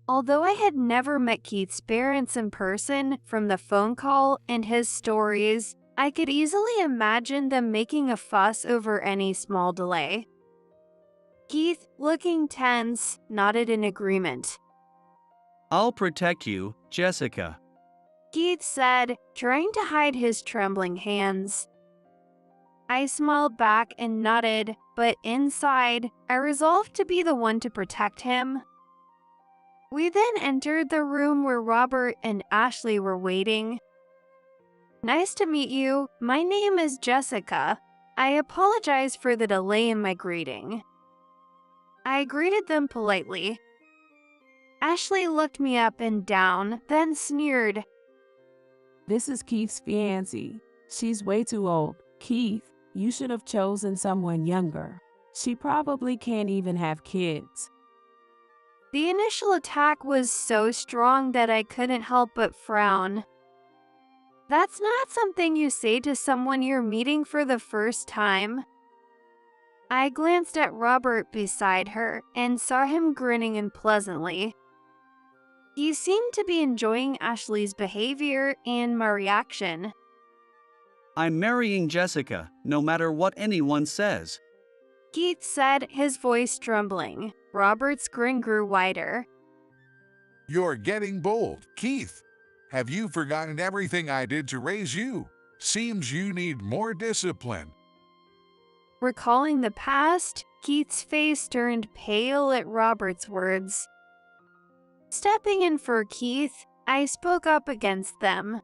Although I had never met Keith's parents in person from the phone call and his stories, I could easily imagine them making a fuss over any small delay. Keith, looking tense, nodded in agreement. I'll protect you, Jessica. Keith said, trying to hide his trembling hands. I smiled back and nodded, but inside, I resolved to be the one to protect him. We then entered the room where Robert and Ashley were waiting. Nice to meet you. My name is Jessica. I apologize for the delay in my greeting. I greeted them politely. Ashley looked me up and down, then sneered. This is Keith's fiancé. She's way too old. Keith, you should have chosen someone younger. She probably can't even have kids. The initial attack was so strong that I couldn't help but frown. That's not something you say to someone you're meeting for the first time. I glanced at Robert beside her and saw him grinning unpleasantly. He seemed to be enjoying Ashley's behavior and my reaction. I'm marrying Jessica, no matter what anyone says. Keith said, his voice trembling. Robert's grin grew wider. You're getting bold, Keith. Have you forgotten everything I did to raise you? Seems you need more discipline. Recalling the past, Keith's face turned pale at Robert's words. Stepping in for Keith, I spoke up against them.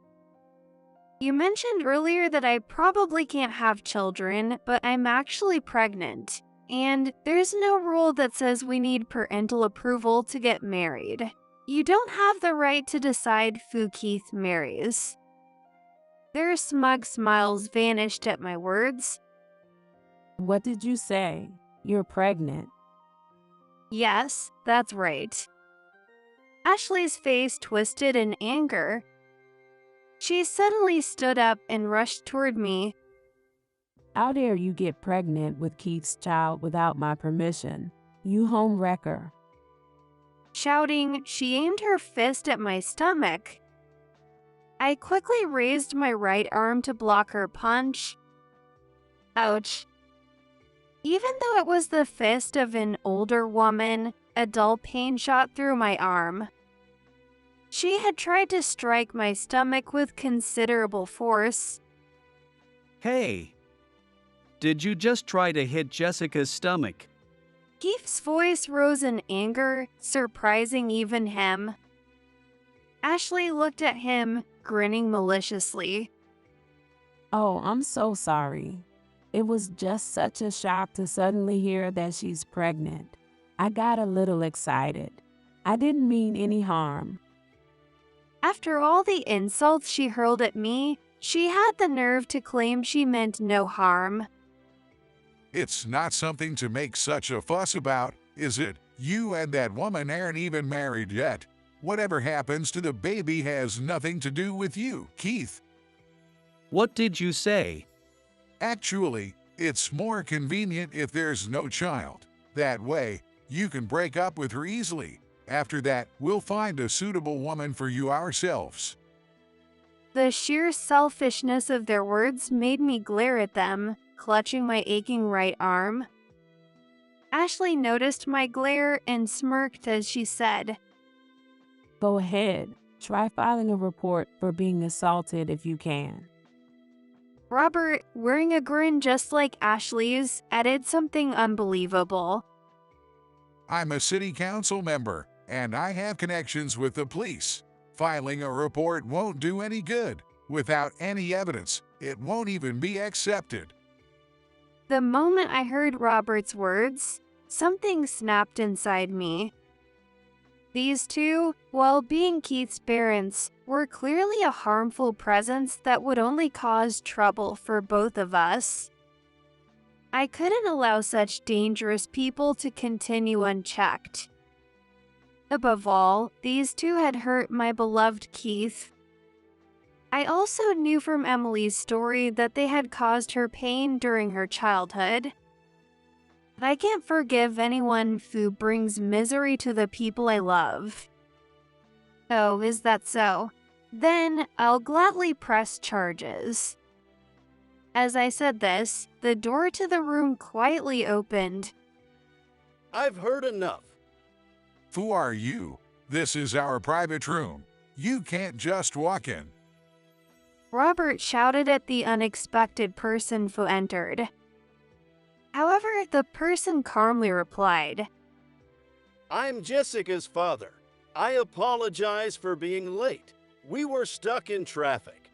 You mentioned earlier that I probably can't have children, but I'm actually pregnant. And there's no rule that says we need parental approval to get married. You don't have the right to decide who Keith marries. Their smug smiles vanished at my words. What did you say? You're pregnant. Yes, that's right. Ashley's face twisted in anger. She suddenly stood up and rushed toward me. How dare you get pregnant with Keith's child without my permission? You home wrecker. Shouting, she aimed her fist at my stomach. I quickly raised my right arm to block her punch. Ouch. Even though it was the fist of an older woman, a dull pain shot through my arm. She had tried to strike my stomach with considerable force. Hey! Did you just try to hit Jessica's stomach? Keith's voice rose in anger, surprising even him. Ashley looked at him, grinning maliciously. Oh, I'm so sorry. It was just such a shock to suddenly hear that she's pregnant. I got a little excited. I didn't mean any harm. After all the insults she hurled at me, she had the nerve to claim she meant no harm. It's not something to make such a fuss about. is it? You and that woman aren't even married yet. Whatever happens to the baby has nothing to do with you, Keith. What did you say? Actually, it's more convenient if there's no child. That way, you can break up with her easily. After that, we'll find a suitable woman for you ourselves. The sheer selfishness of their words made me glare at them, clutching my aching right arm. Ashley noticed my glare and smirked as she said, Go ahead. Try filing a report for being assaulted if you can. Robert, wearing a grin just like Ashley's, added something unbelievable. I'm a city council member, and I have connections with the police. Filing a report won't do any good. Without any evidence, it won't even be accepted. The moment I heard Robert's words, something snapped inside me. These two, while being Keith's parents, were clearly a harmful presence that would only cause trouble for both of us. I couldn't allow such dangerous people to continue unchecked. Above all, these two had hurt my beloved Keith. I also knew from Emily's story that they had caused her pain during her childhood. I can't forgive anyone who brings misery to the people I love. Oh, is that so? Then I'll gladly press charges. As I said this, the door to the room quietly opened. I've heard enough. Who are you? This is our private room. You can't just walk in. Robert shouted at the unexpected person who entered. However, the person calmly replied, I'm Jessica's father. I apologize for being late. We were stuck in traffic.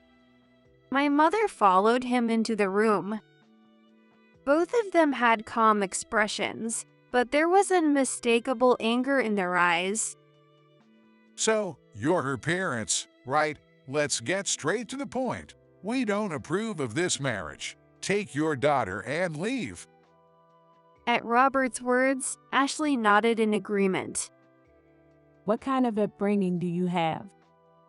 My mother followed him into the room. Both of them had calm expressions, but there was unmistakable anger in their eyes. So, you're her parents, right? Let's get straight to the point. We don't approve of this marriage. Take your daughter and leave. At Robert's words, Ashley nodded in agreement. What kind of upbringing do you have?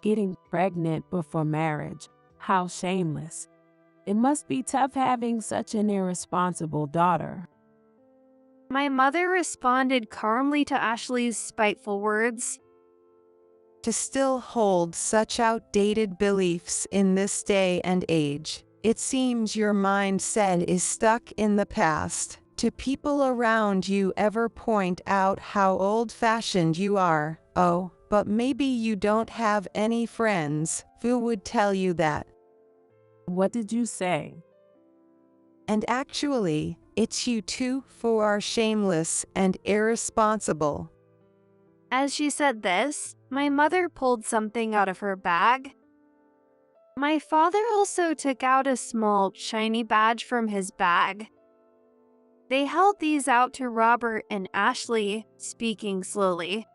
Getting pregnant before marriage. How shameless. It must be tough having such an irresponsible daughter. My mother responded calmly to Ashley's spiteful words. To still hold such outdated beliefs in this day and age, it seems your mindset is stuck in the past. Do people around you ever point out how old-fashioned you are? Oh, but maybe you don't have any friends who would tell you that. What did you say? And actually, it's you two who are shameless and irresponsible. As she said this, my mother pulled something out of her bag. My father also took out a small, shiny badge from his bag. They held these out to Robert and Ashley, speaking slowly.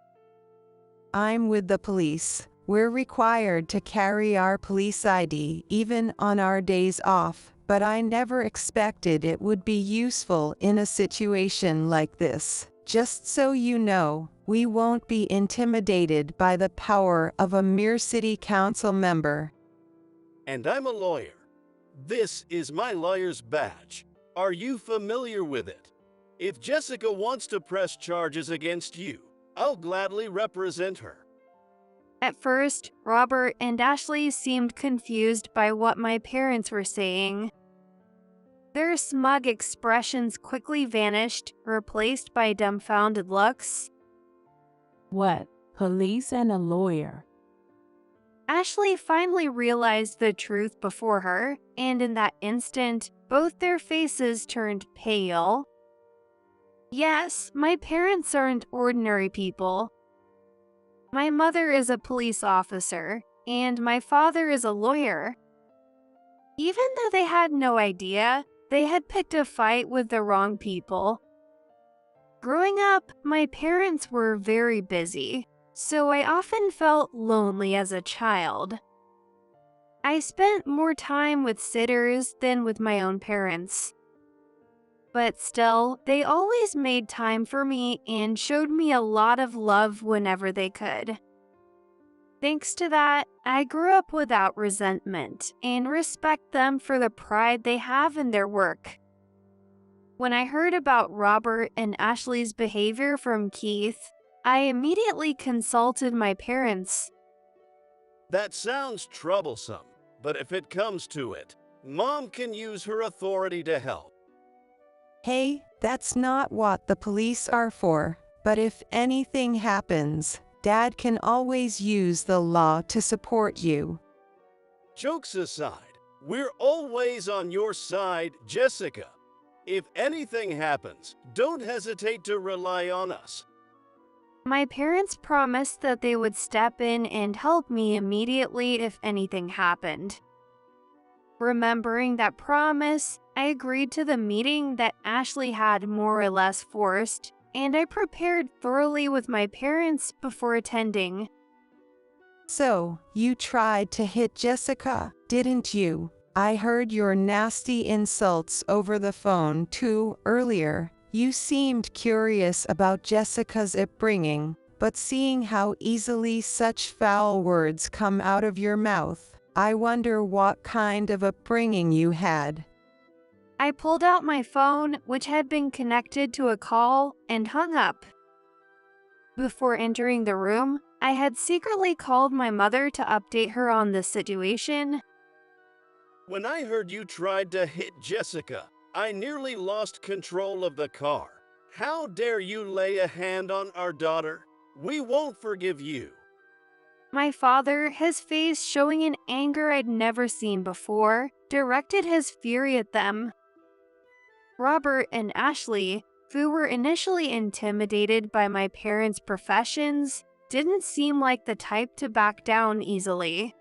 I'm with the police. We're required to carry our police ID even on our days off, but I never expected it would be useful in a situation like this. Just so you know, we won't be intimidated by the power of a mere city council member. And I'm a lawyer. This is my lawyer's badge. Are you familiar with it? If Jessica wants to press charges against you, I'll gladly represent her. At first, Robert and Ashley seemed confused by what my parents were saying. Their smug expressions quickly vanished, replaced by dumbfounded looks. What? Police and a lawyer? Ashley finally realized the truth before her, and in that instant, both their faces turned pale. Yes, my parents aren't ordinary people. My mother is a police officer, and my father is a lawyer. Even though they had no idea, they had picked a fight with the wrong people. Growing up, my parents were very busy, so I often felt lonely as a child. I spent more time with sitters than with my own parents. But still, they always made time for me and showed me a lot of love whenever they could. Thanks to that, I grew up without resentment and respect them for the pride they have in their work. When I heard about Robert and Ashley's behavior from Keith, I immediately consulted my parents. That sounds troublesome, but if it comes to it, Mom can use her authority to help. Hey, that's not what the police are for, but if anything happens, Dad can always use the law to support you. Jokes aside, we're always on your side, Jessica. If anything happens, don't hesitate to rely on us. My parents promised that they would step in and help me immediately if anything happened. Remembering that promise, I agreed to the meeting that Ashley had more or less forced, and I prepared thoroughly with my parents before attending. So, you tried to hit Jessica, didn't you? I heard your nasty insults over the phone too earlier. You seemed curious about Jessica's upbringing, but seeing how easily such foul words come out of your mouth, I wonder what kind of upbringing you had. I pulled out my phone, which had been connected to a call, and hung up. Before entering the room, I had secretly called my mother to update her on the situation. When I heard you tried to hit Jessica, I nearly lost control of the car. How dare you lay a hand on our daughter? We won't forgive you. My father, his face showing an anger I'd never seen before, directed his fury at them. Robert and Ashley, who were initially intimidated by my parents' professions, didn't seem like the type to back down easily.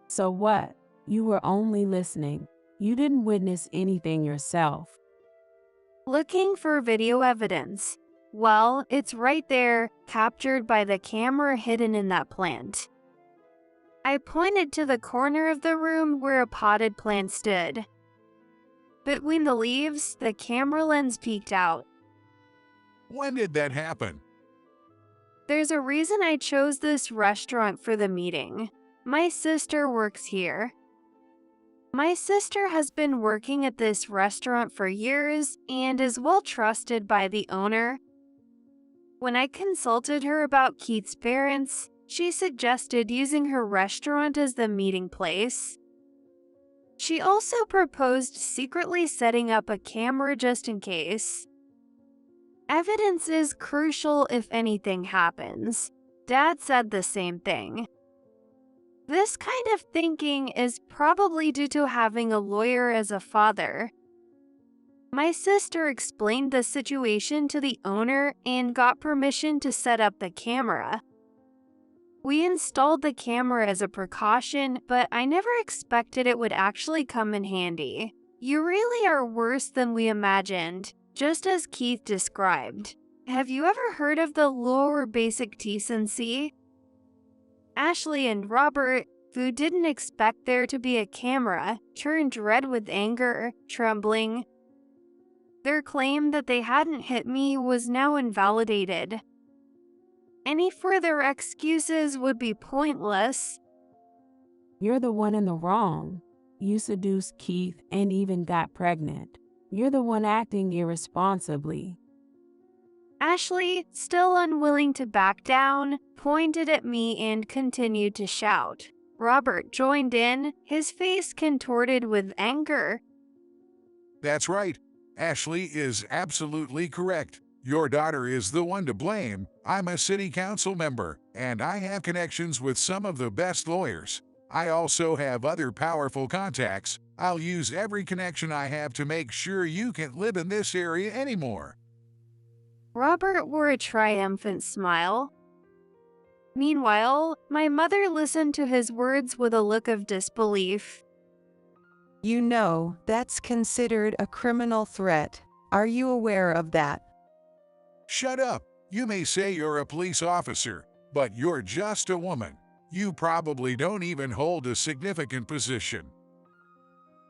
So what? You were only listening. You didn't witness anything yourself. Looking for video evidence. Well, it's right there, captured by the camera hidden in that plant. I pointed to the corner of the room where a potted plant stood. Between the leaves, the camera lens peeked out. When did that happen? There's a reason I chose this restaurant for the meeting. My sister works here. My sister has been working at this restaurant for years and is well trusted by the owner. When I consulted her about Keith's parents, she suggested using her restaurant as the meeting place. She also proposed secretly setting up a camera just in case. Evidence is crucial if anything happens. Dad said the same thing. This kind of thinking is probably due to having a lawyer as a father. My sister explained the situation to the owner and got permission to set up the camera. We installed the camera as a precaution, but I never expected it would actually come in handy. You really are worse than we imagined, just as Keith described. Have you ever heard of the lower basic decency? Ashley and Robert, who didn't expect there to be a camera, turned red with anger, trembling. Their claim that they hadn't hit me was now invalidated. Any further excuses would be pointless. You're the one in the wrong. You seduced Keith and even got pregnant. You're the one acting irresponsibly. Ashley, still unwilling to back down, pointed at me and continued to shout. Robert joined in, his face contorted with anger. That's right. Ashley is absolutely correct. Your daughter is the one to blame. I'm a city council member, and I have connections with some of the best lawyers. I also have other powerful contacts. I'll use every connection I have to make sure you can't live in this area anymore. Robert wore a triumphant smile. Meanwhile, my mother listened to his words with a look of disbelief. You know, that's considered a criminal threat. Are you aware of that? Shut up. You may say you're a police officer, but you're just a woman. You probably don't even hold a significant position.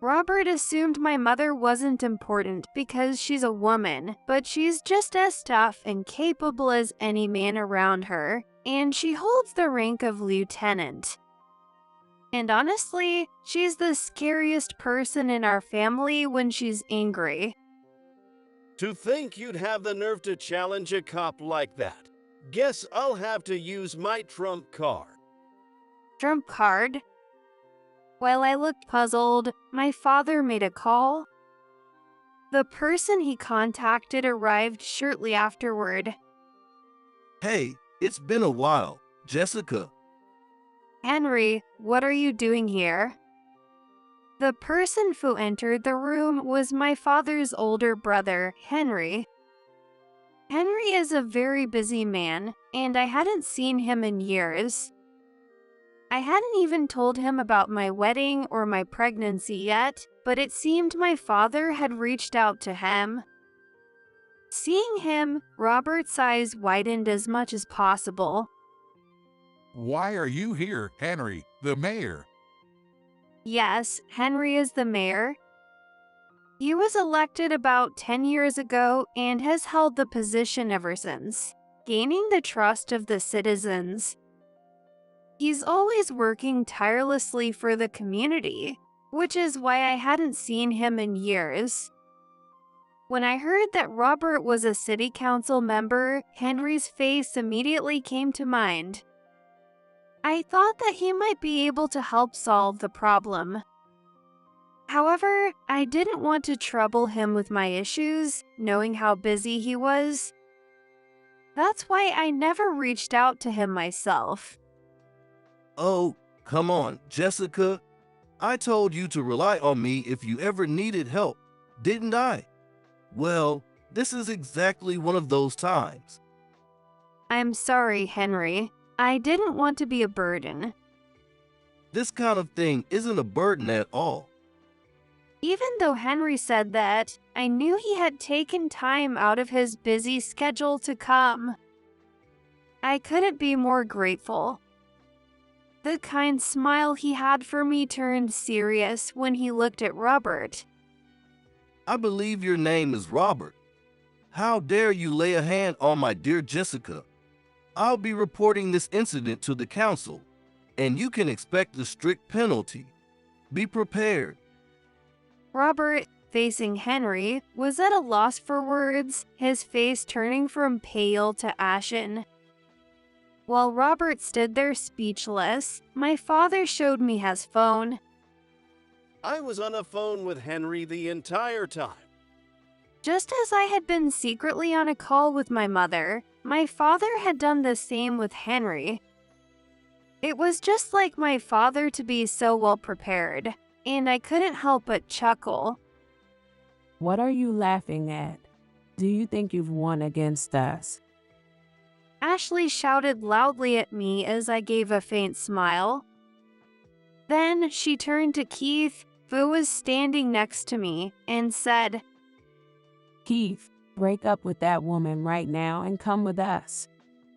Robert assumed my mother wasn't important because she's a woman, but she's just as tough and capable as any man around her, and she holds the rank of lieutenant. And honestly, she's the scariest person in our family when she's angry. To think you'd have the nerve to challenge a cop like that. Guess I'll have to use my trump card. Trump card? While I looked puzzled, my father made a call. The person he contacted arrived shortly afterward. Hey, it's been a while, Jessica. Henry, what are you doing here? The person who entered the room was my father's older brother, Henry. Henry is a very busy man, and I hadn't seen him in years. I hadn't even told him about my wedding or my pregnancy yet, but it seemed my father had reached out to him. Seeing him, Robert's eyes widened as much as possible. Why are you here, Henry, the mayor? Yes, Henry is the mayor. He was elected about 10 years ago and has held the position ever since, gaining the trust of the citizens. He's always working tirelessly for the community, which is why I hadn't seen him in years. When I heard that Robert was a city council member, Henry's face immediately came to mind. I thought that he might be able to help solve the problem. However, I didn't want to trouble him with my issues, knowing how busy he was. That's why I never reached out to him myself. Oh, come on, Jessica. I told you to rely on me if you ever needed help, didn't I? Well, this is exactly one of those times. I'm sorry, Henry. I didn't want to be a burden. This kind of thing isn't a burden at all. Even though Henry said that, I knew he had taken time out of his busy schedule to come. I couldn't be more grateful. The kind smile he had for me turned serious when he looked at Robert. I believe your name is Robert. How dare you lay a hand on my dear Jessica? I'll be reporting this incident to the council, and you can expect a strict penalty. Be prepared. Robert, facing Henry, was at a loss for words, his face turning from pale to ashen. While Robert stood there speechless, my father showed me his phone. I was on a phone with Henry the entire time. Just as I had been secretly on a call with my mother, my father had done the same with Henry. It was just like my father to be so well prepared, and I couldn't help but chuckle. What are you laughing at? Do you think you've won against us? Ashley shouted loudly at me as I gave a faint smile. Then she turned to Keith, who was standing next to me, and said, Keith, break up with that woman right now and come with us.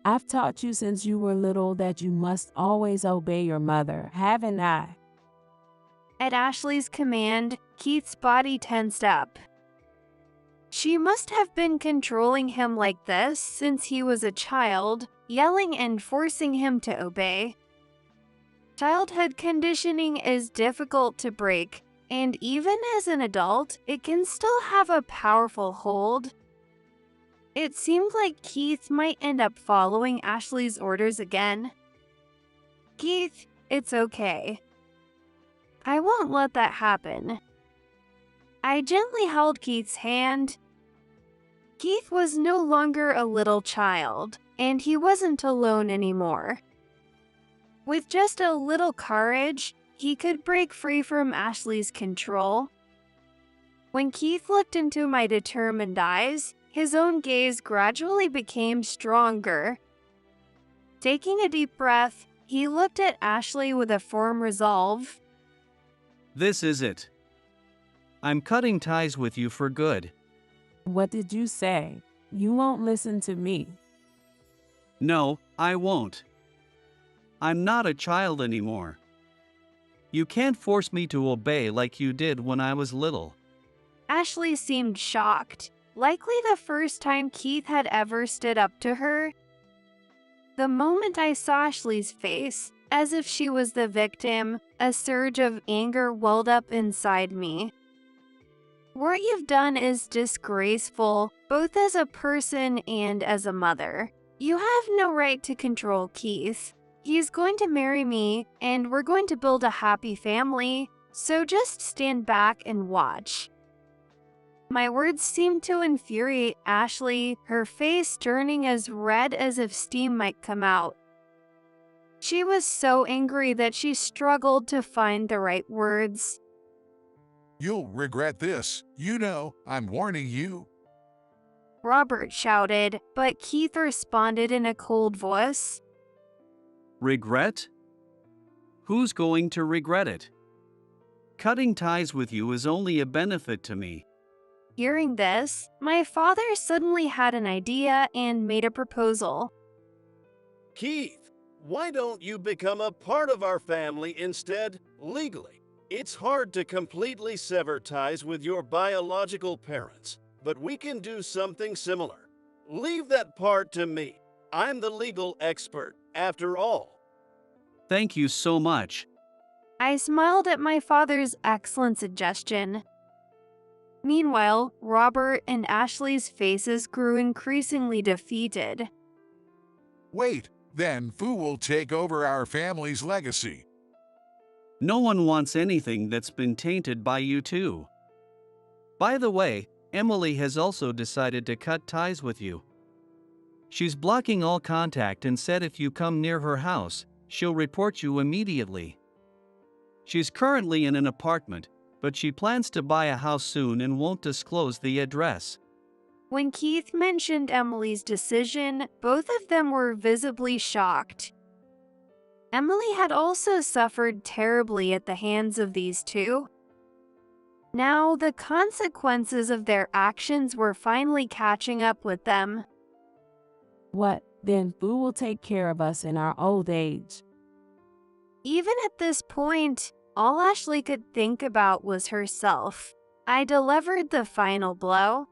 I've taught you since you were little that you must always obey your mother, haven't I? At Ashley's command, Keith's body tensed up. She must have been controlling him like this since he was a child, yelling and forcing him to obey. Childhood conditioning is difficult to break, and even as an adult, it can still have a powerful hold. It seemed like Keith might end up following Ashley's orders again. Keith, it's okay. I won't let that happen. I gently held Keith's hand. Keith was no longer a little child, and he wasn't alone anymore. With just a little courage, he could break free from Ashley's control. When Keith looked into my determined eyes, his own gaze gradually became stronger. Taking a deep breath, he looked at Ashley with a firm resolve. This is it. I'm cutting ties with you for good. What did you say? You won't listen to me. No, I won't. I'm not a child anymore. You can't force me to obey like you did when I was little. Ashley seemed shocked, likely the first time Keith had ever stood up to her. The moment I saw Ashley's face, as if she was the victim, a surge of anger welled up inside me. What you've done is disgraceful, both as a person and as a mother. You have no right to control Keith. He's going to marry me, and we're going to build a happy family, so just stand back and watch. My words seemed to infuriate Ashley, her face turning as red as if steam might come out. She was so angry that she struggled to find the right words. You'll regret this. You know, I'm warning you. Robert shouted, but Keith responded in a cold voice. Regret? Who's going to regret it? Cutting ties with you is only a benefit to me. Hearing this, my father suddenly had an idea and made a proposal. Keith, why don't you become a part of our family instead, legally? It's hard to completely sever ties with your biological parents, but we can do something similar. Leave that part to me. I'm the legal expert, after all. Thank you so much. I smiled at my father's excellent suggestion. Meanwhile, Robert and Ashley's faces grew increasingly defeated. Wait, then Fu will take over our family's legacy. No one wants anything that's been tainted by you two. By the way, Emily has also decided to cut ties with you. She's blocking all contact and said if you come near her house, she'll report you immediately. She's currently in an apartment, but she plans to buy a house soon and won't disclose the address. When Keith mentioned Emily's decision, both of them were visibly shocked. Emily had also suffered terribly at the hands of these two. Now, the consequences of their actions were finally catching up with them. What? Then Fu will take care of us in our old age. Even at this point, all Ashley could think about was herself. I delivered the final blow.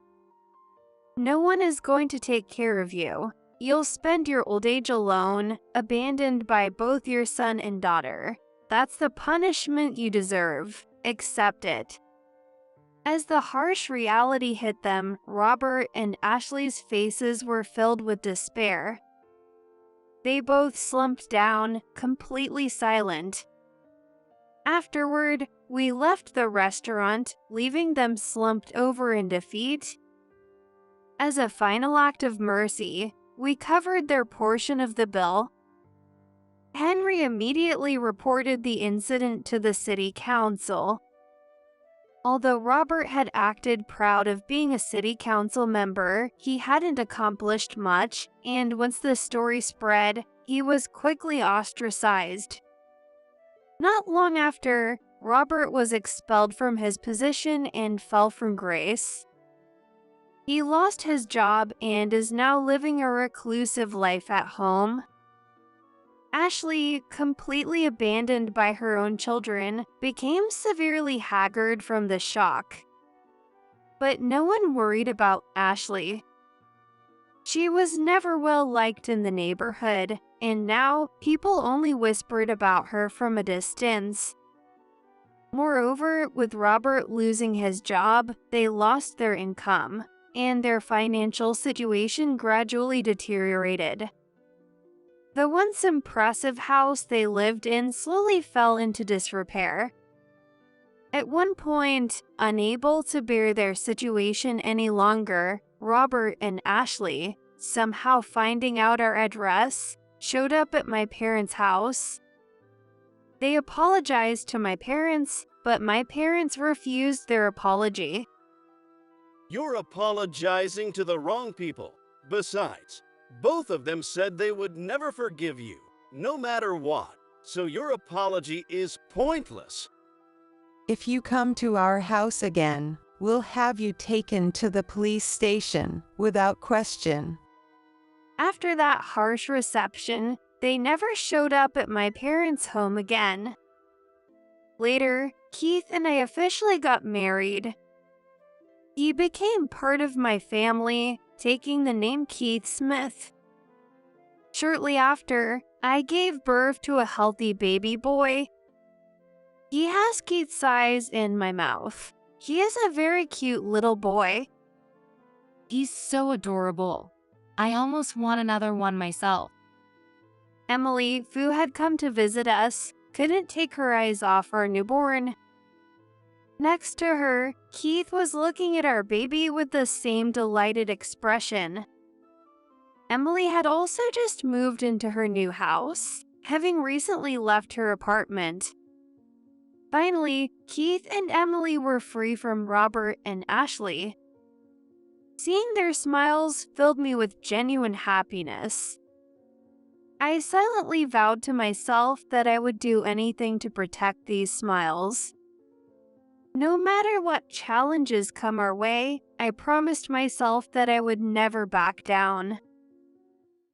No one is going to take care of you. You'll spend your old age alone, abandoned by both your son and daughter. That's the punishment you deserve. Accept it. As the harsh reality hit them, Robert and Ashley's faces were filled with despair. They both slumped down, completely silent. Afterward, we left the restaurant, leaving them slumped over in defeat. As a final act of mercy, we covered their portion of the bill. Henry immediately reported the incident to the city council. Although Robert had acted proud of being a city council member, he hadn't accomplished much, and once the story spread, he was quickly ostracized. Not long after, Robert was expelled from his position and fell from grace. He lost his job and is now living a reclusive life at home. Ashley, completely abandoned by her own children, became severely haggard from the shock. But no one worried about Ashley. She was never well liked in the neighborhood, and now people only whispered about her from a distance. Moreover, with Robert losing his job, they lost their income, and their financial situation gradually deteriorated. The once impressive house they lived in slowly fell into disrepair. At one point, unable to bear their situation any longer, Robert and Ashley, somehow finding out our address, showed up at my parents' house. They apologized to my parents, but my parents refused their apology. You're apologizing to the wrong people. Besides, both of them said they would never forgive you, no matter what, so your apology is pointless. If you come to our house again, we'll have you taken to the police station, without question. After that harsh reception, they never showed up at my parents' home again. Later, Keith and I officially got married. He became part of my family, taking the name Keith Smith. Shortly after, I gave birth to a healthy baby boy. He has Keith's size in my mouth. He is a very cute little boy. He's so adorable. I almost want another one myself. Emily, who had come to visit us, couldn't take her eyes off our newborn. Next to her, Keith was looking at our baby with the same delighted expression. Emily had also just moved into her new house, having recently left her apartment. Finally, Keith and Emily were free from Robert and Ashley. Seeing their smiles filled me with genuine happiness. I silently vowed to myself that I would do anything to protect these smiles. No matter what challenges come our way, I promised myself that I would never back down.